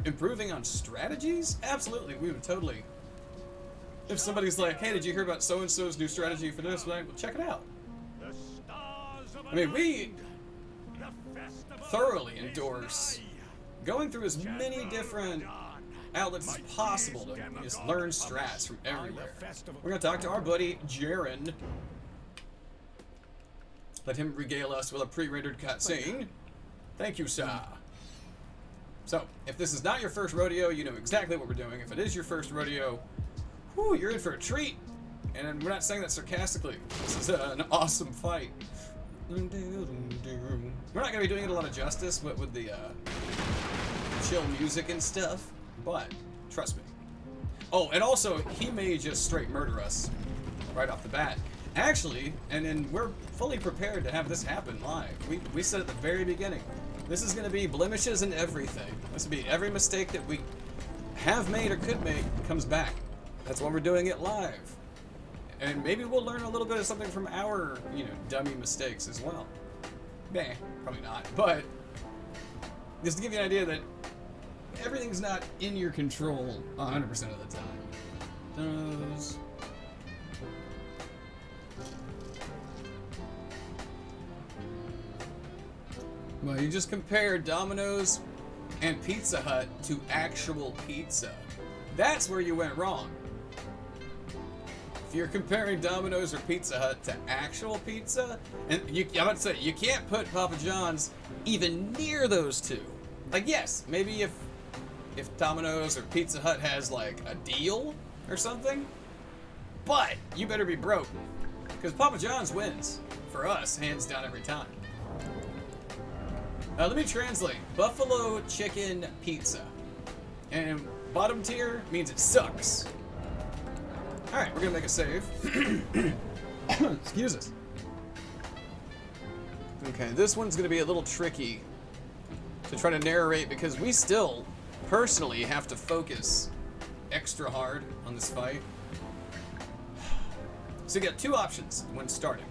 improving on strategies. Absolutely, we would totally, if somebody's like, hey, did you hear about so and so's new strategy for this? Well, check it out. We thoroughly endorse going through as many different outlets as possible to just learn strats from everywhere. We're going to talk to our buddy Jaren. Let him regale us with a pre-rendered cutscene. Thank you, sir. So, if this is not your first rodeo, you know exactly what we're doing. If it is your first rodeo, you're in for a treat. And we're not saying that sarcastically. This is an awesome fight. We're not going to be doing it a lot of justice with the chill music and stuff, but trust me. Oh, and also, he may just straight murder us right off the bat. Actually, and we're fully prepared to have this happen live. We said at the very beginning, this is going to be blemishes and everything. This will be every mistake that we have made or could make comes back. That's why we're doing it live. And maybe we'll learn a little bit of something from our, dummy mistakes as well. Nah, probably not. But just to give you an idea that everything's not in your control 100% of the time. Well, you just compare Domino's and Pizza Hut to actual pizza. That's where you went wrong. If you're comparing Domino's or Pizza Hut to actual pizza, and I'm about to say, you can't put Papa John's even near those two. Yes, maybe if Domino's or Pizza Hut has a deal or something, but you better be broke, because Papa John's wins for us hands down every time. Let me translate. Buffalo chicken pizza. And bottom tier means it sucks. Alright, we're gonna make a save. Excuse us. Okay, this one's gonna be a little tricky to try to narrate because we still, personally, have to focus extra hard on this fight. So you got 2 options when starting.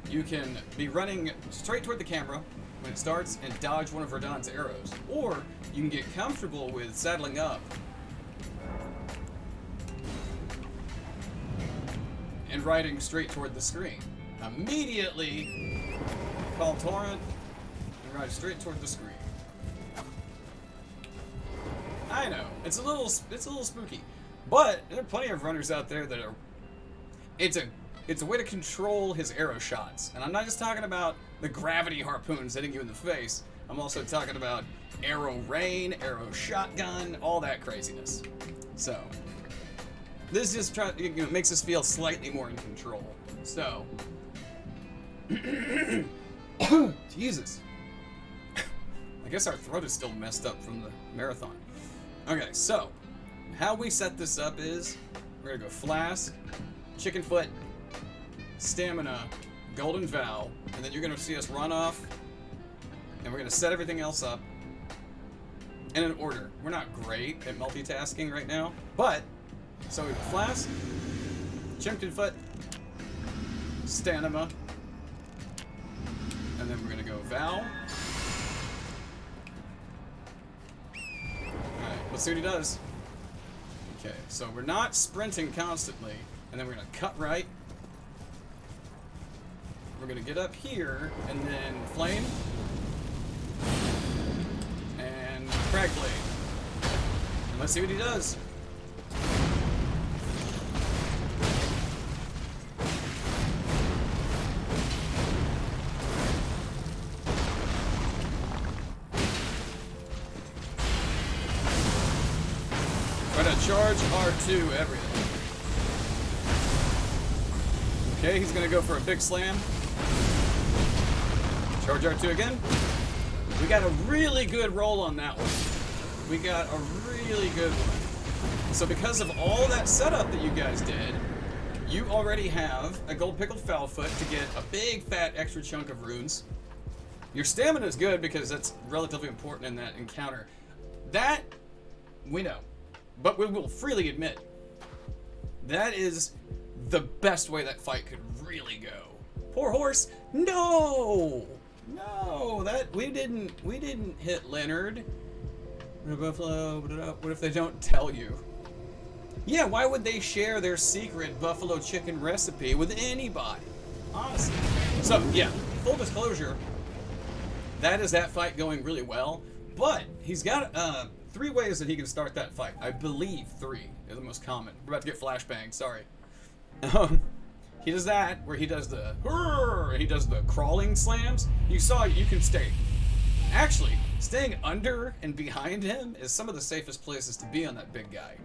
You can be running straight toward the camera when it starts and dodge one of Radahn's arrows. Or you can get comfortable with saddling up and riding straight toward the screen. Immediately call Torrent and ride straight toward the screen. I know, it's a little spooky. But there are plenty of runners out there that are it's a way to control his arrow shots. And I'm not just talking about the gravity harpoons hitting you in the face. I'm also talking about arrow rain, arrow shotgun, all that craziness. So, this just makes us feel slightly more in control. So, Jesus. I guess our throat is still messed up from the marathon. Okay, so how we set this up is we're gonna go flask, chicken foot, stamina, golden vow, and then you're gonna see us run off, and we're gonna set everything else up in an order. We're not great at multitasking right now, but so we go flask, chicken foot, stamina, and then we're gonna go vow. Alright, let's see what he does. Okay, so we're not sprinting constantly, and then we're gonna cut right. We're gonna get up here, and then flame, and crag blade. And let's see what he does. Charge R2 everything. Okay, he's gonna go for a big slam. Charge R2 again. We got a really good roll on that one. We got a really good one. So because of all that setup that you guys did, you already have a gold pickled foul foot to get a big fat extra chunk of runes. Your stamina is good because that's relatively important in that encounter. That we know. But we will freely admit, that is the best way that fight could really go. Poor horse. No, that we didn't hit Leonard. Buffalo. What if they don't tell you? Yeah, why would they share their secret buffalo chicken recipe with anybody? Honestly. So yeah, full disclosure, that is that fight going really well. But he's got 3 ways that he can start that fight. I believe 3 are the most common. We're about to get flashbanged, sorry. He does that, where he does the crawling slams. You saw you can stay. Actually, staying under and behind him is some of the safest places to be on that big guy.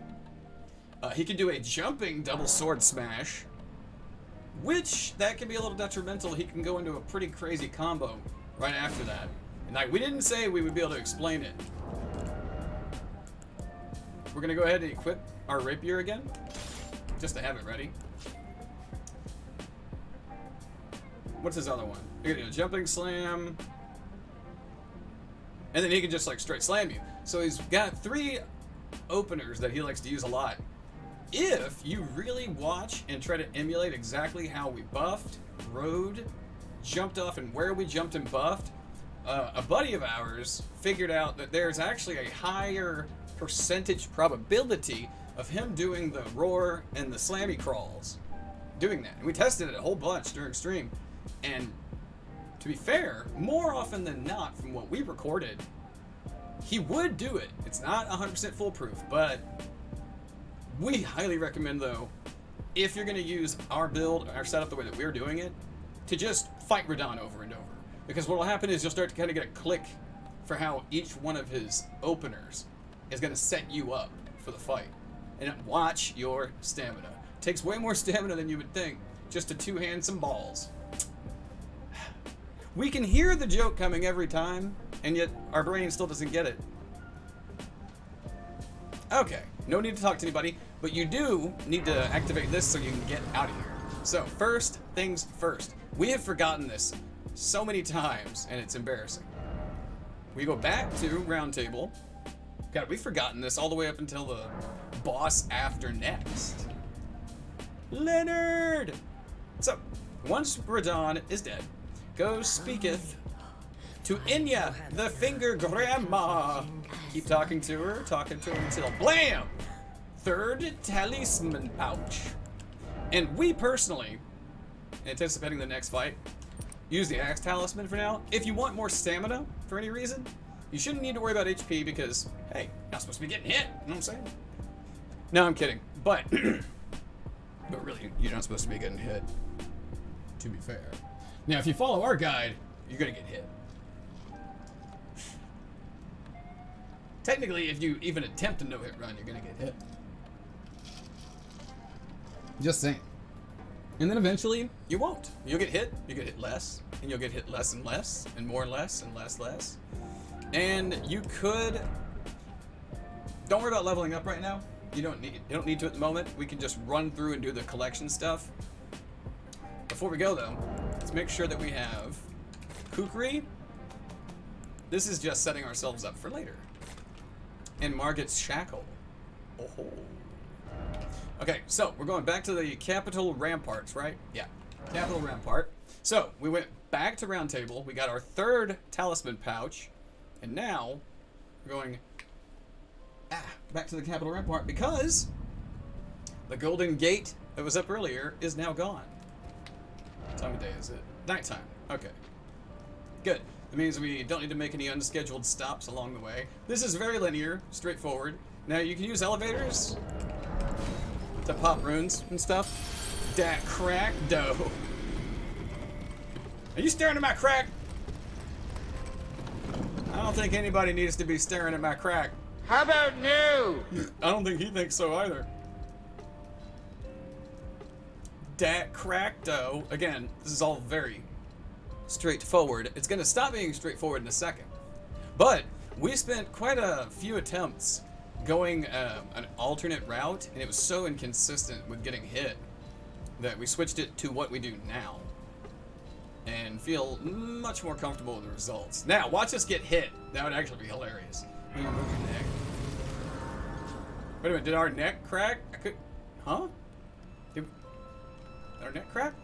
He can do a jumping double sword smash, which that can be a little detrimental. He can go into a pretty crazy combo right after that. And we didn't say we would be able to explain it. We're gonna go ahead and equip our rapier again, just to have it ready. What's his other one? You're gonna do a jumping slam, and then he can just like straight slam you. So he's got 3 openers that he likes to use a lot. If you really watch and try to emulate exactly how we buffed, rode, jumped off, and where we jumped and buffed, a buddy of ours figured out that there's actually a higher percentage probability of him doing the roar and the slammy crawls. Doing that. And we tested it a whole bunch during stream. And to be fair, more often than not, from what we recorded, he would do it. It's not 100% foolproof, but we highly recommend, though, if you're going to use our build, our setup the way that we're doing it, to just fight Radahn over and over. Because what will happen is you'll start to kind of get a click for how each one of his openers is going to set you up for the fight. And watch your stamina. It takes way more stamina than you would think just to two-hand some balls. We can hear the joke coming every time, and yet our brain still doesn't get it. Okay, no need to talk to anybody, but you do need to activate this so you can get out of here. So, first things first. We have forgotten this so many times, and it's embarrassing. We go back to round table. God, we've forgotten this all the way up until the boss after next. Leonard! So, once Radahn is dead, go speaketh to Inya, the finger grandma. Keep talking to her until blam! 3rd talisman pouch. And we personally, anticipating the next fight, use the axe talisman for now. If you want more stamina for any reason, you shouldn't need to worry about HP because, hey, you're not supposed to be getting hit. You know what I'm saying? No, I'm kidding. But, but really, you're not supposed to be getting hit, to be fair. Now, if you follow our guide, you're going to get hit. Technically, if you even attempt a no-hit run, you're going to get hit. Just saying. And then eventually, you won't. You'll get hit less, and you'll get hit less and less, and more and less, and less. And you could Don't worry about leveling up right now. You don't need to at the moment. We can just run through and do the collection stuff. Before we go though, let's make sure that we have Kukri. This is just setting ourselves up for later. And Margit's shackle. Oh. Okay, so we're going back to the capital ramparts, right? Yeah, capital rampart. So we went back to Round Table. We got our third talisman pouch, and now we're going back to the capital rampart because the golden gate that was up earlier is now gone. What time of day is it? Nighttime. Okay. Good. That means we don't need to make any unscheduled stops along the way. This is very linear, straightforward. Now you can use elevators to pop runes and stuff. Dat crack dough. Are you staring at my crack? I don't think anybody needs to be staring at my crack. How about new? I don't think he thinks so either. Dat crack dough. Again, this is all very straightforward. It's going to stop being straightforward in a second. But we spent quite a few attempts going an alternate route, and it was so inconsistent with getting hit that we switched it to what we do now and feel much more comfortable with the results. Now, watch us get hit. That would actually be hilarious. Move your neck. Wait a minute, did our neck crack? Huh? Did our neck crack?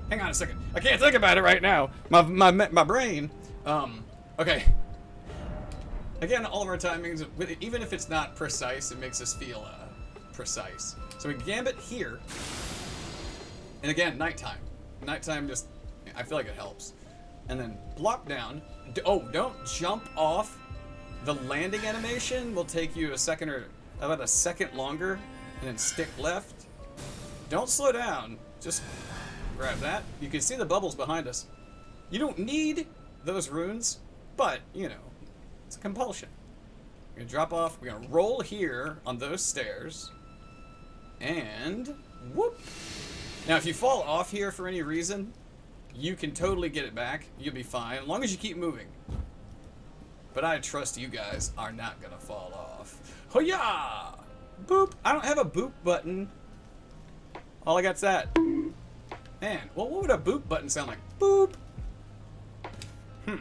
Hang on a second. I can't think about it right now. My brain. Okay. Again, all of our timings, even if it's not precise, it makes us feel precise. So we gambit here. And again, nighttime. Nighttime just, I feel like it helps. And then block down. Oh, don't jump off. The landing animation will take you a second or about a second longer, and then stick left. Don't slow down. Just grab that. You can see the bubbles behind us. You don't need those runes, but, you know, it's a compulsion. We're gonna drop off. We're gonna roll here on those stairs. And whoop. Now, if you fall off here for any reason, you can totally get it back. You'll be fine, as long as you keep moving. But I trust you guys are not gonna fall off. Hoya! Boop! I don't have a boop button. All I got's that. Man, well, what would a boop button sound like? Boop! I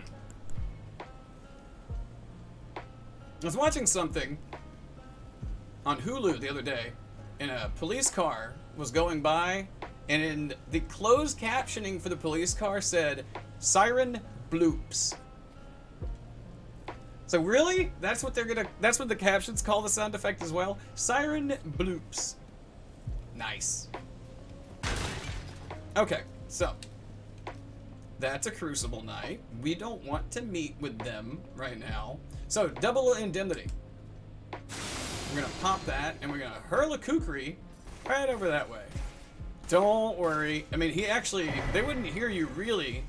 was watching something on Hulu the other day, and a police car was going by, and in the closed captioning for the police car said, "Siren bloops." So really? That's what the captions call the sound effect as well? Siren bloops. Nice. Okay, so that's a Crucible Knight. We don't want to meet with them right now. So, double indemnity. We're gonna pop that, and we're gonna hurl a kukri right over that way. Don't worry. I mean, they wouldn't hear you really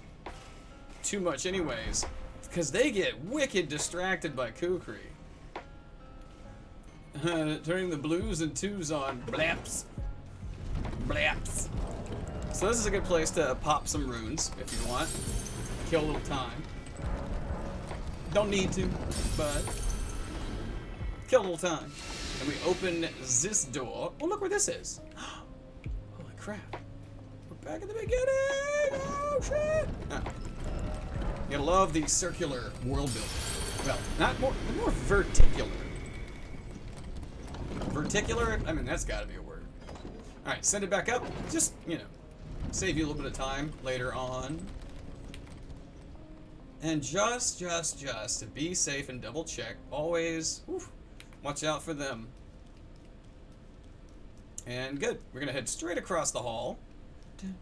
too much anyways, because they get wicked distracted by kukri. Turning the blues and twos on. Blaps. Blaps. So this is a good place to pop some runes, if you want. Kill a little time. Don't need to, but kill a little time. And we open this door. Oh, look where this is. Holy crap. We're back at the beginning. Oh, shit. Oh. You love the circular world building. Well, more verticular. Verticular? I mean, that's gotta be a word. Alright, send it back up. Just, you know, save you a little bit of time later on. And just to be safe and double check, always watch out for them. And good. We're gonna head straight across the hall.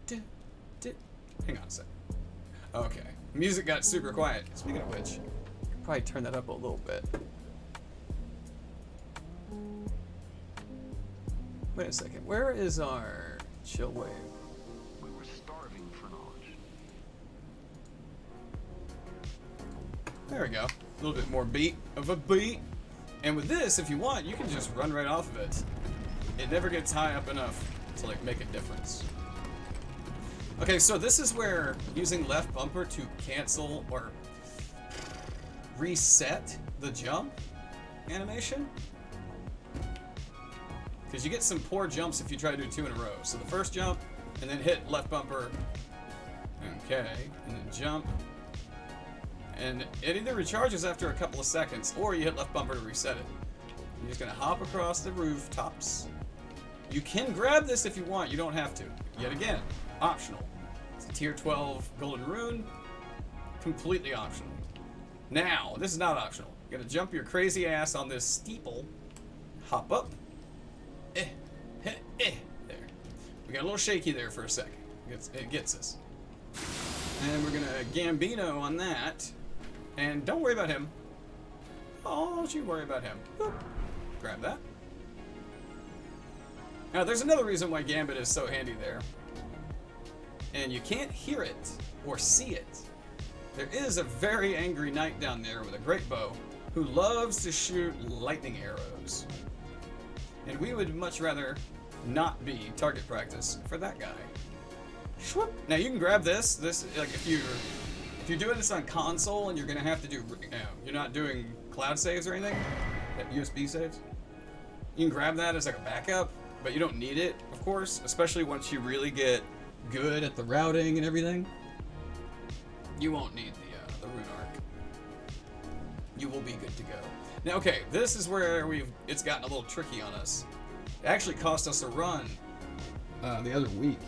Hang on a sec. Okay. Music got super quiet. Speaking of which, probably turn that up a little bit. Wait a second. Where is our chill wave? We were starving for knowledge. There we go. A little bit more beat of a beat. And with this, if you want, you can just run right off of it. It never gets high up enough to like make a difference. Okay, so this is where using left bumper to cancel or reset the jump animation Because you get some poor jumps if you try to do 2 in a row. So the first jump, and then hit left bumper. Okay, and then jump. And it either recharges after a couple of seconds, or you hit left bumper to reset it. You're just gonna hop across the rooftops. You can grab this if you want, you don't have to. Yet again, optional. It's a tier 12 golden rune, completely optional. Now, this is not optional. You're gonna jump your crazy ass on this steeple, hop up, there. We got a little shaky there for a second. It gets us. And we're gonna Gambino on that. And don't worry about him. Oh, don't you worry about him. Boop. Grab that. Now, there's another reason why Gambit is so handy there. And you can't hear it or see it. There is a very angry knight down there with a great bow who loves to shoot lightning arrows. And we would much rather not be target practice for that guy. Shwoop. Now you can grab this. This, like, if you're doing this on console and you're gonna have to do, you're not doing cloud saves or anything, that USB saves. You can grab that as like a backup, but you don't need it, of course, especially once you really get good at the routing and everything. You won't need the rune arc. You will be good to go. Now, okay, this is where it's gotten a little tricky on us. It actually cost us a run the other week.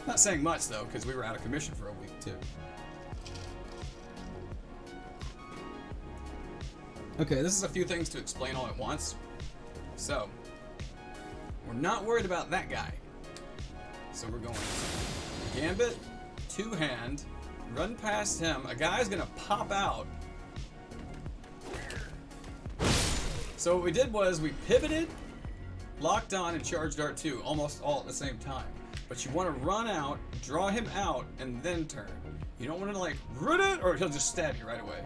Not saying much though, because we were out of commission for a week too. Okay, this is a few things to explain all at once. So, we're not worried about that guy. So we're going Gambit, 2-hand, run past him. A guy's gonna pop out. So what we did was we pivoted, locked on, and charged R2 almost all at the same time. But you want to run out, draw him out, and then turn. You don't want to like root it, or he'll just stab you right away.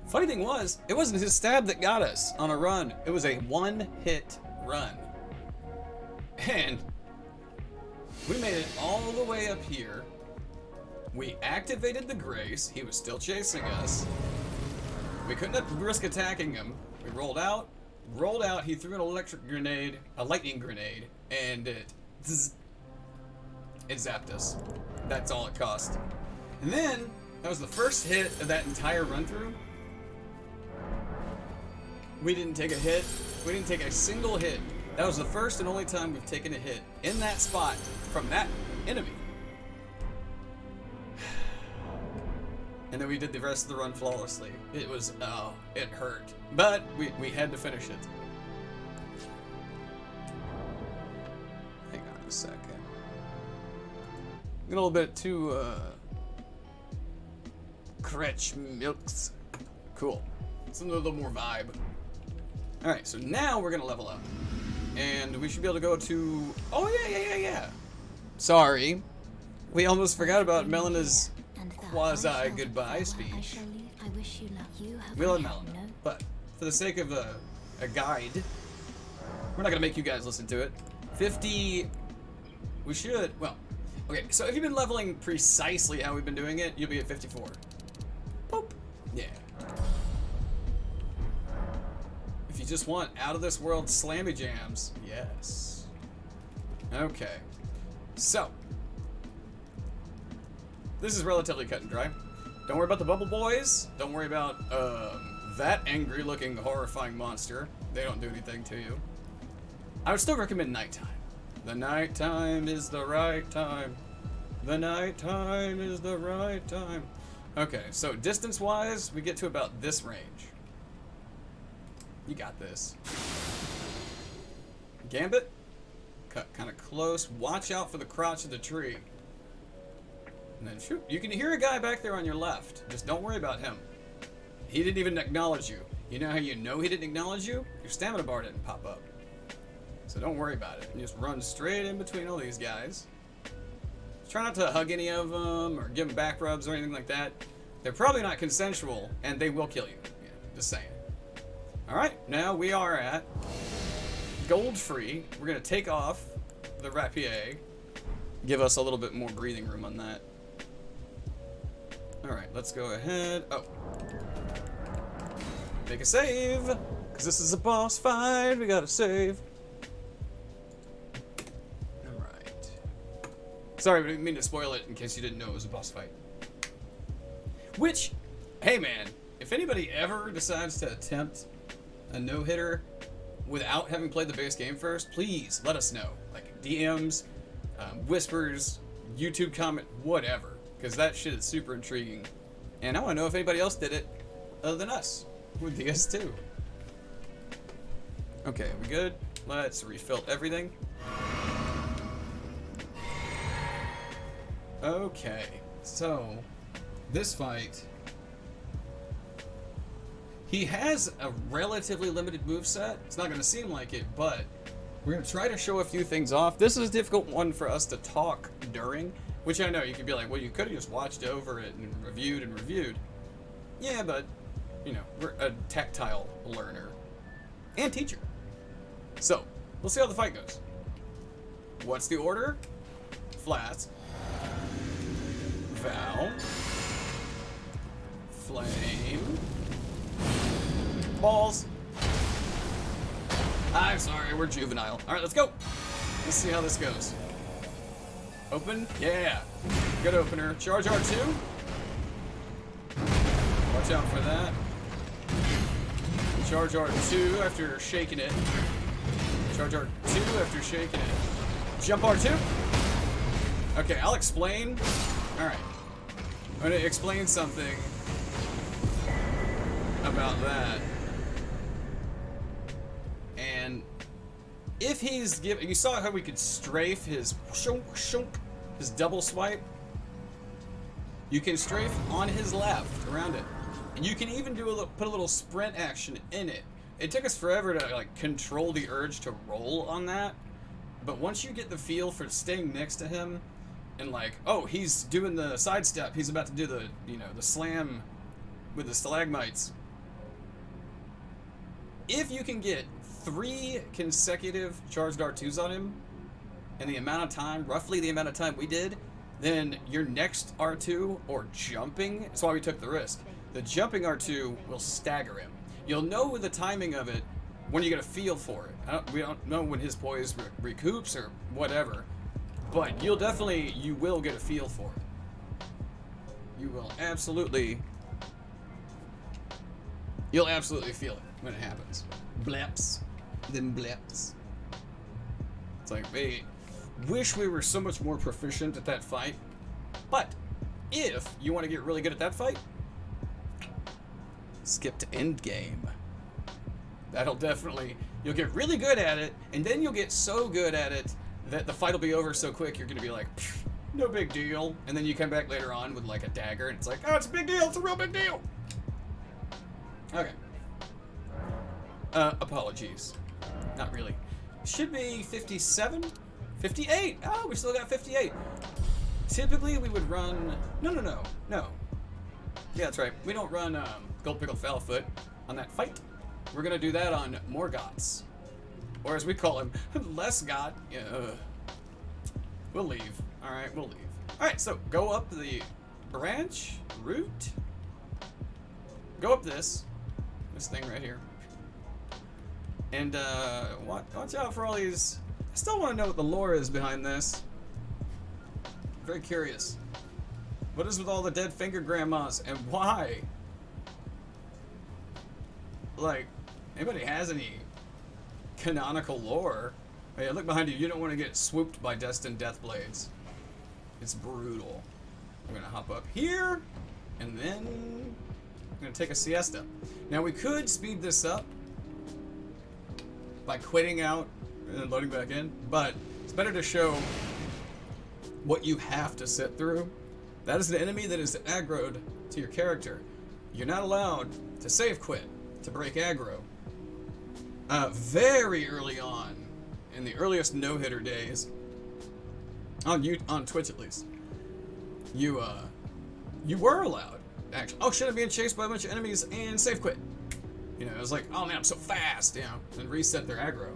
Funny thing was, it wasn't his stab that got us on a run. It was a 1-hit run. And we made it all the way up here. We activated the Grace. He was still chasing us. We couldn't risk attacking him. We rolled out. He threw an electric grenade, a lightning grenade, and it zapped us. That's all it cost. And then, that was the first hit of that entire run through. We didn't take a hit. We didn't take a single hit. That was the first and only time we've taken a hit in that spot from that enemy. And then we did the rest of the run flawlessly. It was, oh, it hurt. But we had to finish it. Hang on a second. A little bit too, Kretch milks. Cool. It's a little more vibe. Alright, so now we're gonna level up. And we should be able to go to... Oh, yeah. Sorry. We almost forgot about Melena's quasi-goodbye speech. We love Melena, but for the sake of a guide, we're not gonna make you guys listen to it. 50... We should... Well, okay, so if you've been leveling precisely how we've been doing it, you'll be at 54. Boop. Yeah. If you just want out-of-this-world slammy jams, yes. Okay. So, this is relatively cut and dry. Don't worry about the bubble boys. Don't worry about that angry-looking, horrifying monster. They don't do anything to you. I would still recommend nighttime. The nighttime is the right time. The nighttime is the right time. Okay, so distance-wise, we get to about this range. You got this. Gambit, cut kind of close. Watch out for the crotch of the tree. And then shoot. You can hear a guy back there on your left. Just don't worry about him. He didn't even acknowledge you. You know how you know he didn't acknowledge you? Your stamina bar didn't pop up. So don't worry about it. You just run straight in between all these guys. Try not to hug any of them or give them back rubs or anything like that. They're probably not consensual, and they will kill you. Yeah, just saying. Alright, now we are at Godfrey. We're going to take off the rapier. Give us a little bit more breathing room on that. Alright, let's go ahead. Oh. Make a save. Because this is a boss fight we gotta save. Alright. Sorry, I didn't mean to spoil it in case you didn't know it was a boss fight. Which, hey man, if anybody ever decides to attempt a no-hitter without having played the base game first, please let us know. Like DMs, whispers, YouTube comment, whatever. Because that shit is super intriguing. And I want to know if anybody else did it other than us with DS2. Okay, we good? Let's refill everything. Okay, so this fight, he has a relatively limited moveset. It's not going to seem like it, but we're going to try to show a few things off. This is a difficult one for us to talk during, which I know you could be like, well, you could have just watched over it and reviewed. Yeah, but, you know, we're a tactile learner and teacher. So, we'll see how the fight goes. What's the order? Flat. Val. Flame. Balls. I'm sorry, we're juvenile. Alright, let's go. Let's see how this goes. Open? Yeah. Good opener. Charge R2. Watch out for that. Charge R2 after shaking it. Charge R2 after shaking it. Jump R2. Okay, I'll explain. Alright. I'm going to explain something about that. And if he's giving, you saw how we could strafe his shunk, shunk, his double swipe. You can strafe on his left around it, and you can even do put a little sprint action in it. It took us forever to like control the urge to roll on that, but once you get the feel for staying next to him, and like, oh, he's doing the sidestep, he's about to do the, you know, the slam with the stalagmites. If you can get 3 consecutive charged R2s on him in the amount of time, roughly the amount of time we did, then your next R2 or jumping, that's why we took the risk. The jumping R2 will stagger him. You'll know with the timing of it when you get a feel for it. We don't know when his poise recoups or whatever, but you will get a feel for it. You will absolutely, you'll absolutely feel it when it happens. Bleps. Then bleps. It's like, wait, wish we were so much more proficient at that fight. But if you want to get really good at that fight, skip to end game. That'll definitely, you'll get really good at it, and then you'll get so good at it that the fight will be over so quick you're gonna be like, no big deal. And then you come back later on with like a dagger, and it's like, oh, it's a big deal. It's a real big deal. Okay. Apologies. Not really. Should be 57? 58! Oh, we still got 58. Typically, we would run... No. Yeah, that's right. We don't run Gold Pickle Foulfoot on that fight. We're going to do that on Morgots. Or as we call him, Lesgot. We'll leave. Alright, we'll leave. Alright, so go up the branch, route. Go up this thing right here. And, watch out for all these... I still want to know what the lore is behind this. I'm very curious. What is with all the dead finger grandmas, and why? Like, anybody has any canonical lore? Hey, look behind you. You don't want to get swooped by destined death blades. It's brutal. I'm going to hop up here, and then I'm going to take a siesta. Now, we could speed this up by quitting out and then loading back in, but it's better to show what you have to sit through. That is an enemy that is aggroed to your character. You're not allowed to save quit to break aggro. Very early on, in the earliest no-hitter days, on Twitch at least, you were allowed, actually. Oh shit, I'm being chased by a bunch of enemies and save quit. You know, it was like, oh man, I'm so fast, you know, and reset their aggro.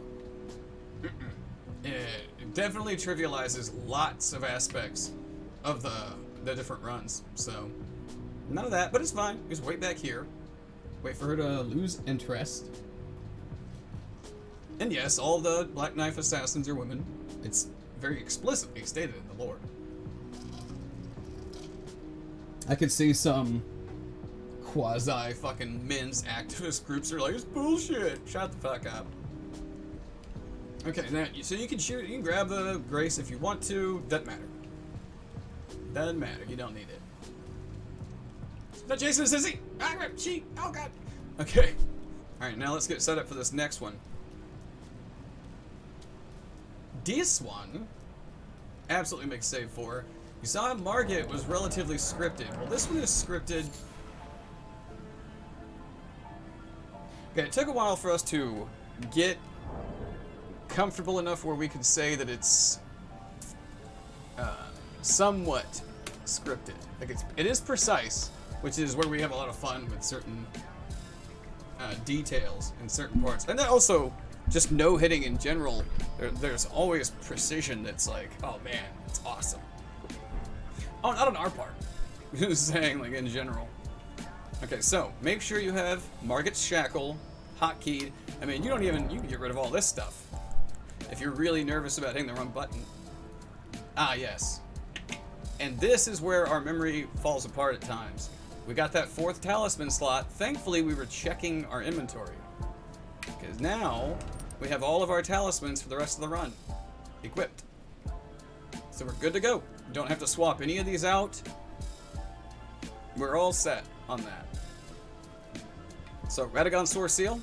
It definitely trivializes lots of aspects of the different runs, so none of that, but it's fine. Just wait back here, wait for her to lose interest, And yes, all the Black Knife assassins are women. It's very explicitly stated in the lore. I could see some quasi fucking men's activist groups are like, it's bullshit. Shut the fuck up. Okay, now so you can shoot. You can grab the Grace if you want to. Doesn't matter. Doesn't matter. You don't need it. Not Jason, is he? She. Oh god. Okay. All right, now let's get set up for this next one. This one absolutely makes save 4. You saw Margit was relatively scripted. Well, this one is scripted. Okay, it took a while for us to get comfortable enough where we could say that it's somewhat scripted. Like it is precise, which is where we have a lot of fun with certain details in certain parts, and then also just no hitting in general. There's always precision that's like, oh man, it's awesome. Oh, not on our part. Just saying, like in general. Okay, so make sure you have Margit's shackle hotkeyed. I mean, you can get rid of all this stuff if you're really nervous about hitting the wrong button. Ah, yes. And this is where our memory falls apart at times. We got that 4th talisman slot. Thankfully, we were checking our inventory. Because now, we have all of our talismans for the rest of the run equipped. So we're good to go. Don't have to swap any of these out. We're all set on that. So, Radahn Sword Seal,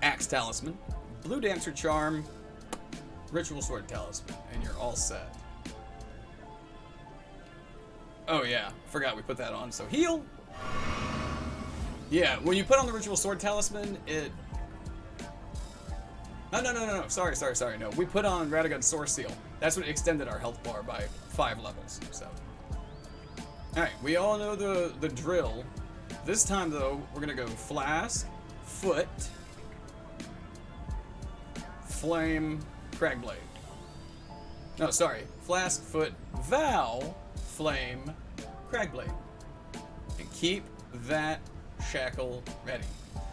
Axe Talisman, Blue Dancer Charm, Ritual Sword Talisman, and you're all set. Oh yeah, forgot we put that on. So heal. Yeah, when you put on the Ritual Sword Talisman, it... No. Sorry. No, we put on Radahn Sword Seal. That's what extended our health bar by 5 levels. So, all right, we all know the drill. This time though, we're gonna go Flask, Foot, Flame, Cragblade. No, sorry, Flask, Foot, Vow, Flame, Cragblade, and keep that shackle ready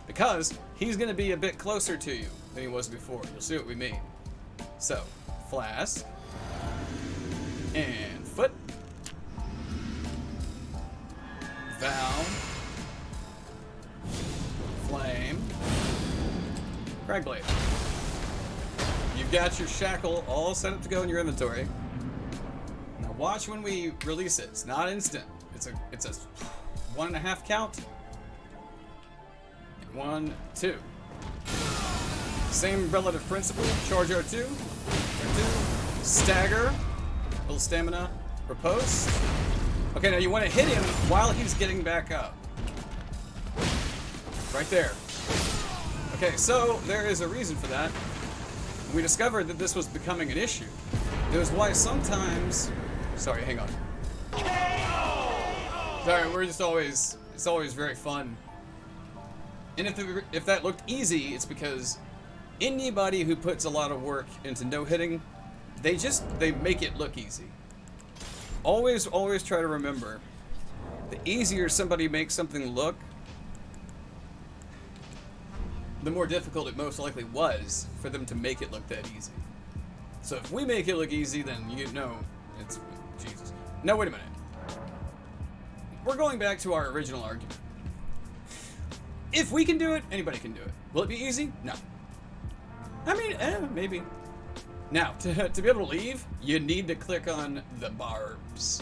because he's gonna be a bit closer to you than he was before. You'll see what we mean. So, Flask and Foot, Vow, Flame, Cragblade. You've got your shackle all set up to go in your inventory. Now watch when we release it. It's not instant. It's a 1.5 count. 1, 2. Same relative principle. Charge R2. R2. Stagger. Little stamina. Riposte. Okay, now you want to hit him while he's getting back up. Right there. Okay, so there is a reason for that. We discovered that this was becoming an issue. It was why sometimes... Sorry, hang on. Sorry, we're just always... It's always very fun. And if that looked easy, it's because anybody who puts a lot of work into no-hitting, they make it look easy. Always try to remember, the easier somebody makes something look, the more difficult it most likely was for them to make it look that easy. So if we make it look easy, then you know it's... Jesus. No, wait a minute. We're going back to our original argument. If we can do it, anybody can do it. Will it be easy? No. I mean, maybe. Now, to be able to leave, you need to click on the barbs.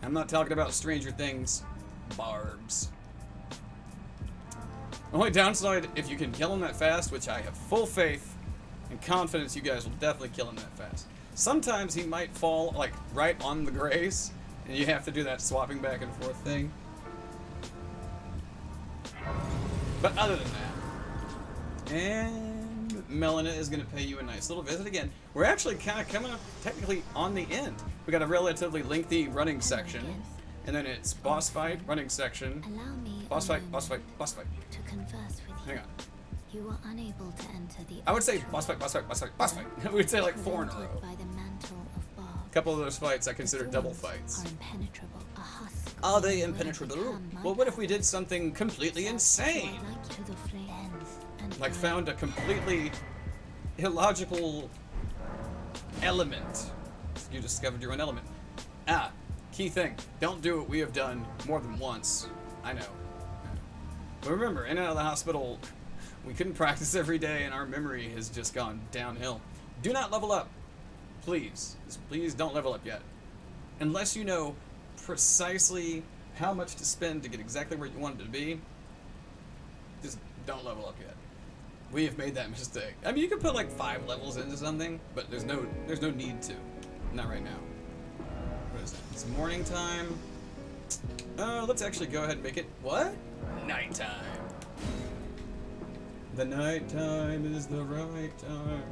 I'm not talking about Stranger Things. Barbs. Only downside, if you can kill him that fast, which I have full faith and confidence you guys will definitely kill him that fast. Sometimes he might fall, like, right on the Grace, and you have to do that swapping back and forth thing. But other than that, and Melina is going to pay you a nice little visit again. We're actually kind of coming up technically on the end. We got a relatively lengthy running section, and then it's boss fight, running section, boss fight, boss fight, boss fight. To converse with you. Hang on. You were unable to enter the... I would say boss fight, boss fight, boss fight, boss fight. We would say like 4 in a row. By the mantle of barb. A couple of those fights I consider double fights. Are impenetrable. A husk. Are they impenetrable? Well, what if we did something completely insane? Like found a completely illogical element. You discovered your own element. Ah, key thing. Don't do what we have done more than once. I know. But remember, in and out of the hospital, we couldn't practice every day, and our memory has just gone downhill. Do not level up. Please. Just please don't level up yet. Unless you know precisely how much to spend to get exactly where you want it to be, just don't level up yet. We have made that mistake. I mean, you could put like 5 levels into something, but there's no need to. Not right now. What is it? It's morning time. Let's actually go ahead and make it, what? Nighttime. The nighttime is the right time.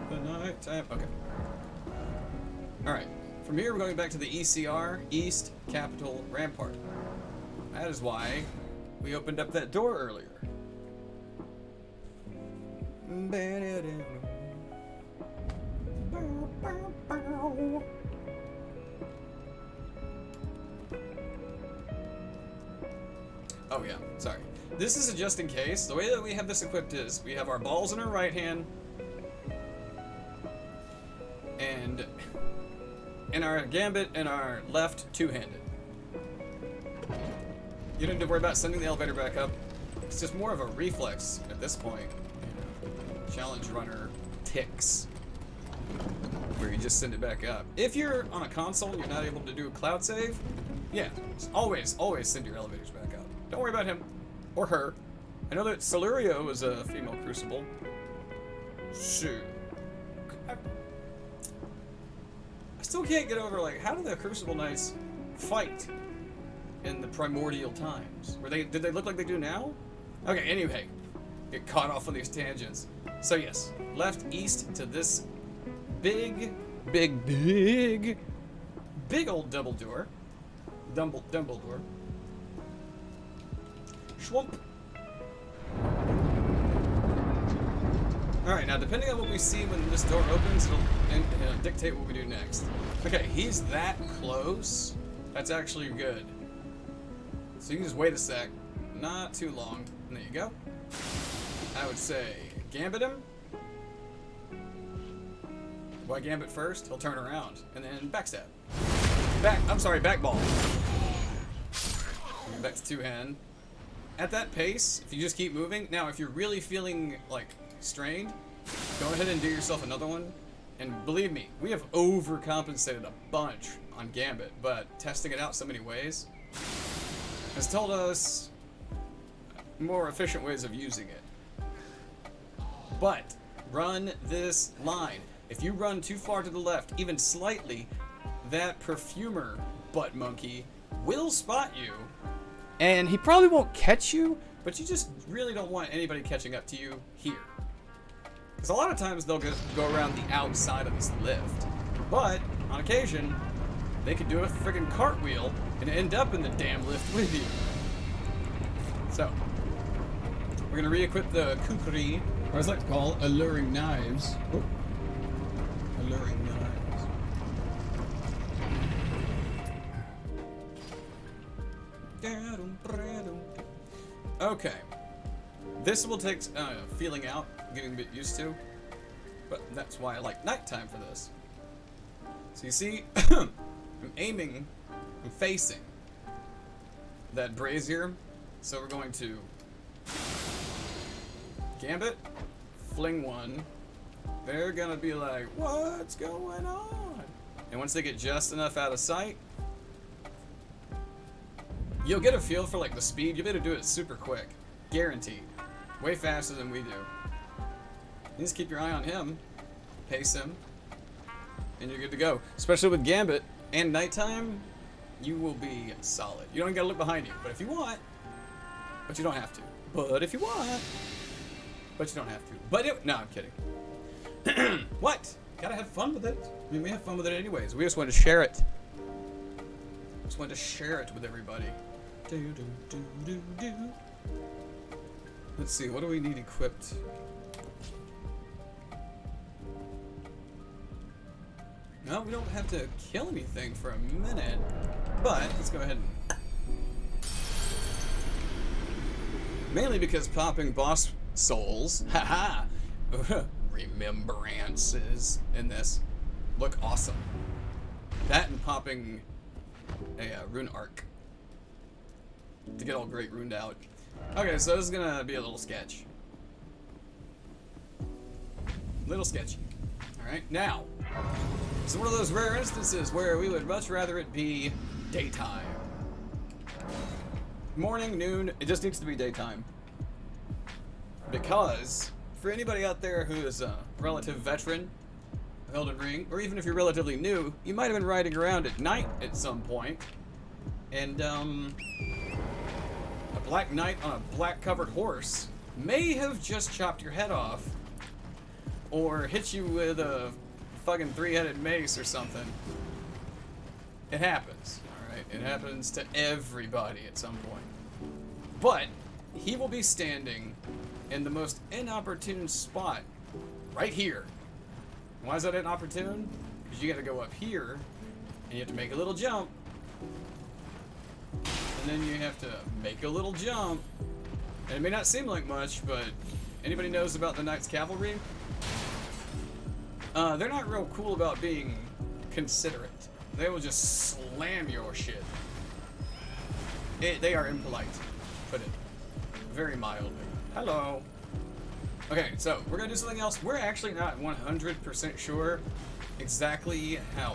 The nighttime. Okay. Alright. From here, we're going back to the ECR, East Capitol Rampart. That is why we opened up that door earlier. Oh yeah, sorry. This is a just in case. The way that we have this equipped is we have our balls in our right hand and our gambit in our left two-handed. You don't need to worry about sending the elevator back up. It's just more of a reflex at this point. Challenge runner ticks, where you just send it back up. If you're on a console and you're not able to do a cloud save, yeah, always send your elevators back up. Don't worry about him or her. I know that Celurio is a female crucible. Shoot. I still can't get over, like, how do the Crucible Knights fight in the primordial times? Did they look like they do now? Okay, anyway, get caught off on these tangents. So yes, left east to this big old double door. Dumbledore. Schwump. Alright, now depending on what we see when this door opens, it'll dictate what we do next. Okay, he's that close. That's actually good. So you can just wait a sec. Not too long. And there you go. I would say gambit him. Why gambit first? He'll turn around. And then backstab. Back ball. Back to two-hand. At that pace, if you just keep moving. Now, if you're really feeling, like, strained, go ahead and do yourself another one. And believe me, we have overcompensated a bunch on Gambit, but testing it out so many ways has told us more efficient ways of using it. But run this line. If you run too far to the left, even slightly, that perfumer butt monkey will spot you, and he probably won't catch you, but you just really don't want anybody catching up to you here. Because a lot of times they'll go around the outside of this lift. But, on occasion, they could do a friggin' cartwheel and end up in the damn lift with you. So, we're gonna re-equip the kukri, or as I like to call, alluring knives. Oh. Alluring knives. Okay. This will take feeling out, getting a bit used to, but that's why I like nighttime for this. So you see, I'm facing that brazier, so we're going to gambit, fling one. They're gonna be like, what's going on? And once they get just enough out of sight, you'll get a feel for like the speed. You'll be able to do it super quick, guaranteed. Way faster than we do. You just keep your eye on him, pace him, and you're good to go. Especially with Gambit and nighttime, you will be solid. You don't gotta look behind you, but if you want, but you don't have to. But if you want, but you don't have to. But no, I'm kidding. What? Gotta have fun with it. I mean, we have fun with it anyways. We just want to share it. Just want to share it with everybody. Let's see, what do we need equipped? No, we don't have to kill anything for a minute, but let's go ahead and... Mainly because popping boss souls, haha, remembrances in this look awesome. That and popping a rune arc to get all great runed out. Okay, so this is gonna be a little sketch. Little sketchy. Alright, now, it's one of those rare instances where we would much rather it be daytime. Morning, noon, it just needs to be daytime. Because, for anybody out there who is a relative veteran of Elden Ring, or even if you're relatively new, you might have been riding around at night at some point, and, a black knight on a black-covered horse may have just chopped your head off, or hit you with a fucking three-headed mace or something. It happens, alright? It happens to everybody at some point. But he will be standing in the most inopportune spot right here. Why is that inopportune? Because you gotta go up here, and you have to make a little jump. And then you have to make a little jump. And it may not seem like much, but anybody knows about the Knights Cavalry? They're not real cool about being considerate. They will just slam your shit. They are impolite, put it very mildly. Hello. Okay, so we're gonna do something else. We're actually not 100% sure exactly how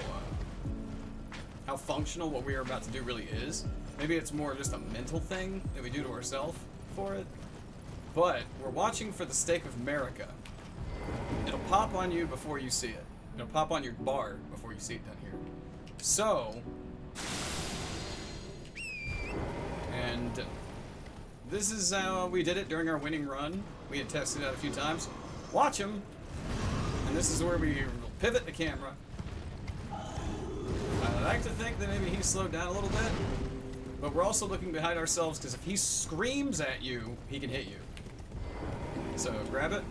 functional what we are about to do really is. Maybe it's more just a mental thing that we do to ourselves for it. But we're watching for the Stake of America. It'll pop on you before you see it. It'll pop on your bar before you see it down here. So, and this is how we did it during our winning run. We had tested it out a few times. Watch him. And this is where we pivot the camera. I like to think that maybe he's slowed down a little bit. But we're also looking behind ourselves because if he screams at you, he can hit you. So grab it.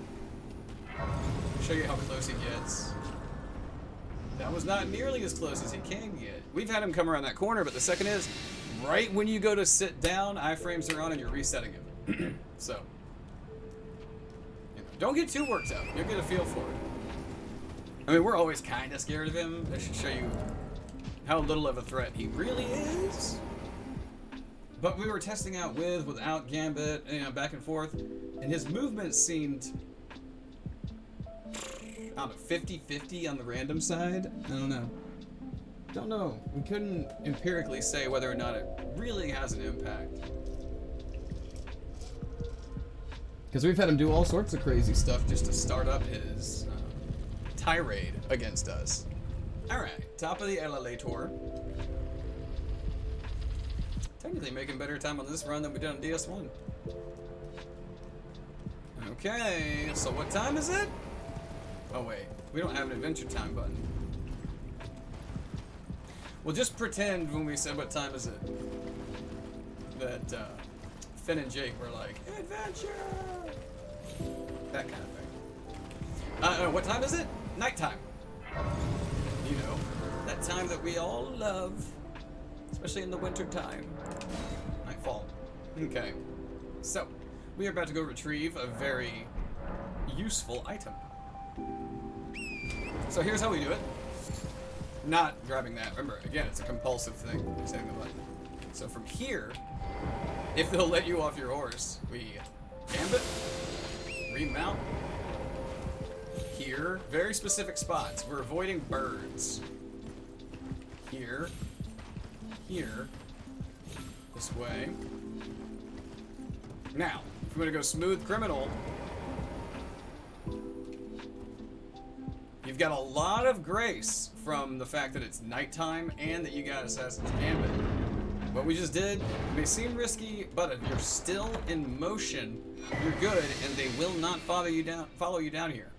Show you how close he gets. That was not nearly as close as he can get. We've had him come around that corner, but the second is, right when you go to sit down, iframes are on and you're resetting him. So, don't get too worked up. You'll get a feel for it. I mean, we're always kind of scared of him. That should show you how little of a threat he really is. But we were testing out with, without Gambit, you know, back and forth, and his movement seemed, I don't know, 50-50 on the random side? I don't know. Don't know. We couldn't empirically say whether or not it really has an impact. Because we've had him do all sorts of crazy stuff just to start up his tirade against us. Alright, top of the elevator. Technically making better time on this run than we did on DS1. Okay, so what time is it? Oh wait, we don't have an adventure time button. We'll just pretend when we said what time is it that Finn and Jake were like, adventure! That kind of thing. What time is it? Nighttime. You know, that time that we all love, especially in the winter time. Nightfall. Okay, so we are about to go retrieve a very useful item. So here's how we do it. Not grabbing that. Remember, again, it's a compulsive thing. Setting the button. So from here, if they'll let you off your horse, we gambit, remount. Here, very specific spots. We're avoiding birds. Here, here, this way. Now, if we're gonna go smooth criminal, you've got a lot of grace from the fact that it's nighttime and that you got Assassin's Gambit. What we just did may seem risky, but if you're still in motion, you're good, and they will not follow you down here.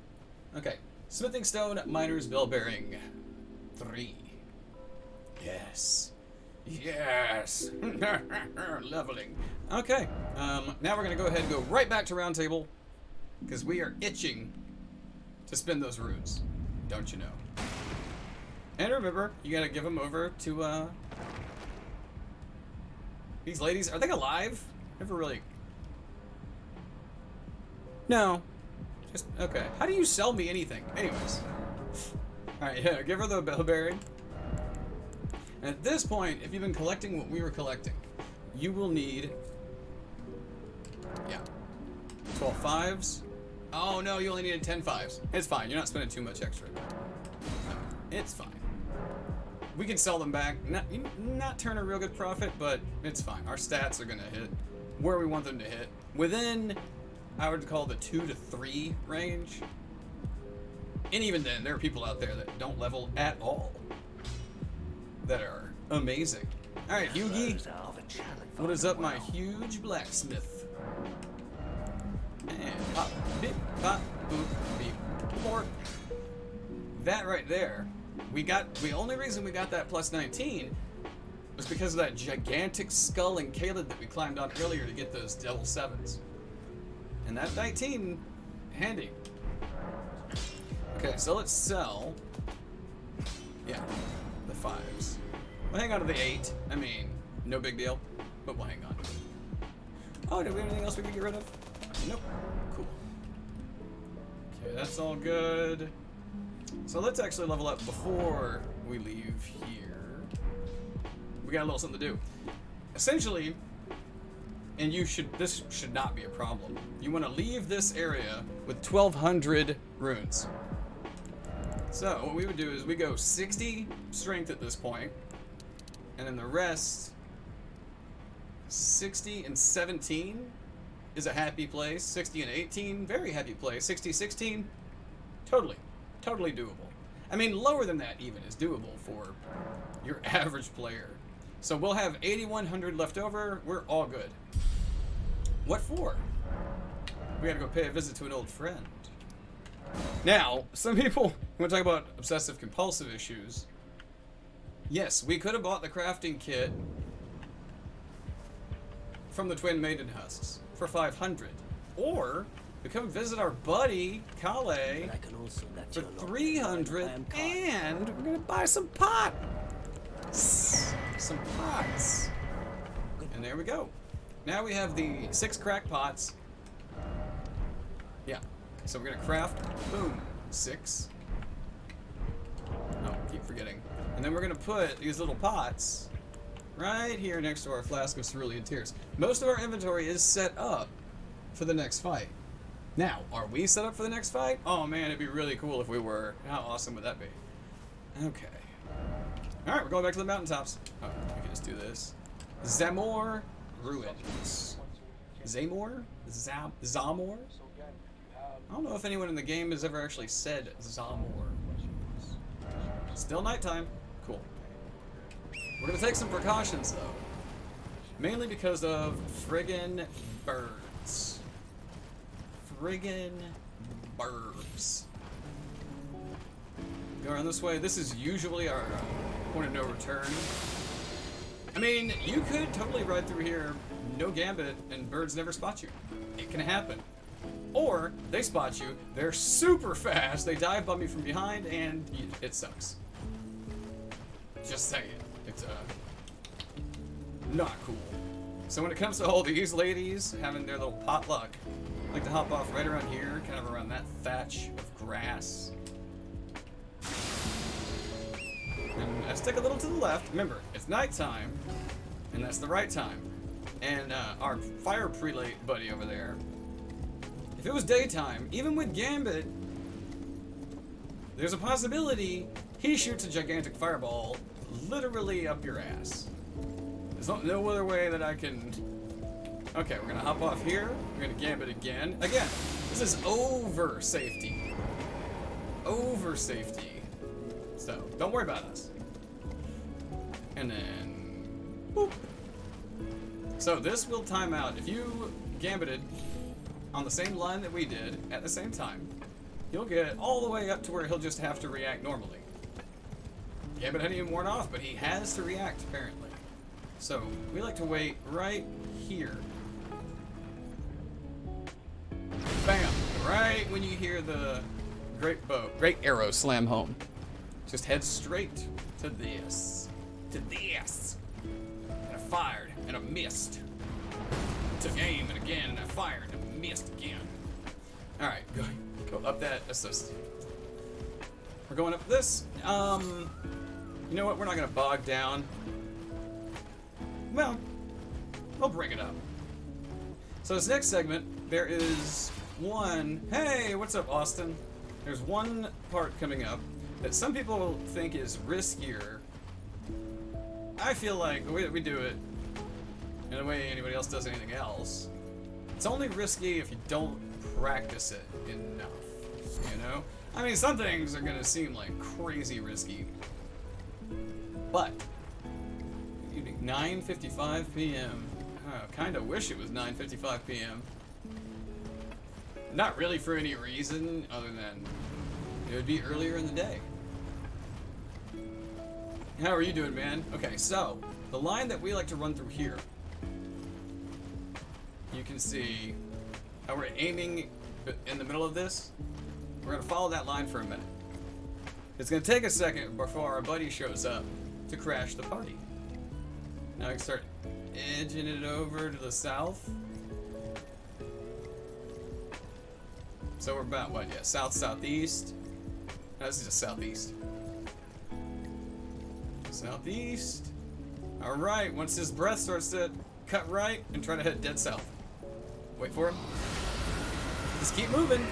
Okay, smithing stone, miner's bell bearing, 3. Yes, yes, leveling. Okay, now we're gonna go ahead and go right back to round table because we are itching to spin those runes. Don't you know? And remember, you gotta give them over to, these ladies. Are they alive? Never really... No. Okay. How do you sell me anything? Anyways. Alright, yeah, give her the bellberry. And at this point, if you've been collecting what we were collecting, you will need... Yeah. 12 fives. Oh no, you only needed 10 fives. It's fine, you're not spending too much extra. No, it's fine. We can sell them back. Not turn a real good profit, but it's fine. Our stats are gonna hit where we want them to hit. Within, I would call the 2 to 3 range. And even then, there are people out there that don't level at all. That are amazing. Alright, Hughie. What is up, my huge blacksmith? And pop, beep, pop, boop, beep, port. That right there, the only reason we got that plus 19 was because of that gigantic skull and Caleb that we climbed on earlier to get those double 7s. And that 19, handy. Okay, so let's sell, yeah, the 5s. We'll hang on to the 8. I mean, no big deal, but we'll hang on to it. Oh, do we have anything else we can get rid of? Nope. Cool. Okay, that's all good. So let's actually level up before we leave here. We got a little something to do. Essentially, and this should not be a problem. You want to leave this area with 1,200 runes. So what we would do is we go 60 strength at this point, and then the rest, 60 and 17 is a happy place. 60 and 18, very happy place. 60, 16, totally doable. I mean, lower than that even is doable for your average player. So we'll have 8,100 left over. We're all good. What for? We gotta go pay a visit to an old friend. Now, some people want to talk about obsessive compulsive issues. Yes, we could have bought the crafting kit from the Twin Maiden Husks for 500. Or we come visit our buddy, Kale, for 300, and we're gonna buy some pots. Some pots. And there we go. Now we have the 6 crack pots. Yeah. So we're gonna craft, boom, 6. Oh, keep forgetting. And then we're gonna put these little pots right here next to our flask of cerulean tears. Most of our inventory is set up for the next fight. Now, are we set up for the next fight? Oh man, it'd be really cool if we were. How awesome would that be? Okay. Alright, we're going back to the mountaintops. Oh, we can just do this. Zamor Ruins. Zamor? Zamor? I don't know if anyone in the game has ever actually said Zamor. Still nighttime. Cool. We're gonna take some precautions though. Mainly because of friggin' birds. Friggin' birds. Go around this way. This is usually our point of no return. I mean, you could totally ride through here, no gambit, and birds never spot you. It can happen. Or, they spot you, they're super fast, they dive bomb you from behind, and it sucks. Just saying. It's, not cool. So when it comes to all these ladies having their little potluck, I like to hop off right around here, kind of around that thatch of grass. And I stick a little to the left. Remember, it's nighttime, and that's the right time. And our fire prelate buddy over there, if it was daytime, even with Gambit, there's a possibility he shoots a gigantic fireball literally up your ass. There's no other way that I can... Okay, we're gonna hop off here. We're gonna Gambit again. Again, this is over safety. Over safety. So, don't worry about us. And then... Boop. So this will time out. If you Gambited on the same line that we did at the same time, he'll get all the way up to where he'll just have to react normally. Gambit hadn't even worn off, but he has to react, apparently. So, we like to wait right here. Bam! Right when you hear the great arrow slam home. Just head straight to this. To this. And I fired, and I missed. Took aim, and again, and I fired, and I missed again. Alright, Go up that assist. We're going up this. You know what? We're not gonna bog down. Well, I'll bring it up. So this next segment, there is one. Hey, what's up, Austin? There's one part coming up that some people think is riskier. I feel like the way that we do it, and the way anybody else does anything else, it's only risky if you don't practice it enough. You know? I mean, some things are gonna seem like crazy risky, but 9:55 p.m. Kinda wish it was 9:55 p.m. Not really for any reason other than it would be earlier in the day. How are you doing, man? Okay, so the line that we like to run through here, you can see how we're aiming in the middle of this. We're gonna follow that line for a minute. It's gonna take a second before our buddy shows up to crash the party. Now we can start edging it over to the south. So we're about what? Yeah, southeast. No, this is just southeast. Southeast. All right. Once his breath starts to cut right, and try to head dead south. Wait for him. Just keep moving.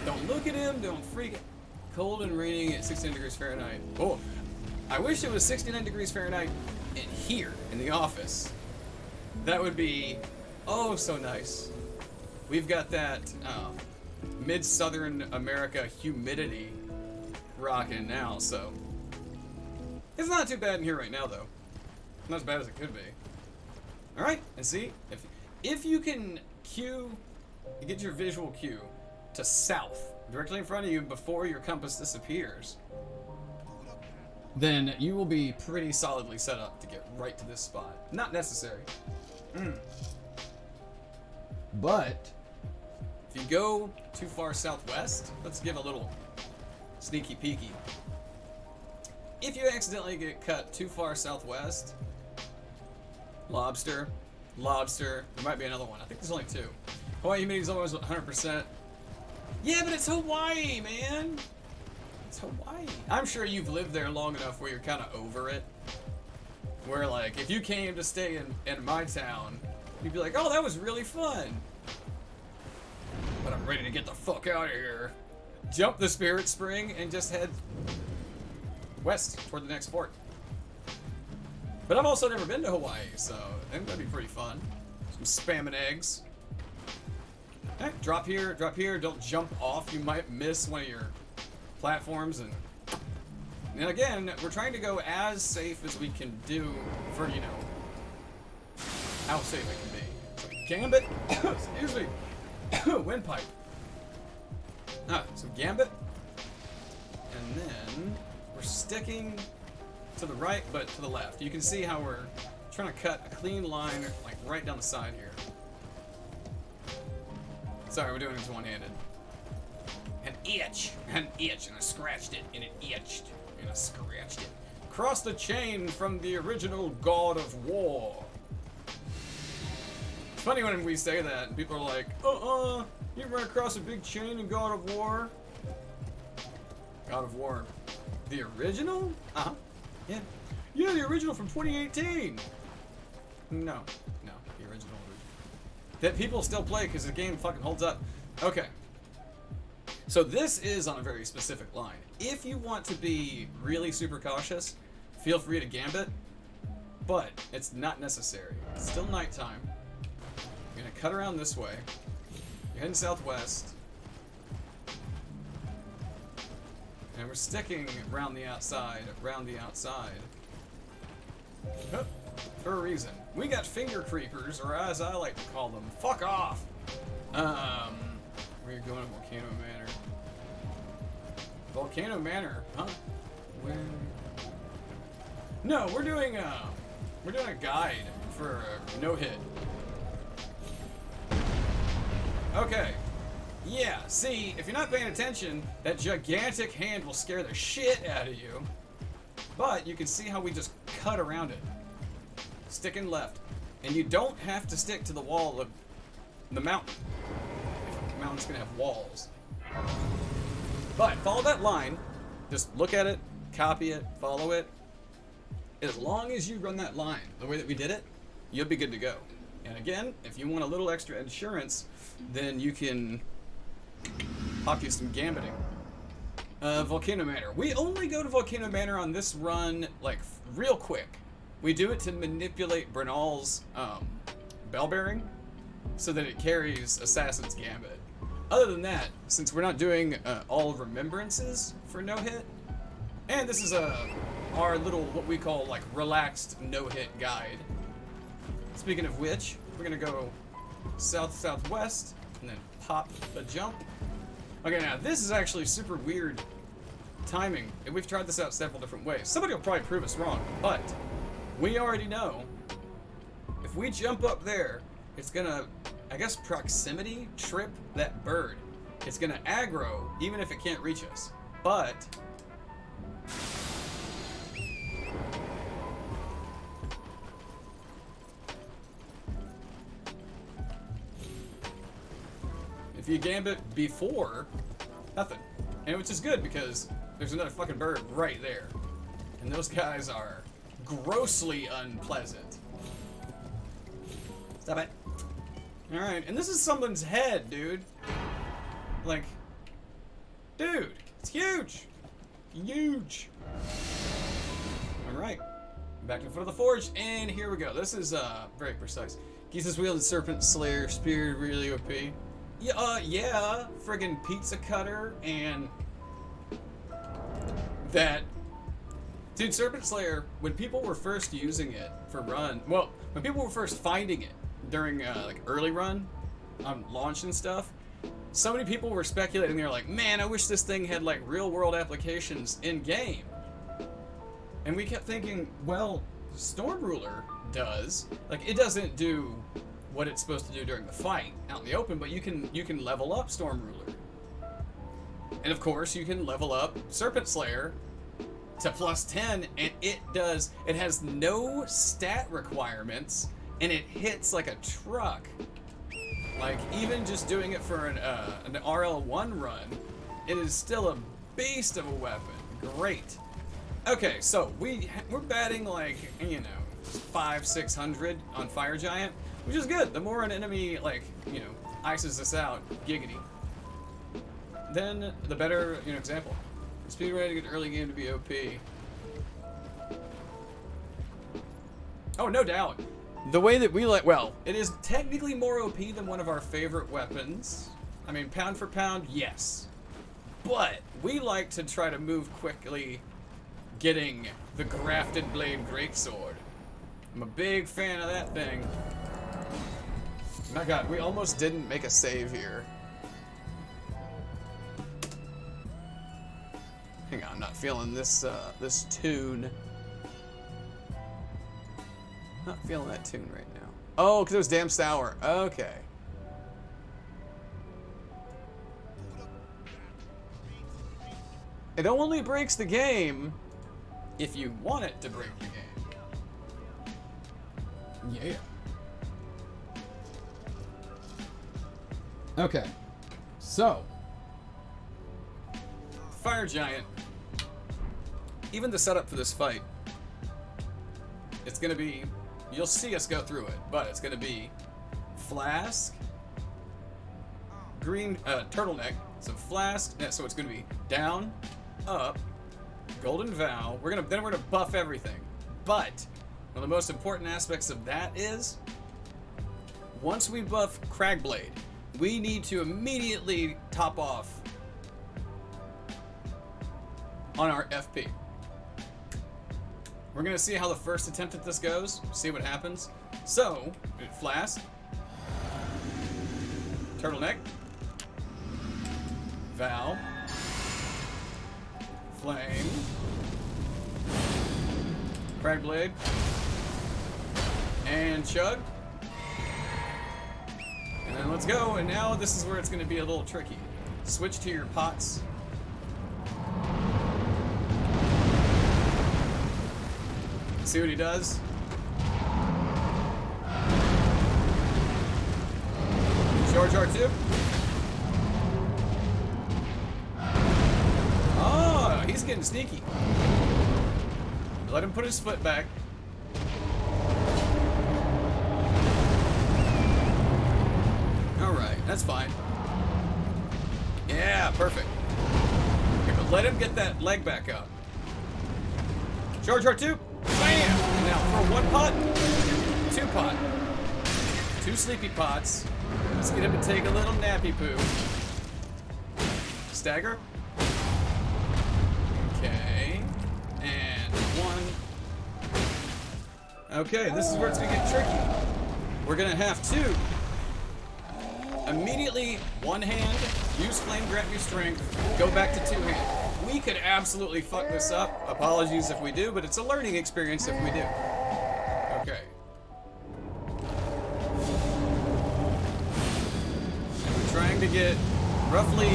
Don't look at him. Don't freak it. Cold and raining at 69 degrees Fahrenheit. Oh, I wish it was 69 degrees Fahrenheit in here in the office. That would be oh so nice. We've got that mid-southern America humidity rocking now, so it's not too bad in here right now, though. Not as bad as it could be. All right, and see if you can get your visual cue to south directly in front of you before your compass disappears, then you will be pretty solidly set up to get right to this spot. Not necessary. But if you go too far southwest, let's give a little sneaky peeky. If you accidentally get cut too far southwest, lobster, there might be another one. I think there's only two. Hawaii humidity is almost 100%. Yeah, but it's Hawaii, man. It's Hawaii. I'm sure you've lived there long enough where you're kind of over it. Where, like, if you came to stay in my town, you'd be like, oh, that was really fun. But I'm ready to get the fuck out of here. Jump the Spirit Spring and just head west toward the next fort. But I've also never been to Hawaii, so I think that'd be pretty fun. Some spamming eggs. Okay, drop here, don't jump off. You might miss one of your platforms. And again, we're trying to go as safe as we can do for, you know, how safe it can be. So gambit, excuse me, windpipe. So gambit, and then we're sticking to the right, but to the left. You can see how we're trying to cut a clean line, like right down the side here. Sorry, we're doing it one-handed. An itch, and I scratched it, and it itched, and I scratched it. Cross the chain from the original God of War. It's funny when we say that, and people are like, you run across a big chain in God of War? God of War. The original? Uh-huh. Yeah. Yeah, the original from 2018. No, the original. That people still play because the game fucking holds up. Okay. So this is on a very specific line. If you want to be really super cautious, feel free to gambit, but it's not necessary. It's still nighttime. You're gonna cut around this way. You're heading southwest. And we're sticking around the outside, Oh, for a reason. We got finger creepers, or as I like to call them, fuck off! We're going to Volcano Manor. Volcano Manor, huh? Where? No, we're doing a guide for a no-hit. Okay. Yeah, see, if you're not paying attention, that gigantic hand will scare the shit out of you. But you can see how we just cut around it. Sticking left. And you don't have to stick to the wall of the mountain. The mountain's gonna have walls. But follow that line. Just look at it, copy it, follow it. As long as you run that line the way that we did it, you'll be good to go. And again, if you want a little extra insurance, then you can pop you some gambiting. Volcano Manor. We only go to Volcano Manor on this run, like, real quick. We do it to manipulate Bernal's bell bearing so that it carries Assassin's Gambit. Other than that, since we're not doing all remembrances for no-hit, and this is our little, what we call, like, relaxed no-hit guide. Speaking of which, we're gonna go south-southwest, and then pop a jump. Okay, now this is actually super weird timing, and we've tried this out several different ways. Somebody will probably prove us wrong, but we already know if we jump up there, it's gonna, I guess, proximity trip that bird. It's gonna aggro, even if it can't reach us. But if you gambit before, nothing. And which is good because there's another fucking bird right there. And those guys are grossly unpleasant. Stop it. Alright, and this is someone's head, dude. Like, dude, it's huge. Huge. Alright. Back to the foot of the forge, and here we go. This is very precise. Geese's wielded Serpent Slayer spear really OP. Yeah, friggin' pizza cutter and that. Dude, Serpent Slayer, when people were first using it for run, well, when people were first finding it during like early run on launch and stuff, so many people were speculating. They were like, man, I wish this thing had like real world applications in game. And we kept thinking, well, Storm Ruler does. Like, it doesn't do what it's supposed to do during the fight out in the open, but you can level up Storm Ruler. And of course, you can level up Serpent Slayer to +10, and it has no stat requirements, and it hits like a truck. Like, even just doing it for an RL1 run, it is still a beast of a weapon. Great. Okay, so we're batting like, you know, 500-600 on Fire Giant, which is good. The more an enemy, like, you know, ices us out, giggity, then the better, you know, example. Speed rating in early game to be OP. Oh, no doubt. The way that we like, well, it is technically more OP than one of our favorite weapons. I mean, pound for pound, yes. But we like to try to move quickly, getting the Grafted Blade Greatsword. I'm a big fan of that thing. My god, we almost didn't make a save here. Hang on, I'm not feeling this this tune. Not feeling that tune right now. Oh, because it was damn sour. Okay. It only breaks the game if you want it to break the game. Yeah. Okay. So, Fire Giant, even the setup for this fight, it's gonna be, you'll see us go through it, but it's gonna be Flask, green turtleneck, so Flask, so it's gonna be down, up, Golden Vow. We're gonna buff everything, but one of the most important aspects of that is once we buff Cragblade, we need to immediately top off on our FP. We're gonna see how the first attempt at this goes, see what happens. So, Flask, Turtleneck, Vow, Flame, Cragblade, and Chug. And then let's go, and now this is where it's gonna be a little tricky. Switch to your pots. See what he does. Charge R2. getting sneaky. Let him put his foot back. Alright, that's fine. Yeah, perfect. Okay, but let him get that leg back up. Charge R2. Bam! And now for 1 pot, 2 pot. 2 sleepy pots. Let's get him to take a little nappy poo. Stagger. Okay. And 1. Okay, this is where it's gonna get tricky. We're gonna have to immediately 1 hand, use flame, grant me strength, go back to 2 hand. We could absolutely fuck this up. Apologies if we do, but it's a learning experience if we do. Okay. And we're trying to get roughly.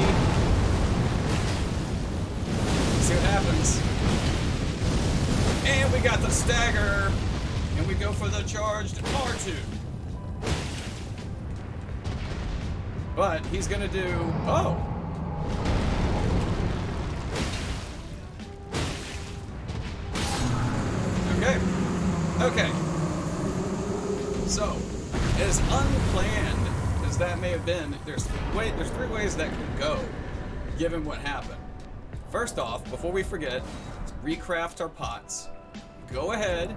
See what happens. And we got the stagger. And we go for the charged R2. But he's gonna do. Oh! Okay. Okay. So, as unplanned as that may have been, there's 3 ways that could go, given what happened. First off, before we forget, let's recraft our pots. Go ahead,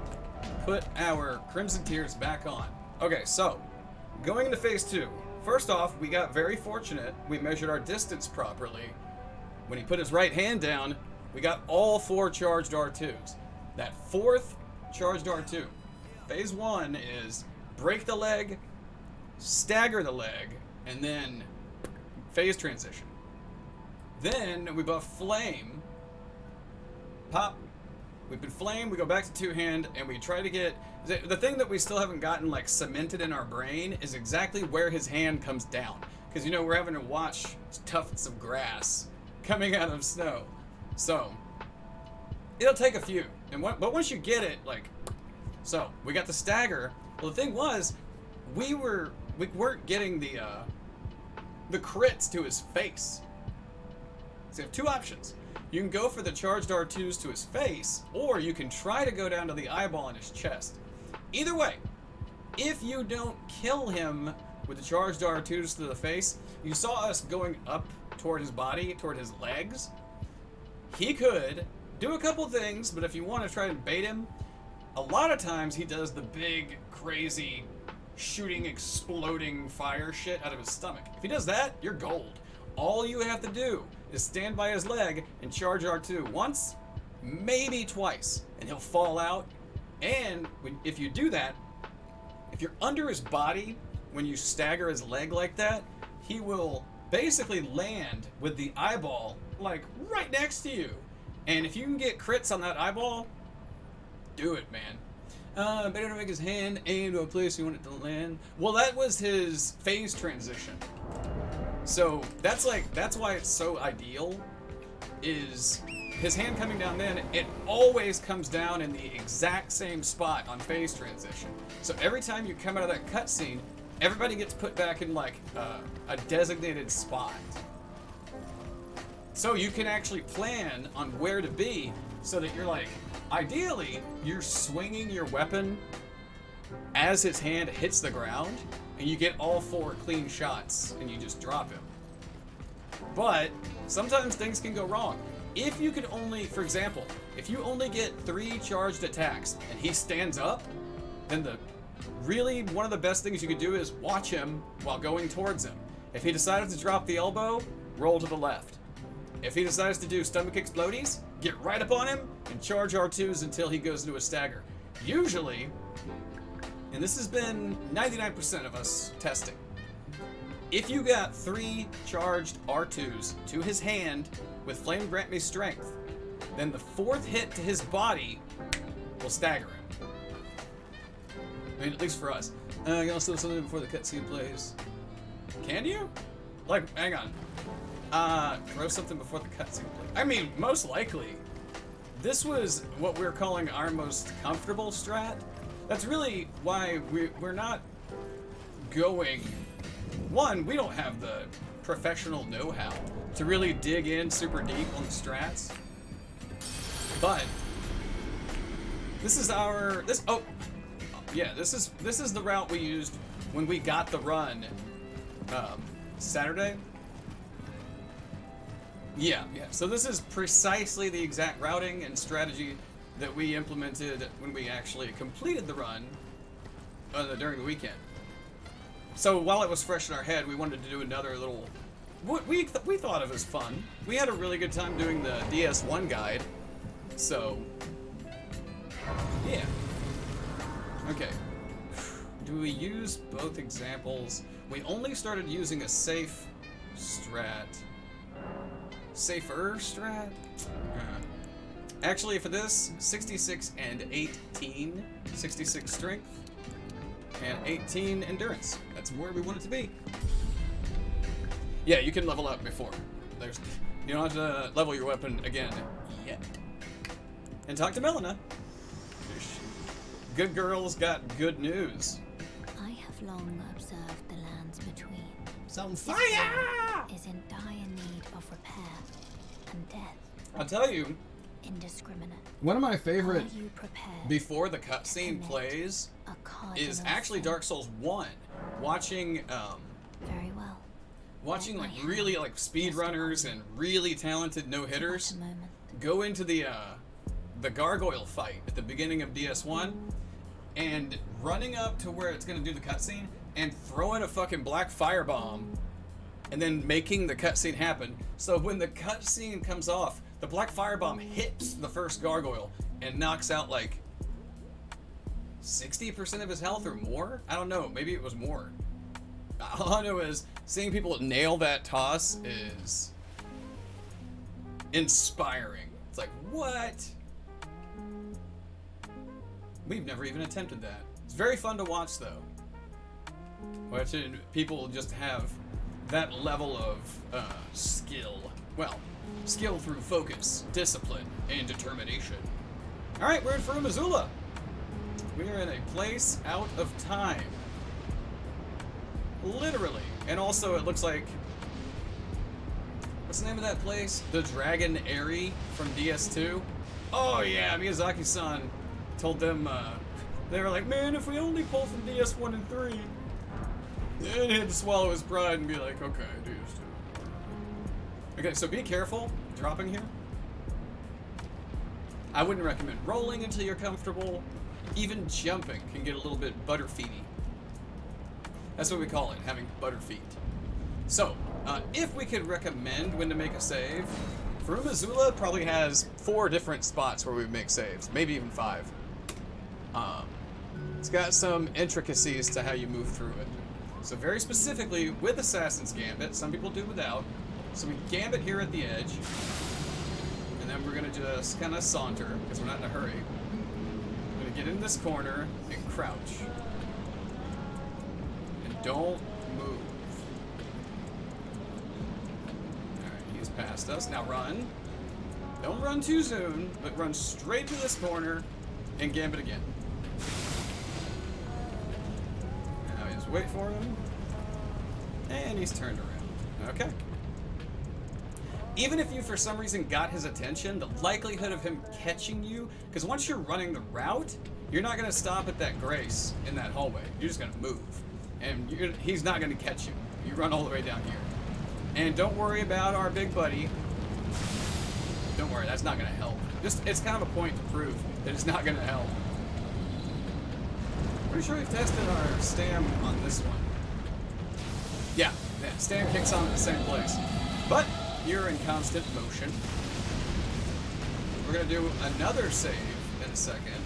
put our Crimson Tears back on. Okay, so, going into phase 2. First off, we got very fortunate. We measured our distance properly. When he put his right hand down, we got all 4 charged R2s. That 4th charged R2. Phase 1 is break the leg, stagger the leg, and then phase transition. Then we buff flame, pop, we put flame, we go back to 2 hand, and we try to get, the thing that we still haven't gotten like cemented in our brain is exactly where his hand comes down. Because you know, we're having to watch tufts of grass coming out of snow. So, it'll take a few. But once you get it, like, so, we got the stagger. Well, the thing was, we weren't getting the crits to his face. So you have 2 options. You can go for the charged R2s to his face, or you can try to go down to the eyeball in his chest. Either way, if you don't kill him with the charged R2s to the face, you saw us going up toward his body, toward his legs. He could do a couple things, but if you want to try and bait him, a lot of times he does the big, crazy, shooting, exploding fire shit out of his stomach. If he does that, you're gold. All you have to do is stand by his leg and charge R2 once, maybe twice, and he'll fall out. And if you do that, if you're under his body when you stagger his leg like that, he will basically land with the eyeball like right next to you. And if you can get crits on that eyeball, do it, man. Better to make his hand aim to a place you want it to land. Well, that was his phase transition. So that's why it's so ideal, is his hand coming down then, it always comes down in the exact same spot on phase transition. So every time you come out of that cutscene, everybody gets put back in like a designated spot. So you can actually plan on where to be so that you're like, ideally, you're swinging your weapon as his hand hits the ground, and you get all 4 clean shots, and you just drop him. But sometimes things can go wrong. If you could only, for example, if you only get 3 charged attacks and he stands up, then one of the best things you could do is watch him while going towards him. If he decided to drop the elbow, roll to the left. If he decides to do stomach explodies, get right up on him and charge R2s until he goes into a stagger. Usually, and this has been 99% of us testing, if you got 3 charged R2s to his hand with Flame Grant Me Strength, then the 4th hit to his body will stagger him. I mean, at least for us. I can also do something before the cutscene plays. Can you? Like, hang on. Throw something before the cutscene plays. I mean, most likely. This was what we're calling our most comfortable strat. That's really why we're not going. One, we don't have the professional know-how to really dig in super deep on the strats. But this is our this is the route we used when we got the run Saturday. Yeah. So this is precisely the exact routing and strategy that we implemented when we actually completed the run during the weekend. So while it was fresh in our head, we wanted to do another little. We thought of as fun. We had a really good time doing the DS1 guide. So, yeah. Okay. Do we use both examples? We only started using a safer strat. Actually, for this, 66 and 18. 66 strength and 18 endurance. That's where we want it to be. Yeah, you can level up before. You don't have to level your weapon again yet. And talk to Melina. Good girl's got good news. I have long observed the lands between. Some This fire! land is in dire need of repair and death. I'll tell you, Indiscriminate. one of my favorite Are you prepared before the cutscene plays a is cardinal actually sin? Dark Souls 1. Watching Very well. like really like speedrunners and really talented no-hitters What a moment. go into the gargoyle fight at the beginning of DS1 and running up to where it's gonna do the cutscene and throwing a fucking black firebomb and then making the cutscene happen. So when the cutscene comes off, the black firebomb hits the first gargoyle and knocks out like 60% of his health or more? I don't know, maybe it was more. All I know is seeing people nail that toss is inspiring. It's like, what? We've never even attempted that. It's very fun to watch though. Watching people just have that level of skill. Well, skill through focus, discipline, and determination. Alright, we're in Missoula. We are in a place out of time. Literally. And also it looks like, what's the name of that place? The Dragon Airy from DS2? Oh yeah, Miyazaki-san told them, they were like, man, if we only pull from DS1 and 3. And he had to swallow his pride and be like, okay, DS2. Okay, so be careful dropping here. I wouldn't recommend rolling until you're comfortable. Even jumping can get a little bit butterfeety. That's what we call it, having butterfeet. So, if we could recommend when to make a save, Missoula probably has 4 different spots where we would make saves, maybe even 5. It's got some intricacies to how you move through it. So very specifically, with Assassin's Gambit, some people do without. So we gambit here at the edge, and then we're gonna just kind of saunter, because we're not in a hurry. We're gonna get in this corner and crouch. And don't move. Alright, he's past us. Now run. Don't run too soon, but run straight to this corner and gambit again. Now we just wait for him. And he's turned around. Okay. Even if you for some reason got his attention, the likelihood of him catching you, because once you're running the route, you're not going to stop at that grace in that hallway. You're just going to move. And he's not going to catch you. You run all the way down here. And don't worry about our big buddy. Don't worry, that's not going to help. Just, it's kind of a point to prove that it's not going to help. Pretty sure we've tested our stam on this one. Yeah, stam kicks on at the same place. But you're in constant motion. We're going to do another save in a second.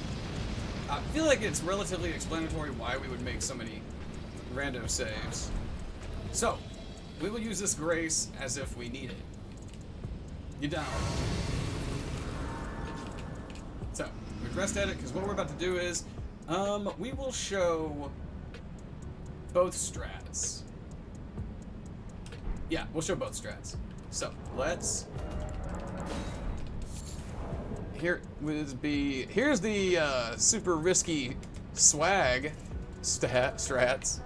I feel like it's relatively explanatory why we would make so many rando saves. So, we will use this grace as if we need it. You down. So, we rest at it, because what we're about to do is, we will show both strats. Yeah, we'll show both strats. So, let's... Here's the super risky swag strats.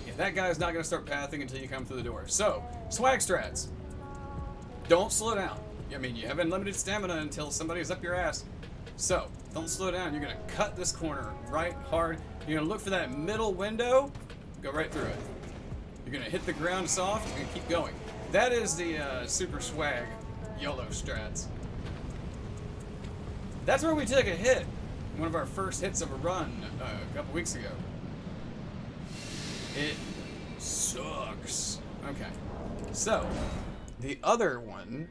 Yeah, that guy's not going to start pathing until you come through the door. So, swag strats. Don't slow down. I mean, you have unlimited stamina until somebody's up your ass. So, don't slow down. You're going to cut this corner right hard. You're going to look for that middle window. Go right through it. You're going to hit the ground soft and keep going. That is the super swag YOLO strats. That's where we took a hit. One of our first hits of a run a couple weeks ago. It sucks. Okay. So, the other one,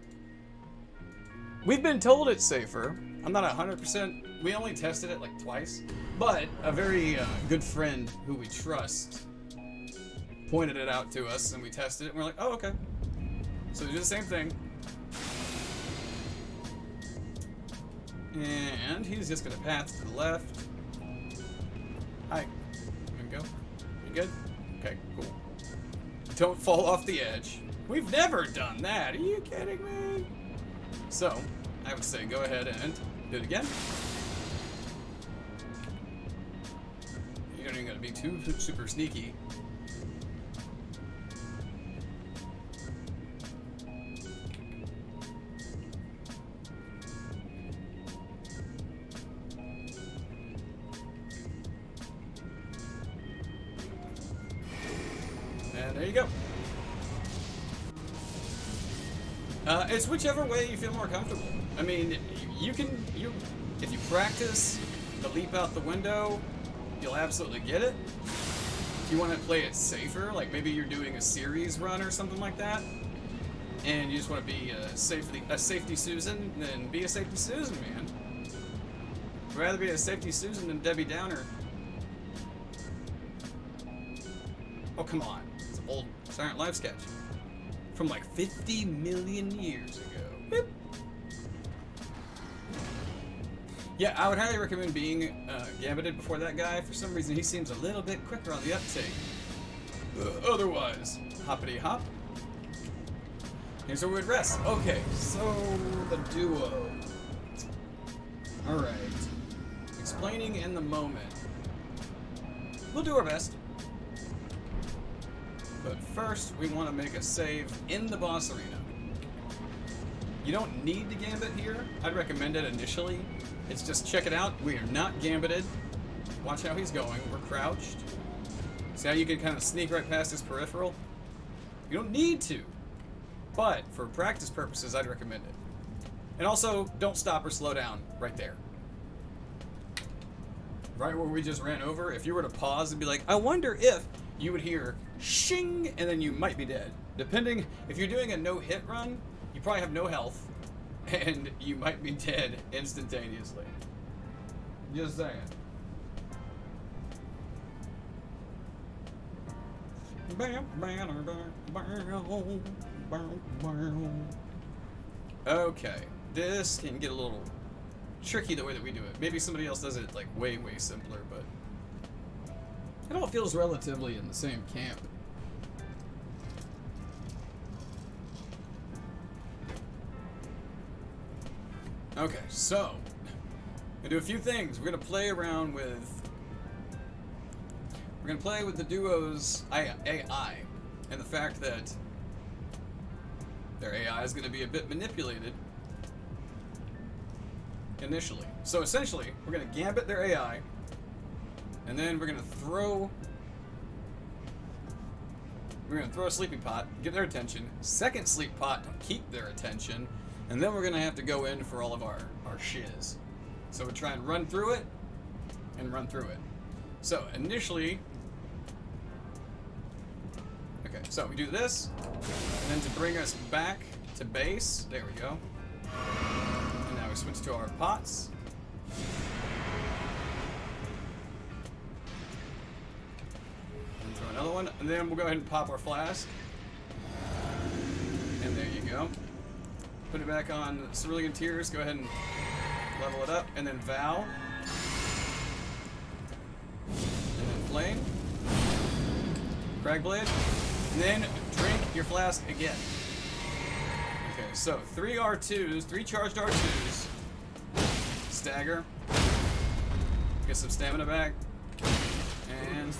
we've been told it's safer. I'm not 100%. We only tested it like twice. But a very good friend who we trust pointed it out to us, and we tested it, and we're like, oh, okay. So we do the same thing. And he's just gonna path to the left. Hi. You gonna go? You good? Okay, cool. Don't fall off the edge. We've never done that. Are you kidding me? So, I would say go ahead and do it again. You don't even gotta be too super sneaky. And there you go. It's whichever way you feel more comfortable. I mean, if you practice the leap out the window, you'll absolutely get it. If you want to play it safer, like maybe you're doing a series run or something like that, and you just want to be a safety Susan, then be a safety Susan, man. I'd rather be a safety Susan than Debbie Downer. Oh, come on. It's an old Silent Life sketch. From like 50 million years ago. Boop. Yeah, I would highly recommend being gambited before that guy. For some reason, he seems a little bit quicker on the uptake. Otherwise, hoppity hop. Here's where we'd rest. Okay, so the duo. Alright. Explaining in the moment. We'll do our best. But first, we want to make a save in the boss arena. You don't need to gambit here. I'd recommend it initially. It's just check it out. We are not gambited. Watch how he's going. We're crouched. See how you can kind of sneak right past his peripheral? You don't need to. But for practice purposes, I'd recommend it. And also, don't stop or slow down right there. Right where we just ran over, if you were to pause and be like, I wonder if, you would hear shing, and then you might be dead. Depending, if you're doing a no-hit run, you probably have no health, and you might be dead instantaneously. Just saying. Okay, this can get a little tricky the way that we do it. Maybe somebody else does it like way simpler, but it all feels relatively in the same camp. Okay, so we're gonna do a few things. We're gonna play around with. We're gonna play with the duo's AI, and the fact that their AI is gonna be a bit manipulated initially. So essentially, we're gonna gambit their AI. And then we're gonna throw a sleeping pot, get their attention. Second sleep pot to keep their attention, and then we're gonna have to go in for all of our shiz. So we try and run through it, and run through it. So initially, okay. So we do this, and then to bring us back to base, there we go. And now we switch to our pots. Another one, and then we'll go ahead and pop our flask. And there you go. Put it back on Cerulean Tears, go ahead and level it up, and then Vow. And then Flame. Cragblade. And then drink your flask again. Okay, so 3 R2s, 3 charged R2s. Stagger. Get some stamina back. And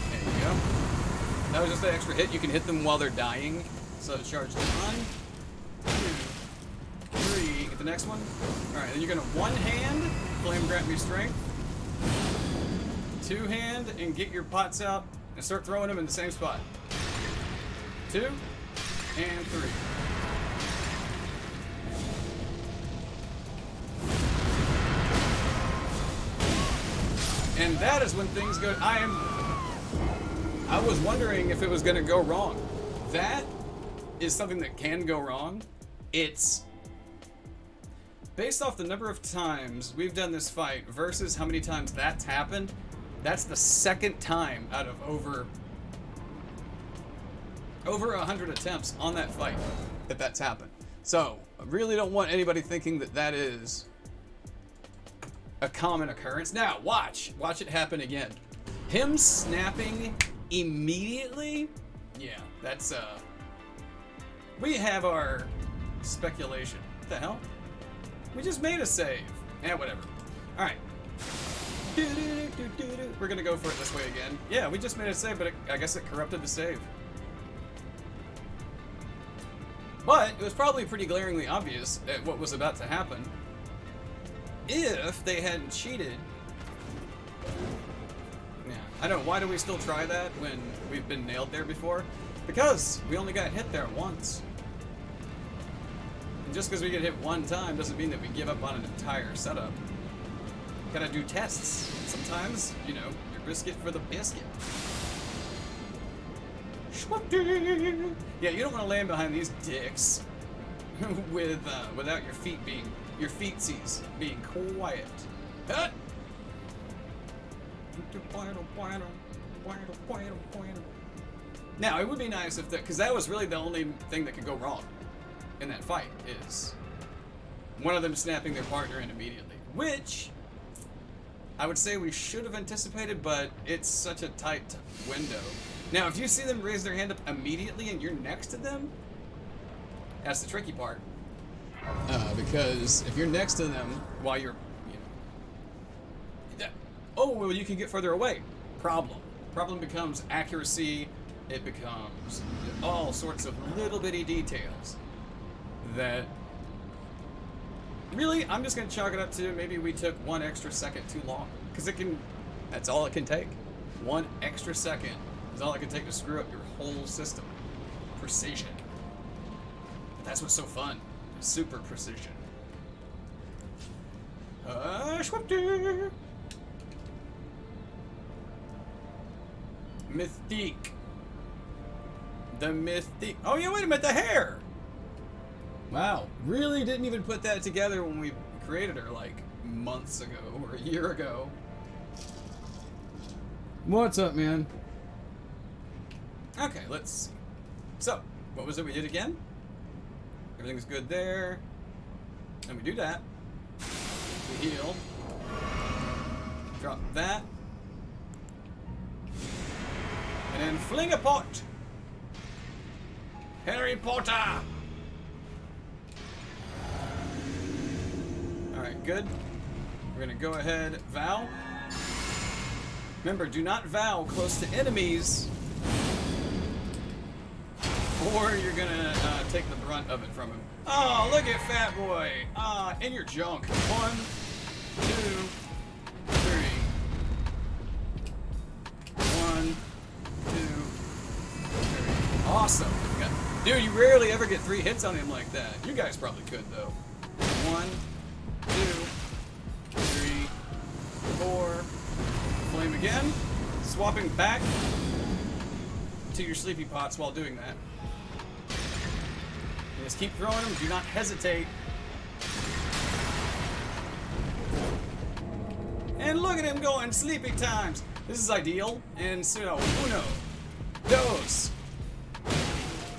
there you go. That was just the extra hit. You can hit them while they're dying So charge 1, 2, 3. Get the next one. All right, then you're gonna one hand flame grant me strength. Two hand and get your pots out and start throwing them in the same spot. 2 and 3. And that is when things go. I was wondering if it was going to go wrong. That is something that can go wrong. It's based off the number of times we've done this fight versus how many times that's happened. That's the second time out of over 100 attempts on that fight that's happened. So I really don't want anybody thinking that that is a common occurrence. Now watch it happen again. Him snapping immediately. Yeah, that's we have our speculation. What the hell? We just made a save. Yeah, whatever. All right. We're gonna go for it this way again. Yeah, we just made a save, but I guess it corrupted the save. But it was probably pretty glaringly obvious at what was about to happen if they hadn't cheated. Yeah, I don't know. Why do we still try that when we've been nailed there before? Because we only got hit there once. And just because we get hit one time doesn't mean that we give up on an entire setup. Gotta do tests. Sometimes, you know, your biscuit for the biscuit. Yeah, you don't want to land behind these dicks without your feetsies being quiet. Cut. Now it would be nice if because that was really the only thing that could go wrong in that fight is one of them snapping their partner in immediately, which I would say we should have anticipated, but it's such a tight window. Now, if you see them raise their hand up immediately and you're next to them, that's the tricky part. Because if you're next to them while you're, oh, well, you can get further away. Problem becomes accuracy. It becomes all sorts of little bitty details that really, I'm just going to chalk it up to maybe we took 1 extra second too long. Because that's all it can take. 1 extra second is all it can take to screw up your whole system. Precision. That's what's so fun. Super precision. Schwipter. Mystique. The Mystique. Oh yeah, wait a minute, the hair! Wow, really didn't even put that together when we created her like months ago or a year ago. What's up, man? Okay, let's see. So, what was it we did again? Everything's good there. And we do that. We heal. Drop that. And then fling a pot. Harry Potter! Alright, good. We're gonna go ahead, vow. Remember, do not vow close to enemies, or you're gonna take the brunt of it from him. Oh, look at Fat Boy! In your junk. 1, 2, 3. 1, 2, 3. Awesome. Dude, you rarely ever get 3 hits on him like that. You guys probably could, though. 1, 2, 3, 4. Flame again. Swapping back to your sleepy pots while doing that. And just keep throwing them. Do not hesitate. And look at him going sleepy times. This is ideal. And so, uno, dos.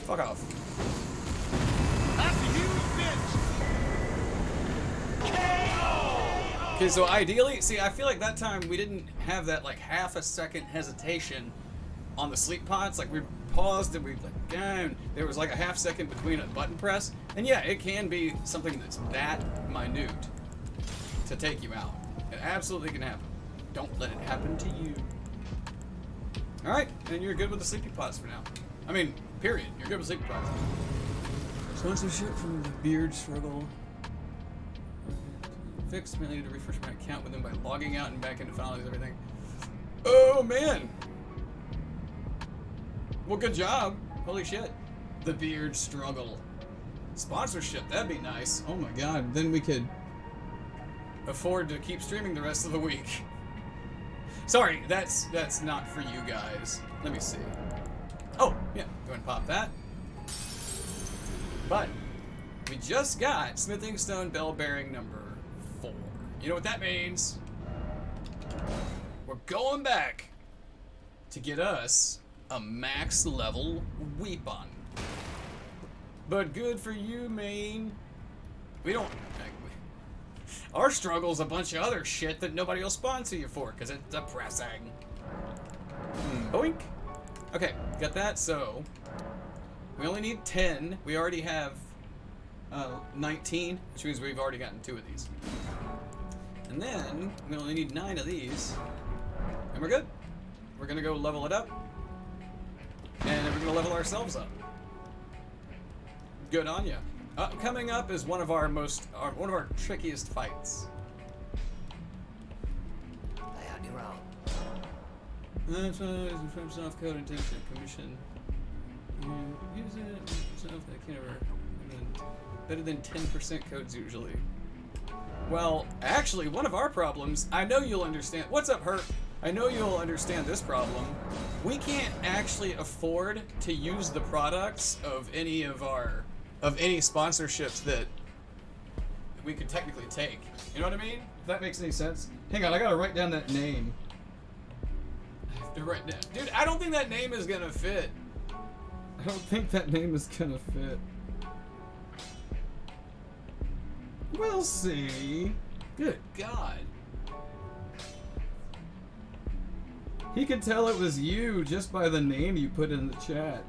Fuck off. That's a huge bitch! KO! Okay, so ideally, see, I feel like that time we didn't have that like half a second hesitation on the sleep pots. Like we paused and we like down. There was like a half second between a button press. And yeah, it can be something that's that minute to take you out. It absolutely can happen. Don't let it happen to you. Alright, and you're good with the sleepy pots for now. I mean, Period. You're good with sleep paralysis. Sponsorship from the beard struggle. Fixed. I need to refresh my account with them by logging out and back into finalize everything. Oh man. Well, good job. Holy shit. The beard struggle. Sponsorship. That'd be nice. Oh my god. Then we could afford to keep streaming the rest of the week. Sorry, that's not for you guys. Let me see. Oh, yeah. Go ahead and pop that. But we just got smithing stone bell bearing number 4. You know what that means? We're going back to get us a max level weapon. But good for you, man. We don't. Our struggle's a bunch of other shit that nobody will sponsor you for because it's depressing. Boink. Okay, got that. So we only need 10. We already have 19, which means we've already gotten 2 of these. And then we only need 9 of these, and we're good. We're gonna go level it up, and then we're gonna level ourselves up. Good on ya. Coming up is one of our trickiest fights. Lay out your own. That's from soft code intention commission. Use it. Soft, I can't ever. Better than 10% codes usually. Well, actually, one of our problems. I know you'll understand. What's up, Hurt? I know you'll understand this problem. We can't actually afford to use the products of any sponsorships that we could technically take. You know what I mean? If that makes any sense. Hang on, I gotta write down that name. I have to write down. Dude, I don't think that name is gonna fit. I don't think that name is gonna fit. We'll see. Good God. He could tell it was you just by the name you put in the chat.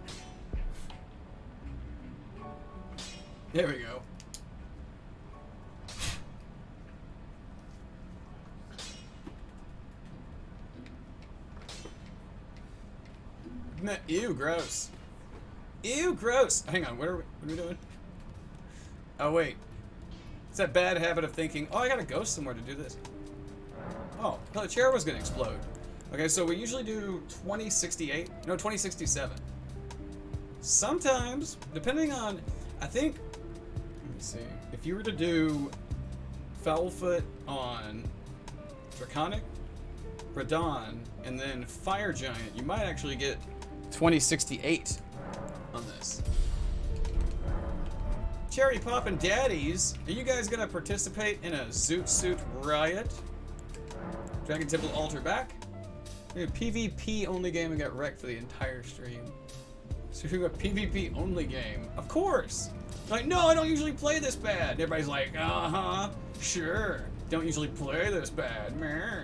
There we go. Ew, gross. Ew, gross. Hang on, what are we doing? Oh, wait. It's that bad habit of thinking, oh, I gotta go somewhere to do this. Oh, the chair was gonna explode. Okay, so we usually do 2068. No, 2067. Sometimes, depending on, I think, let me see. If you were to do Foulfoot on Draconic, Radahn, and then Fire Giant, you might actually get 2068 on this. Cherry Poppin' Daddies, are you guys gonna participate in a Zoot Suit riot? Dragon Temple Altar back? A PvP only game and got wrecked for the entire stream. So we got a PvP only game. Of course! Like, no, I don't usually play this bad. Everybody's like, uh-huh, sure. Don't usually play this bad. Meh.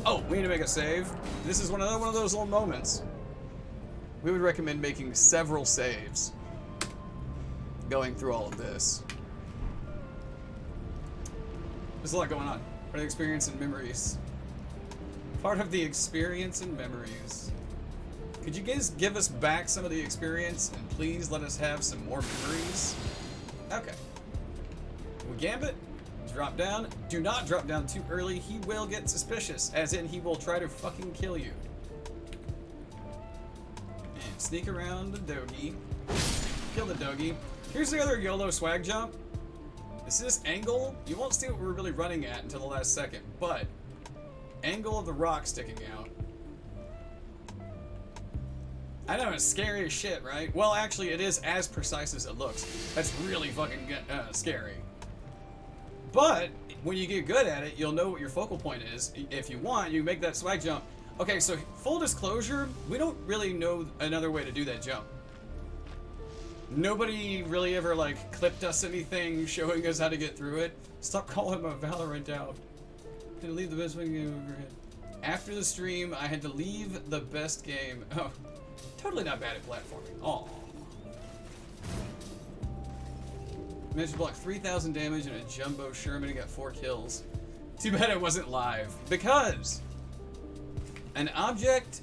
Oh, we need to make a save. This is one of those little moments. We would recommend making several saves going through all of this. There's a lot going on. Part of the experience and memories. Part of the experience and memories. Could you guys give us back some of the experience and please let us have some more memories? Okay. We Gambit. Drop down. Do not drop down too early. He will get suspicious. As in, he will try to fucking kill you. And sneak around the doggy. Kill the doggy. Here's the other YOLO swag jump. This is angle. You won't see what we're really running at until the last second, but angle of the rock sticking out. I know, it's scary as shit, right? Well, actually, it is as precise as it looks. That's really fucking scary. But when you get good at it, you'll know what your focal point is. If you want, you make that swag jump. Okay, so full disclosure, we don't really know another way to do that jump. Nobody really ever, like, clipped us anything showing us how to get through it. Stop calling my Valorant out. I had to leave the best game overhead. After the stream, I had to leave the best game. Oh, totally not bad at platforming. Aw. Managed to block 3,000 damage and a jumbo Sherman and got 4 kills. Too bad it wasn't live. Because an object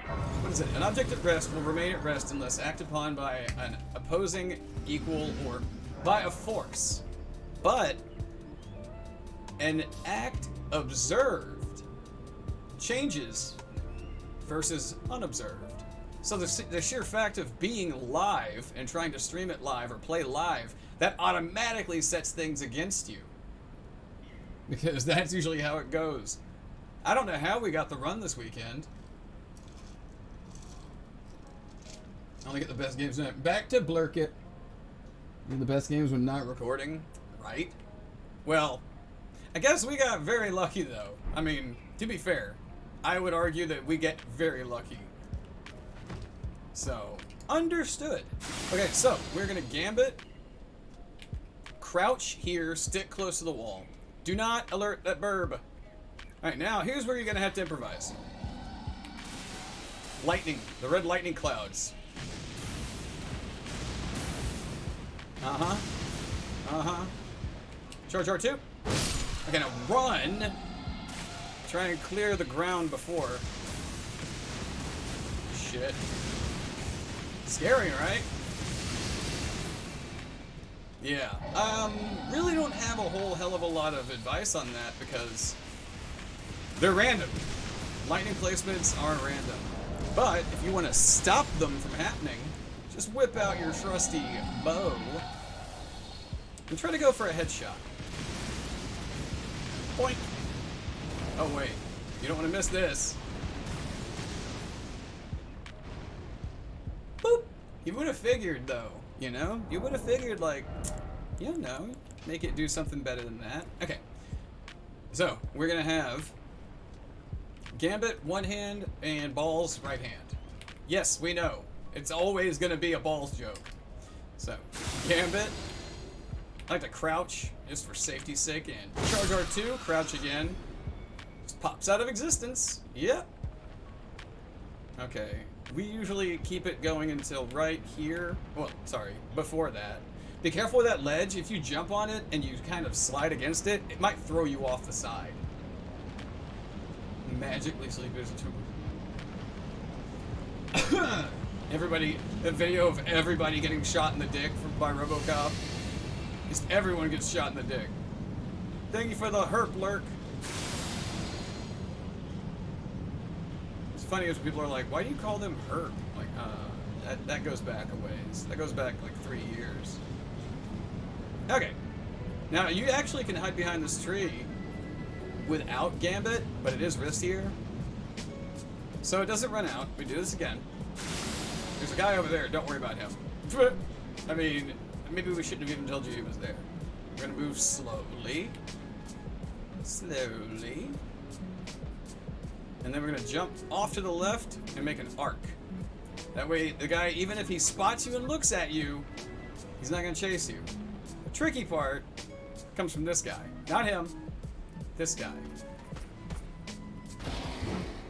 What is it? An object at rest will remain at rest unless acted upon by an opposing, equal, or by a force. But an act observed changes versus unobserved. So the sheer fact of being live and trying to stream it live or play live, that automatically sets things against you. Because that's usually how it goes. I don't know how we got the run this weekend. I only get the best games. Back to Blurk It. The best games when not recording, right? Well, I guess we got very lucky though. I mean, to be fair, I would argue that we get very lucky. So, understood. Okay, so we're gonna gambit, crouch here, stick close to the wall. Do not alert that burb. Alright, now here's where you're gonna have to improvise. Lightning, the red lightning clouds. Uh-huh. Uh-huh. Charge R2. Okay, now run. Try and clear the ground before. Shit. Scary, right? Yeah. Really don't have a whole hell of a lot of advice on that because they're random. Lightning placements are random. But if you want to stop them from happening, just whip out your trusty bow and try to go for a headshot. Point. Oh wait, you don't want to miss this. Boop. You would have figured though, you know? You would have figured like, you know, make it do something better than that. Okay. So, we're gonna have gambit one hand and balls right hand. Yes, we know. It's always gonna be a balls joke. So, gambit. I like to crouch just for safety's sake and charge R2, crouch again. Just pops out of existence. Yep. Okay. We usually keep it going until right here. Well, sorry, before that. Be careful with that ledge. If you jump on it and you kind of slide against it, it might throw you off the side. Magically sleep is a everybody, a video of everybody getting shot in the dick by RoboCop. Just everyone gets shot in the dick. Thank you for the herp lurk. It's funny as people are like, why do you call them herp? Like, that goes back a ways. That goes back like 3 years. Okay. Now, you actually can hide behind this tree without Gambit, but it is riskier. So it doesn't run out. We do this again. There's a guy over there. Don't worry about him. I mean, maybe we shouldn't have even told you he was there. We're gonna move slowly. Slowly. And then we're gonna jump off to the left and make an arc. That way, the guy, even if he spots you and looks at you, he's not gonna chase you. The tricky part comes from this guy. Not him. This guy.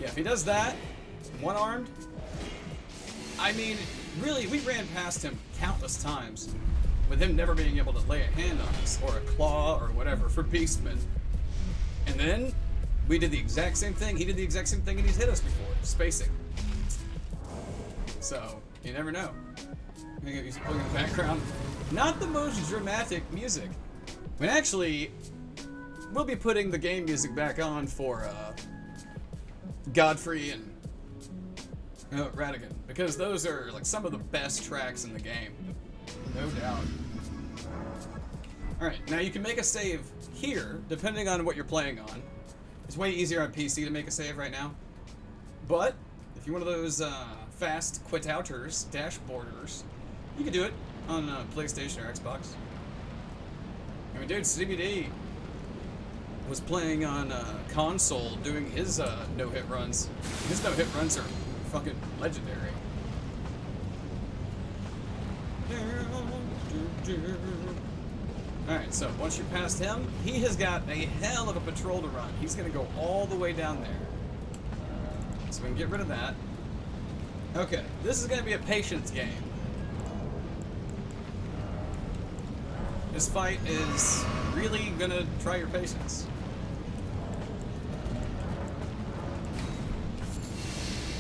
Yeah, if he does that, one-armed, I mean, really, we ran past him countless times with him never being able to lay a hand on us, or a claw, or whatever, for Beastman. And then, we did the exact same thing, he did the exact same thing, and he's hit us before, spacing. So, you never know. I'm gonna get music playing in the background. Not the most dramatic music. I mean, actually, we'll be putting the game music back on for, Godfrey and Radahn, because those are like some of the best tracks in the game, no doubt. Alright, now you can make a save here, depending on what you're playing on. It's way easier on PC to make a save right now. But, if you're one of those fast quit-outers, dashboarders, you can do it on PlayStation or Xbox. I mean, dude, CBD was playing on console doing his no-hit runs. His no-hit runs are fucking legendary. Alright, so once you're past him, he has got a hell of a patrol to run. He's gonna go all the way down there. So we can get rid of that. Okay, this is gonna be a patience game. This fight is really gonna try your patience.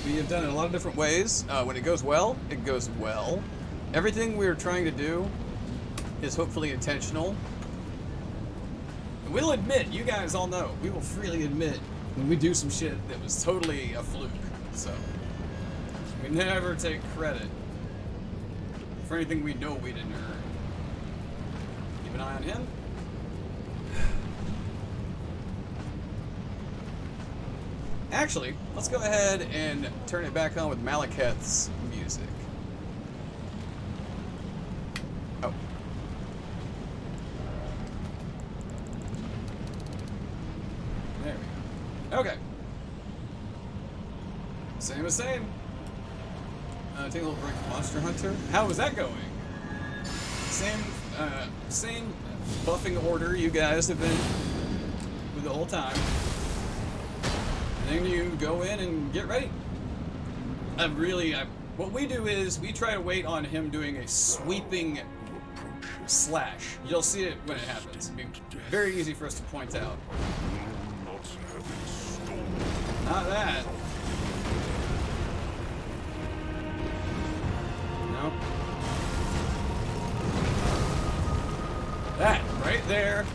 We have done it a lot of different ways. When it goes well, it goes well. Everything we're trying to do is hopefully intentional. And we'll admit, you guys all know, we will freely admit when we do some shit that was totally a fluke. So, we never take credit for anything we know we didn't earn. Keep an eye on him. Actually, let's go ahead and turn it back on with Malekith's music. Oh. There we go. Okay. Same as same. Take a little break from Monster Hunter. How is that going? Same buffing order you guys have been with the whole time. And then you go in and get ready. What we do is we try to wait on him doing a sweeping slash. You'll see it when it happens. It'll be very easy for us to point out. Not that. No. That right there.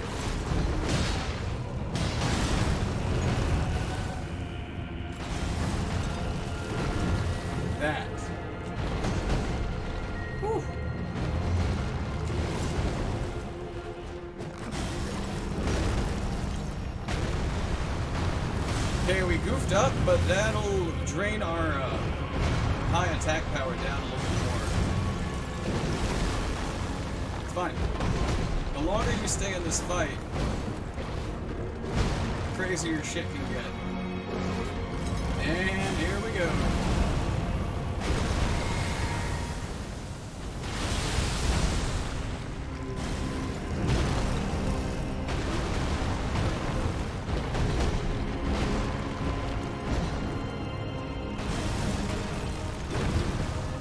That. Whew. Okay, we goofed up, but that'll drain our high attack power down a little bit more. It's fine. The longer you stay in this fight, the crazier shit can get. And here we go.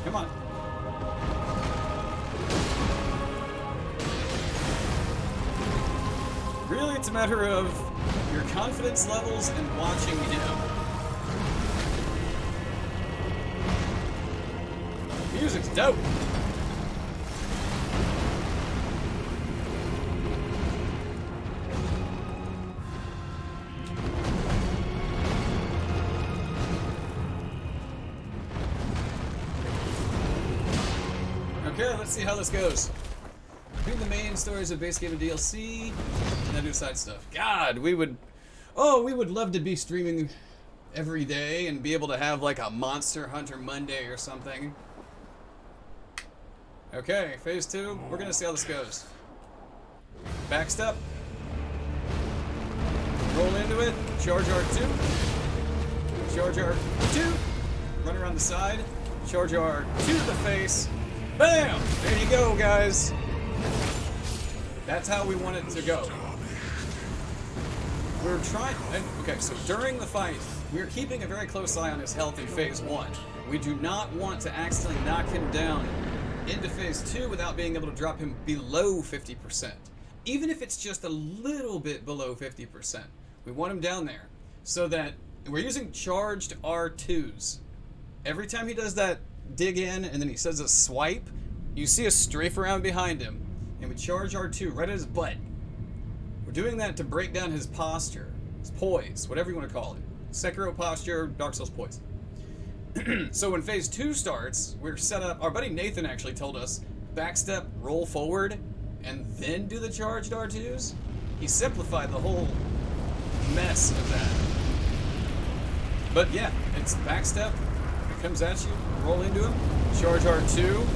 Come on. Really, it's a matter of your confidence levels and watching him. Music's dope. Okay, let's see how this goes. Between the main stories of base game and DLC, and then do side stuff. God, we would love to be streaming every day and be able to have like a Monster Hunter Monday or something. Okay, phase 2, we're gonna see how this goes. Backstep. Roll into it, charge R2. Charge R2. Run around the side. Charge R2 to the face. Bam! There you go, guys. That's how we want it to go. We're trying... Okay, so during the fight, we're keeping a very close eye on his health in phase 1. We do not want to accidentally knock him down into phase 2 without being able to drop him below 50%. Even if it's just a little bit below 50%. We want him down there. So that we're using charged R2s. Every time he does that dig in and then he says a swipe, you see us strafe around behind him and we charge R2 right at his butt. We're doing that to break down his posture, his poise, whatever you want to call it. Sekiro posture, Dark Souls poise. So when phase 2 starts, we're set up, our buddy Nathan actually told us, backstep, roll forward, and then do the charged R2s. He simplified the whole mess of that. But yeah, it's backstep, it comes at you, roll into him, charge R2.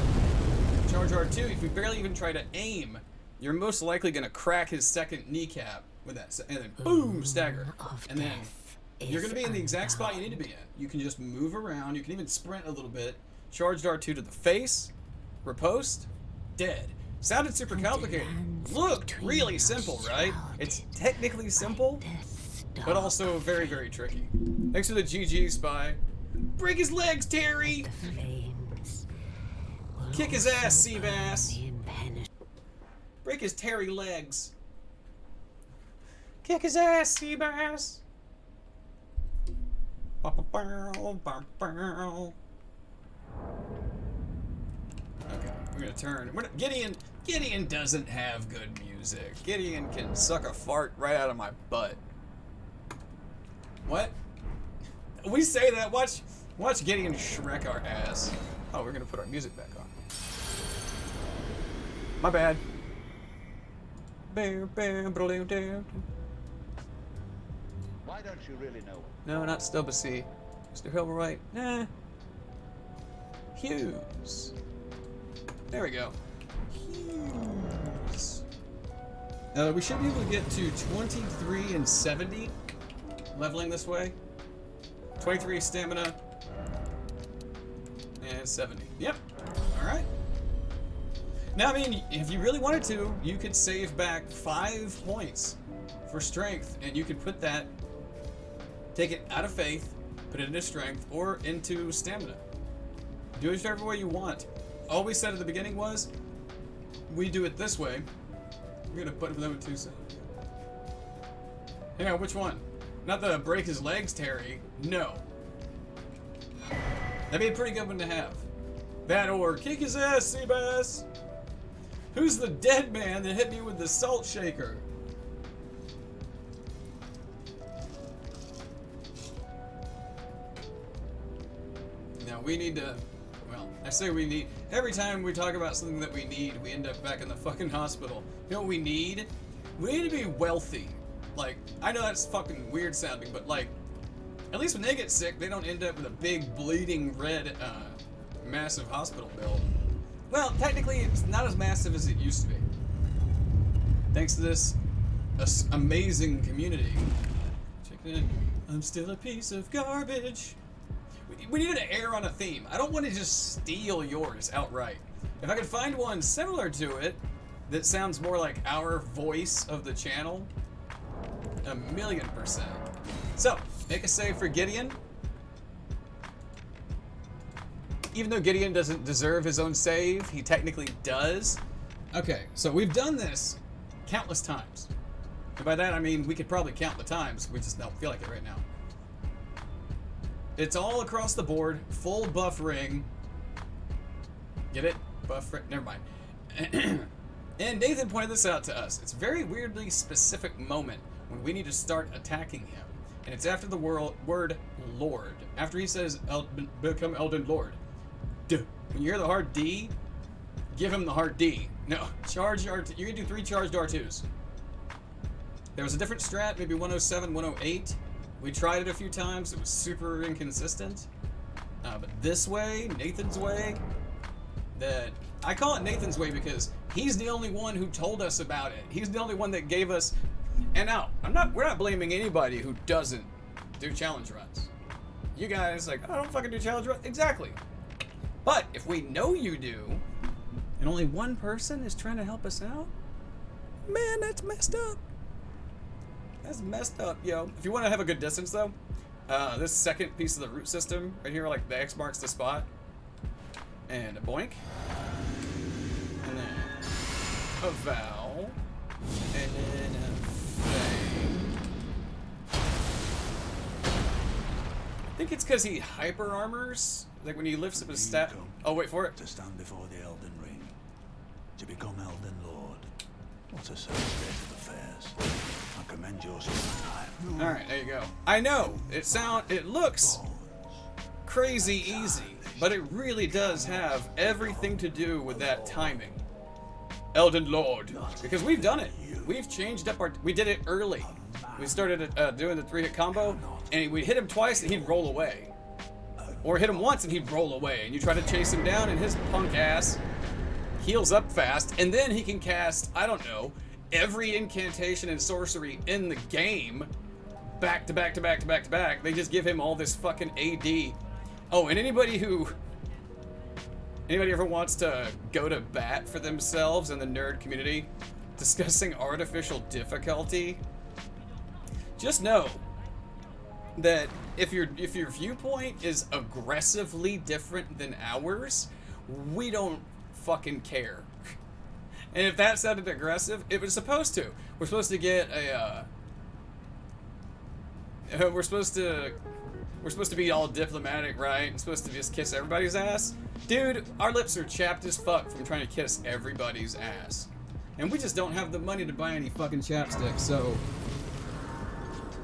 Charge R2, if you barely even try to aim, you're most likely going to crack his second kneecap with that, and then boom, stagger. And then you're going to be in the exact spot you need to be in. You can just move around, you can even sprint a little bit. Charged R2 to the face, riposte, dead. Sounded super complicated. Looked really simple, right? It's technically simple, but also very, very tricky. Thanks for the GG, Spy. Break his legs, Terry! Kick his ass, Seabass! Break his Terry legs. Kick his ass, Seabass! Okay, we're gonna turn. Gideon doesn't have good music. Gideon can suck a fart right out of my butt. What? We say that. Watch Gideon Shrek our ass. Oh, we're gonna put our music back on. My bad. Why don't you really know? No, not Stubbasy. Mr. Hilberwright. Nah. Hughes. There we go. Hughes. We should be able to get to 23 and 70 leveling this way. 23 stamina and 70. Yep. All right. Now, I mean, if you really wanted to, you could save back 5 points for strength, and you could put that, take it out of faith, put it into strength, or into stamina. Do it whichever way you want. All we said at the beginning was, we do it this way. We're gonna put them in 2 seconds. Hang on, which one? Not the break his legs, Terry. No. That'd be a pretty good one to have. That or kick his ass, Seabass. Who's the dead man that hit me with the salt shaker? Now we need to, well, I say we need, every time we talk about something that we need, we end up back in the fucking hospital. You know what we need? We need to be wealthy. Like, I know that's fucking weird sounding, but like, at least when they get sick, they don't end up with a big bleeding red, massive hospital bill. Well, technically, it's not as massive as it used to be. Thanks to this amazing community. Check it in. I'm still a piece of garbage. We need to err on a theme. I don't want to just steal yours outright. If I could find one similar to it that sounds more like our voice of the channel, 1,000,000%. So, make a save for Gideon. Even though Gideon doesn't deserve his own save, he technically does. Okay, so we've done this countless times. And by that I mean we could probably count the times, we just don't feel like it right now. It's all across the board, full buff ring. Get it? Buff ring, never mind. And Nathan pointed this out to us. It's a very weirdly specific moment when we need to start attacking him. And it's after the word Lord. After he says, become Elden Lord. Duh. When you hear the hard D, give him the hard D. No, charge R2. You can do 3 charged R2s. There was a different strat, maybe 107, 108. We tried it a few times. It was super inconsistent. But this way, Nathan's way, that I call it Nathan's way because he's the only one who told us about it. He's the only one that gave us. And now, we're not blaming anybody who doesn't do challenge runs. You guys like, oh, I don't fucking do challenge runs. Exactly. But if we know you do, and only one person is trying to help us out, man, that's messed up. That's messed up, yo. If you want to have a good distance, though, this second piece of the root system right here, like the X marks the spot, and a boink, and then a vowel, and then a thing. I think it's because he hyper armors. Like when he lifts up his stat. Oh, wait for it. To stand before the Elden Ring, to become Elden Lord. What a sad state of affairs. I commend your strength. All right, there you go. I know it looks crazy easy, but it really does have everything to do with that timing. Elden Lord, because we've done it. We've changed up we did it early. We started doing the 3-hit combo, and we hit him twice, and he'd roll away. Or hit him once and he'd roll away, and you try to chase him down and his punk ass heals up fast, and then he can cast, I don't know, every incantation and sorcery in the game back to back to back to back to back. They just give him all this fucking AD. Oh, and anybody ever wants to go to bat for themselves in the nerd community discussing artificial difficulty, just know that if your viewpoint is aggressively different than ours, we don't fucking care. And if that sounded aggressive, it was supposed to. We're supposed to get a we're supposed to We're supposed to be all diplomatic, right? We're supposed to just kiss everybody's ass. Dude, our lips are chapped as fuck from trying to kiss everybody's ass. And we just don't have the money to buy any fucking chapstick, so...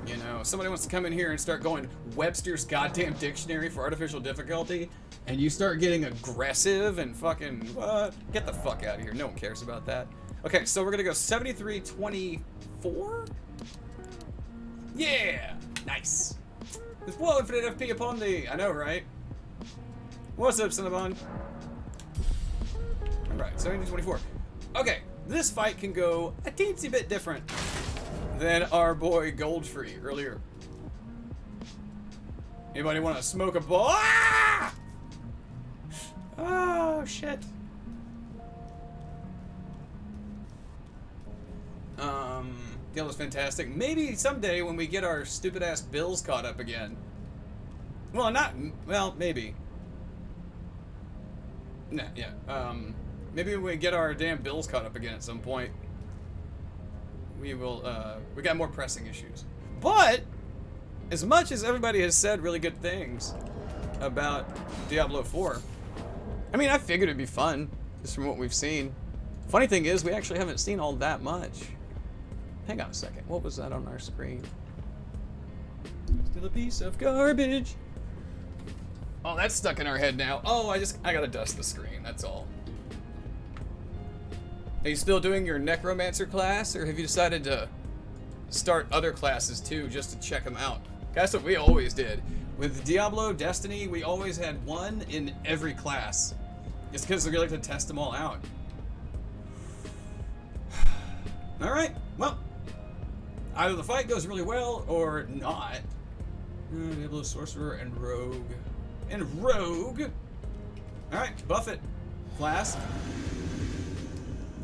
You know, if somebody wants to come in here and start going Webster's goddamn dictionary for artificial difficulty, and you start getting aggressive and fucking, what? Get the fuck out of here. No one cares about that. Okay, so we're gonna go 7324? Yeah! Nice. Whoa, infinite FP upon thee. I know, right? What's up, Cinnabon? Alright, 7324. Okay, this fight can go a teensy bit different than our boy Godfrey earlier. Anybody want to smoke a ball? Ah! Oh, shit. That was fantastic. Maybe someday when we get our stupid ass bills caught up again. Well, well, maybe. Nah, yeah. Maybe when we get our damn bills caught up again at some point, we will, we got more pressing issues. But, as much as everybody has said really good things about Diablo 4, I mean, I figured it'd be fun, just from what we've seen. Funny thing is, we actually haven't seen all that much. Hang on a second, what was that on our screen? Still a piece of garbage. Oh, that's stuck in our head now. Oh, I gotta dust the screen, that's all. Are you still doing your necromancer class, or have you decided to start other classes too, just to check them out? That's what we always did. With Diablo, Destiny, we always had one in every class. Just because we like to test them all out. Alright, well. Either the fight goes really well, or not. Diablo, Sorcerer, and Rogue. And Rogue! Alright, buff it. Class.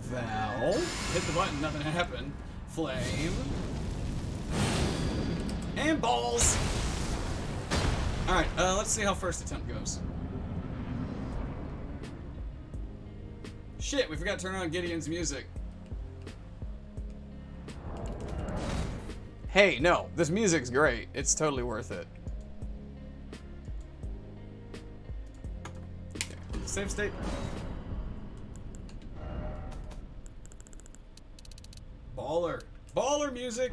Val. Hit the button, nothing happened. Flame. And balls! Alright, let's see how first attempt goes. Shit, we forgot to turn on Gideon's music. Hey, no, this music's great. It's totally worth it. Okay, save state. Baller. Baller music.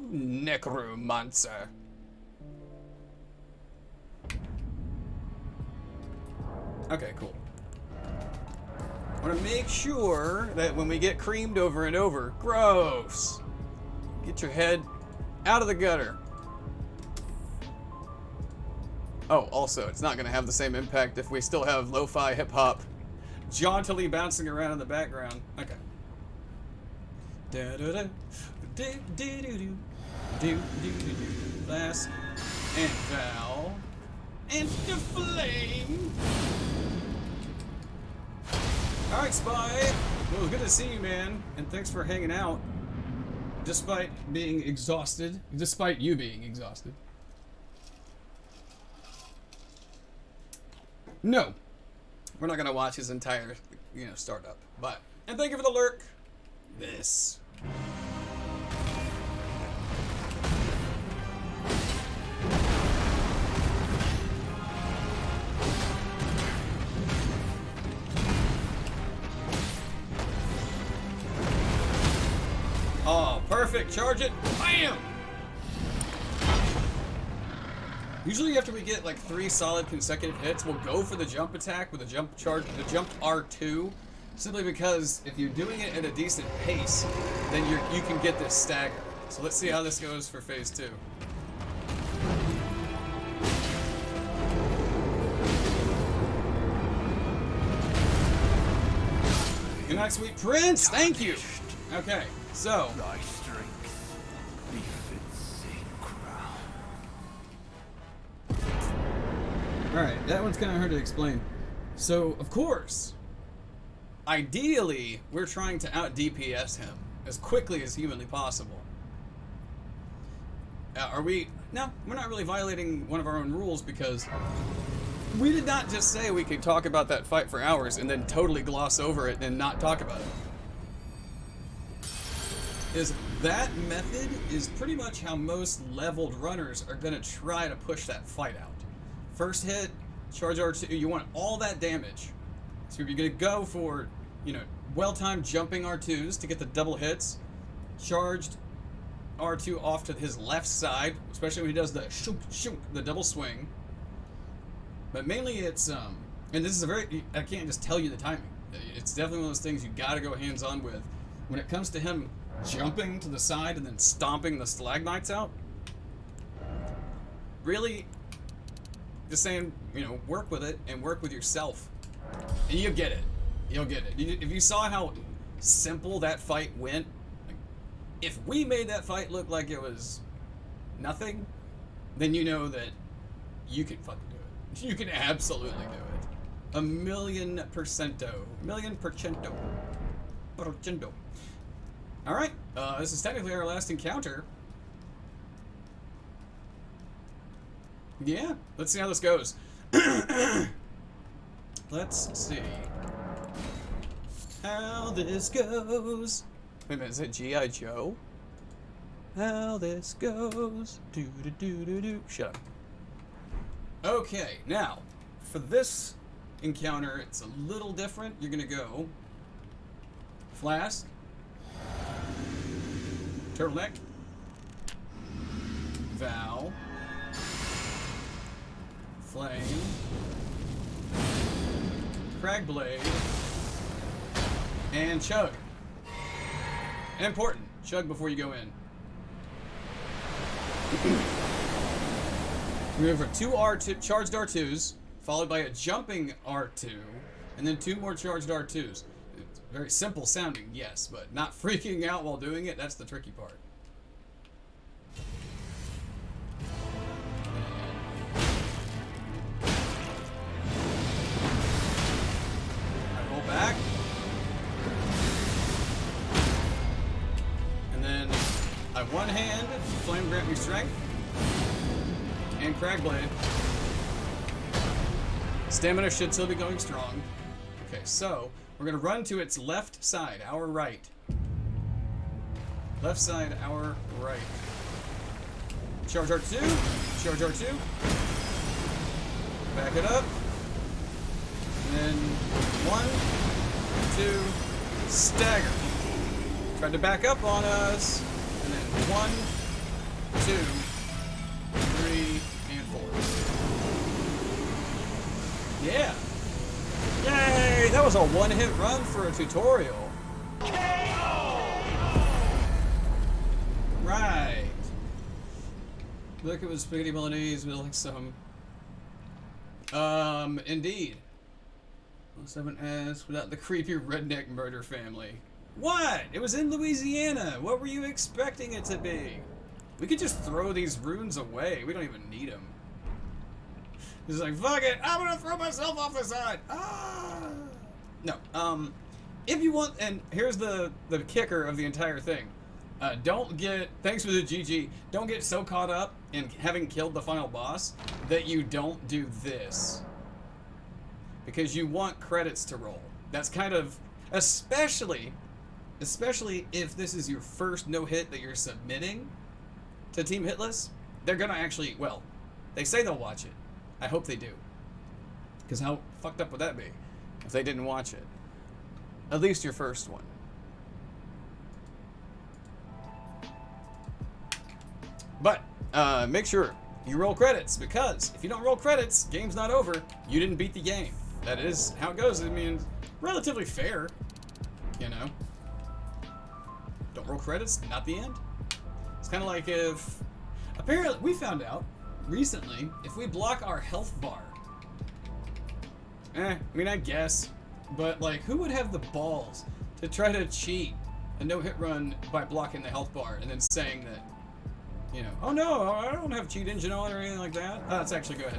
Necromancer. Okay, cool. I want to make sure that when we get creamed over and over, gross. Get your head out of the gutter. Oh, also, it's not going to have the same impact if we still have lo-fi hip-hop jauntily bouncing around in the background. Okay. Da-da-da. Do-do-do-do. Do-do-do-do. Blast. And Val. And the flame. Alright, Spy. Well, good to see you, man. And thanks for hanging out. Despite being exhausted. Despite you being exhausted. No. We're not going to watch his entire, startup. But, and thank you for the lurk. This. Oh, perfect. Charge it. Bam! Usually after we get like 3 solid consecutive hits, we'll go for the jump attack with the jump charge, the jump R2, simply because if you're doing it at a decent pace, then you can get this stagger. So let's see how this goes for phase 2. Good night, sweet prince. Thank you. Okay, so. Thy strength befits a crown. Alright, that one's kind of hard to explain. So, of course, ideally, we're trying to out-DPS him as quickly as humanly possible. Are we? No, we're not really violating one of our own rules because we did not just say we could talk about that fight for hours and then totally gloss over it and not talk about it. that method is pretty much how most leveled runners are going to try to push that fight out. First hit, charge R2, you want all that damage. So you're going to go for, you know, well-timed jumping R2s to get the double hits, charged R2 off to his left side, especially when he does the shoot, shoot, the double swing. But mainly it's, and this is a very, I can't just tell you the timing. It's definitely one of those things you gotta go hands-on with. When it comes to him jumping to the side and then stomping the stalagmites out, really just saying, you know, work with it and work with yourself. And you'll get it. You'll get it. If you saw how simple that fight went, like, if we made that fight look like it was nothing, then you know that you can fucking do it. You can absolutely do it. 1,000,000%. Million percento. Percento. Alright, this is technically our last encounter. Yeah, let's see how this goes. Let's see how this goes. Wait a minute, is it G.I. Joe? How this goes. Do. Shut up. Okay, now, for this encounter, it's a little different. You're gonna go Flask, Turtleneck, Vow, Flame, Cragblade, and Chug. And important, Chug before you go in. Remember, 2 R2 charged R2s, followed by a jumping R2, and then 2 more charged R2s. It's very simple sounding, yes, but not freaking out while doing it, that's the tricky part. I roll back. And then I one hand, Flame grant me strength. And Cragblade. Stamina should still be going strong. Okay, so we're gonna run to its left side, our right. Left side, our right. Charge R2, charge R2. Back it up. And then 1, 2, stagger. Tried to back up on us. And then 1, 2, 3, and 4. Yeah. Yay! That was a one-hit run for a tutorial. Right. Look, it was spaghetti bolognese with like some. Indeed. 7S without the creepy redneck murder family. What? It was in Louisiana. What were you expecting it to be? We could just throw these runes away. We don't even need them. He's like, fuck it, I'm gonna throw myself off the side. Ah. No, if you want, and here's the kicker of the entire thing. Don't get, thanks for the GG, don't get so caught up in having killed the final boss that you don't do this. Because you want credits to roll. That's kind of, especially if this is your first no-hit that you're submitting to Team Hitless, they're gonna actually, well, they say they'll watch it. I hope they do. Because how fucked up would that be if they didn't watch it? At least your first one. But, make sure you roll credits, because if you don't roll credits, game's not over. You didn't beat the game. That is how it goes. I mean, relatively fair, you know. Don't roll credits, not the end. It's kind of like if, apparently, we found out recently, if we block our health bar, I mean, I guess, but like, who would have the balls to try to cheat a no-hit run by blocking the health bar and then saying that, you know, oh no, I don't have cheat engine on or anything like that? Let's actually go ahead.